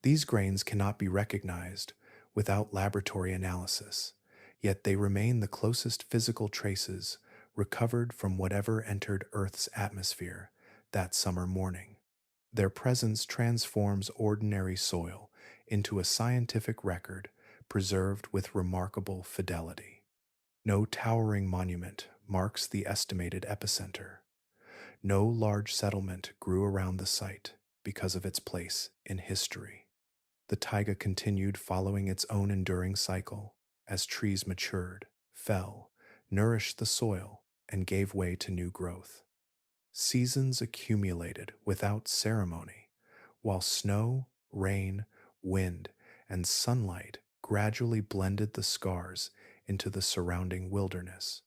These grains cannot be recognized without laboratory analysis, yet they remain the closest physical traces recovered from whatever entered Earth's atmosphere that summer morning. Their presence transforms ordinary soil into a scientific record preserved with remarkable fidelity. No towering monument marks the estimated epicenter. No large settlement grew around the site because of its place in history. The taiga continued following its own enduring cycle as trees matured, fell, nourished the soil, and gave way to new growth. Seasons accumulated without ceremony, while snow, rain, wind, and sunlight gradually blended the scars into the surrounding wilderness.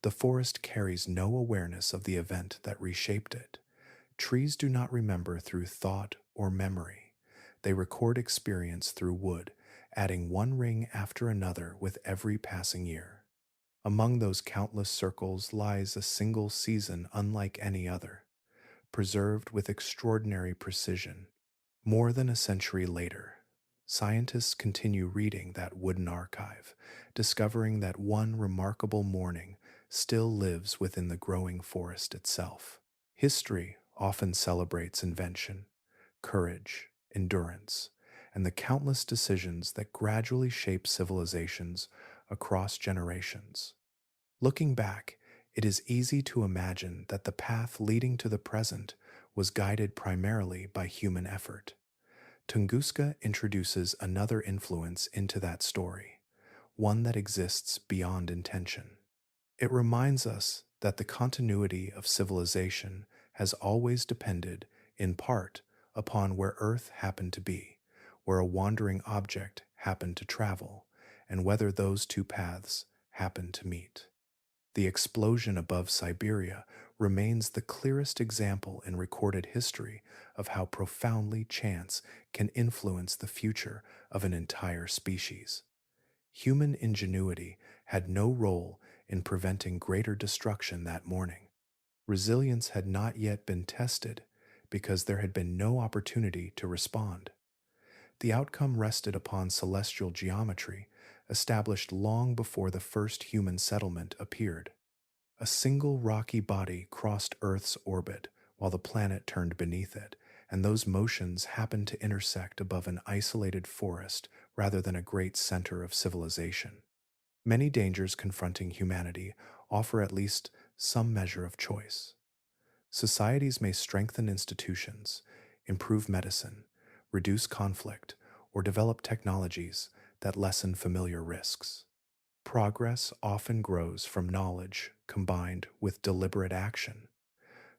The forest carries no awareness of the event that reshaped it. Trees do not remember through thought or memory. They record experience through wood, adding one ring after another with every passing year. Among those countless circles lies a single season unlike any other, preserved with extraordinary precision. More than a century later, scientists continue reading that wooden archive, discovering that one remarkable morning still lives within the growing forest itself. History often celebrates invention, courage, endurance, and the countless decisions that gradually shape civilizations across generations. Looking back, it is easy to imagine that the path leading to the present was guided primarily by human effort. Tunguska introduces another influence into that story, one that exists beyond intention. It reminds us that the continuity of civilization has always depended, in part, upon where Earth happened to be, where a wandering object happened to travel, and whether those two paths happened to meet. The explosion above Siberia remains the clearest example in recorded history of how profoundly chance can influence the future of an entire species. Human ingenuity had no role in preventing greater destruction that morning. Resilience had not yet been tested because there had been no opportunity to respond. The outcome rested upon celestial geometry established long before the first human settlement appeared. A single rocky body crossed Earth's orbit while the planet turned beneath it, and those motions happened to intersect above an isolated forest rather than a great center of civilization. Many dangers confronting humanity offer at least some measure of choice. Societies may strengthen institutions, improve medicine, reduce conflict, or develop technologies that lessen familiar risks. Progress often grows from knowledge combined with deliberate action.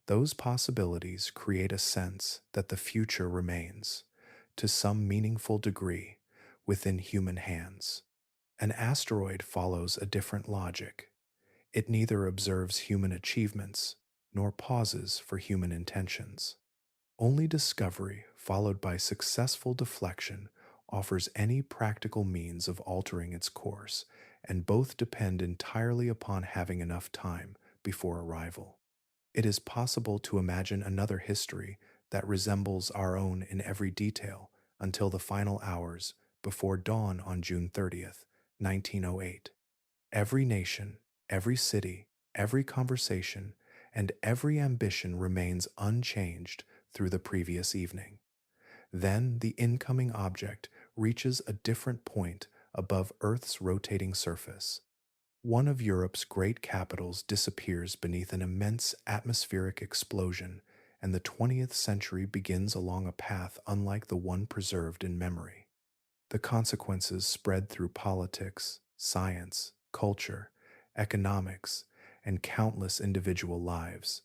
Those possibilities create a sense that the future remains, to some meaningful degree, within human hands. An asteroid follows a different logic. It neither observes human achievements nor pauses for human intentions. Only discovery, followed by successful deflection, offers any practical means of altering its course, and both depend entirely upon having enough time before arrival. It is possible to imagine another history that resembles our own in every detail until the final hours before dawn on June 30th, 1908. Every nation, every city, every conversation, and every ambition remains unchanged through the previous evening. Then the incoming object reaches a different point above Earth's rotating surface. One of Europe's great capitals disappears beneath an immense atmospheric explosion, and the 20th century begins along a path unlike the one preserved in memory. The consequences spread through politics, science, culture, economics, and countless individual lives,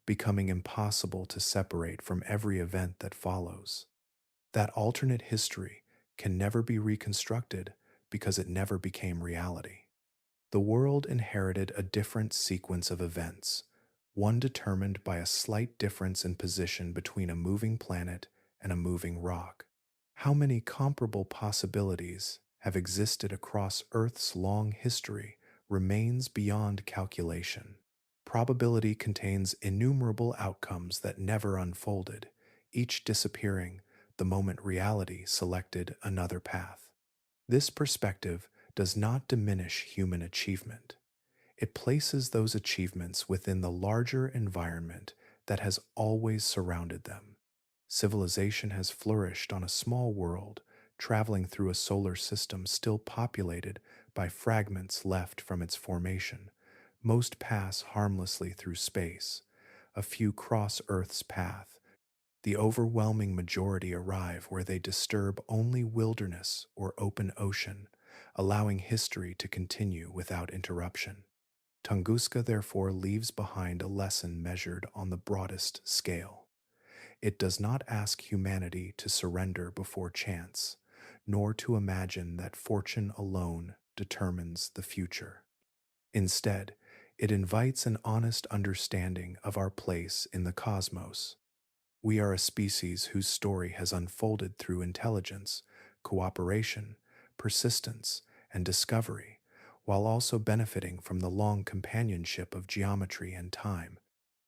becoming impossible to separate from every event that follows. That alternate history can never be reconstructed because it never became reality. The world inherited a different sequence of events, one determined by a slight difference in position between a moving planet and a moving rock. How many comparable possibilities have existed across Earth's long history remains beyond calculation. Probability contains innumerable outcomes that never unfolded, each disappearing the moment reality selected another path. This perspective does not diminish human achievement. It places those achievements within the larger environment that has always surrounded them. Civilization has flourished on a small world, traveling through a solar system still populated by fragments left from its formation. Most pass harmlessly through space. A few cross Earth's path. The overwhelming majority arrive where they disturb only wilderness or open ocean, allowing history to continue without interruption. Tunguska therefore leaves behind a lesson measured on the broadest scale. It does not ask humanity to surrender before chance, nor to imagine that fortune alone determines the future. Instead, it invites an honest understanding of our place in the cosmos. We are a species whose story has unfolded through intelligence, cooperation, persistence, and discovery, while also benefiting from the long companionship of geometry and time,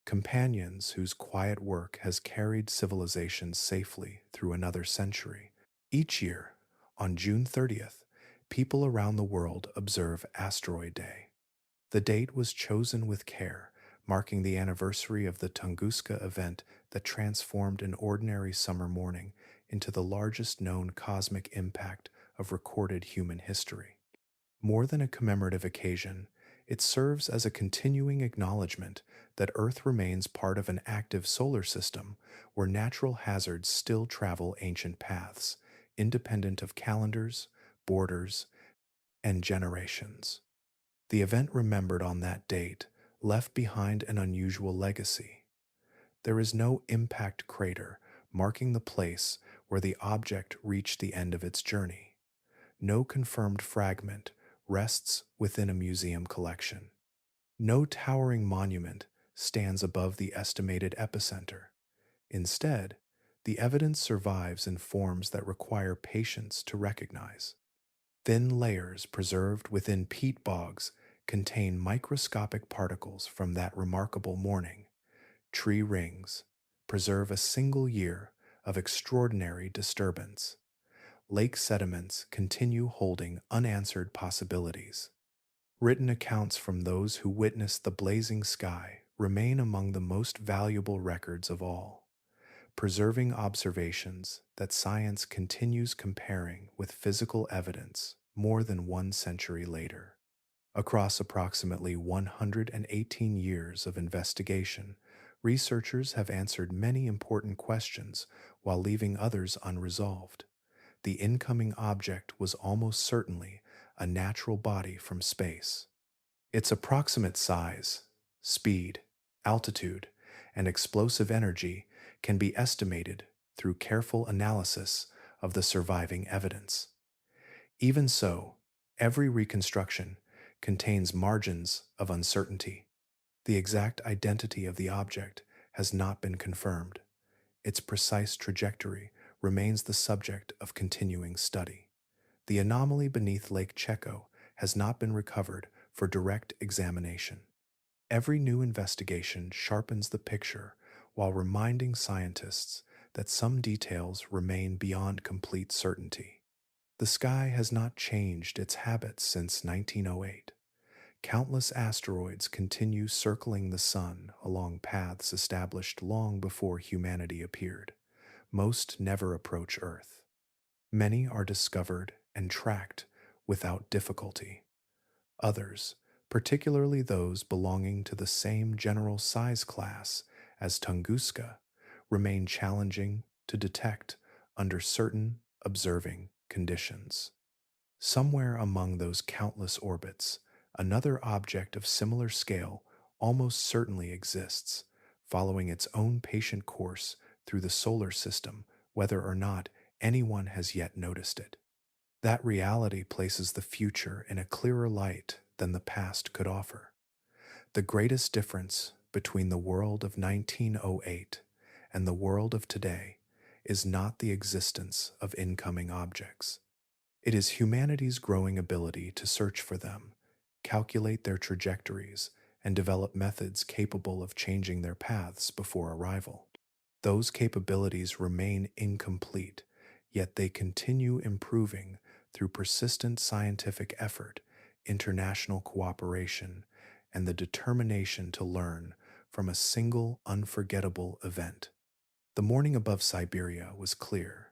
companions whose quiet work has carried civilizations safely through another century. Each year, on June 30th, people around the world observe Asteroid Day. The date was chosen with care, marking the anniversary of the Tunguska Event that transformed an ordinary summer morning into the largest known cosmic impact of recorded human history. More than a commemorative occasion, it serves as a continuing acknowledgement that Earth remains part of an active solar system where natural hazards still travel ancient paths, independent of calendars, borders, and generations. The event remembered on that date left behind an unusual legacy. There is no impact crater marking the place where the object reached the end of its journey. No confirmed fragment rests within a museum collection. No towering monument stands above the estimated epicenter. Instead, the evidence survives in forms that require patience to recognize. Thin layers preserved within peat bogs contain microscopic particles from that remarkable morning. Tree rings preserve a single year of extraordinary disturbance. Lake sediments continue holding unanswered possibilities. Written accounts from those who witnessed the blazing sky remain among the most valuable records of all, preserving observations that science continues comparing with physical evidence more than 1 century later. Across approximately 118 years of investigation, researchers have answered many important questions while leaving others unresolved. The incoming object was almost certainly a natural body from space. Its approximate size, speed, altitude, and explosive energy can be estimated through careful analysis of the surviving evidence. Even so, every reconstruction contains margins of uncertainty. The exact identity of the object has not been confirmed. Its precise trajectory remains the subject of continuing study. The anomaly beneath Lake Cheko has not been recovered for direct examination. Every new investigation sharpens the picture while reminding scientists that some details remain beyond complete certainty. The sky has not changed its habits since 1908. Countless asteroids continue circling the sun along paths established long before humanity appeared. Most never approach Earth. Many are discovered and tracked without difficulty. Others, particularly those belonging to the same general size class as Tunguska, remain challenging to detect under certain observing conditions. Somewhere among those countless orbits, another object of similar scale almost certainly exists, following its own patient course through the solar system, whether or not anyone has yet noticed it. That reality places the future in a clearer light than the past could offer. The greatest difference between the world of 1908 and the world of today is not the existence of incoming objects. It is humanity's growing ability to search for them, calculate their trajectories, and develop methods capable of changing their paths before arrival. Those capabilities remain incomplete, yet they continue improving through persistent scientific effort, international cooperation, and the determination to learn from a single unforgettable event. The morning above Siberia was clear.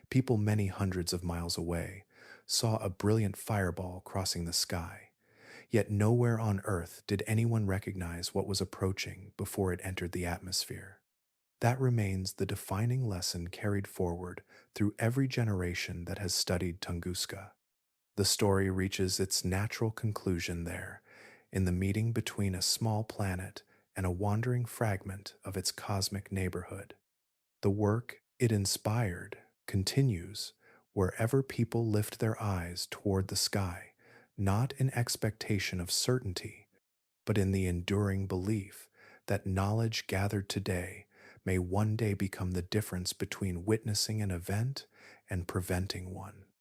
People many hundreds of miles away saw a brilliant fireball crossing the sky, yet nowhere on Earth did anyone recognize what was approaching before it entered the atmosphere. That remains the defining lesson carried forward through every generation that has studied Tunguska. The story reaches its natural conclusion there, in the meeting between a small planet and a wandering fragment of its cosmic neighborhood. The work it inspired continues wherever people lift their eyes toward the sky, not in expectation of certainty, but in the enduring belief that knowledge gathered today may one day become the difference between witnessing an event and preventing one.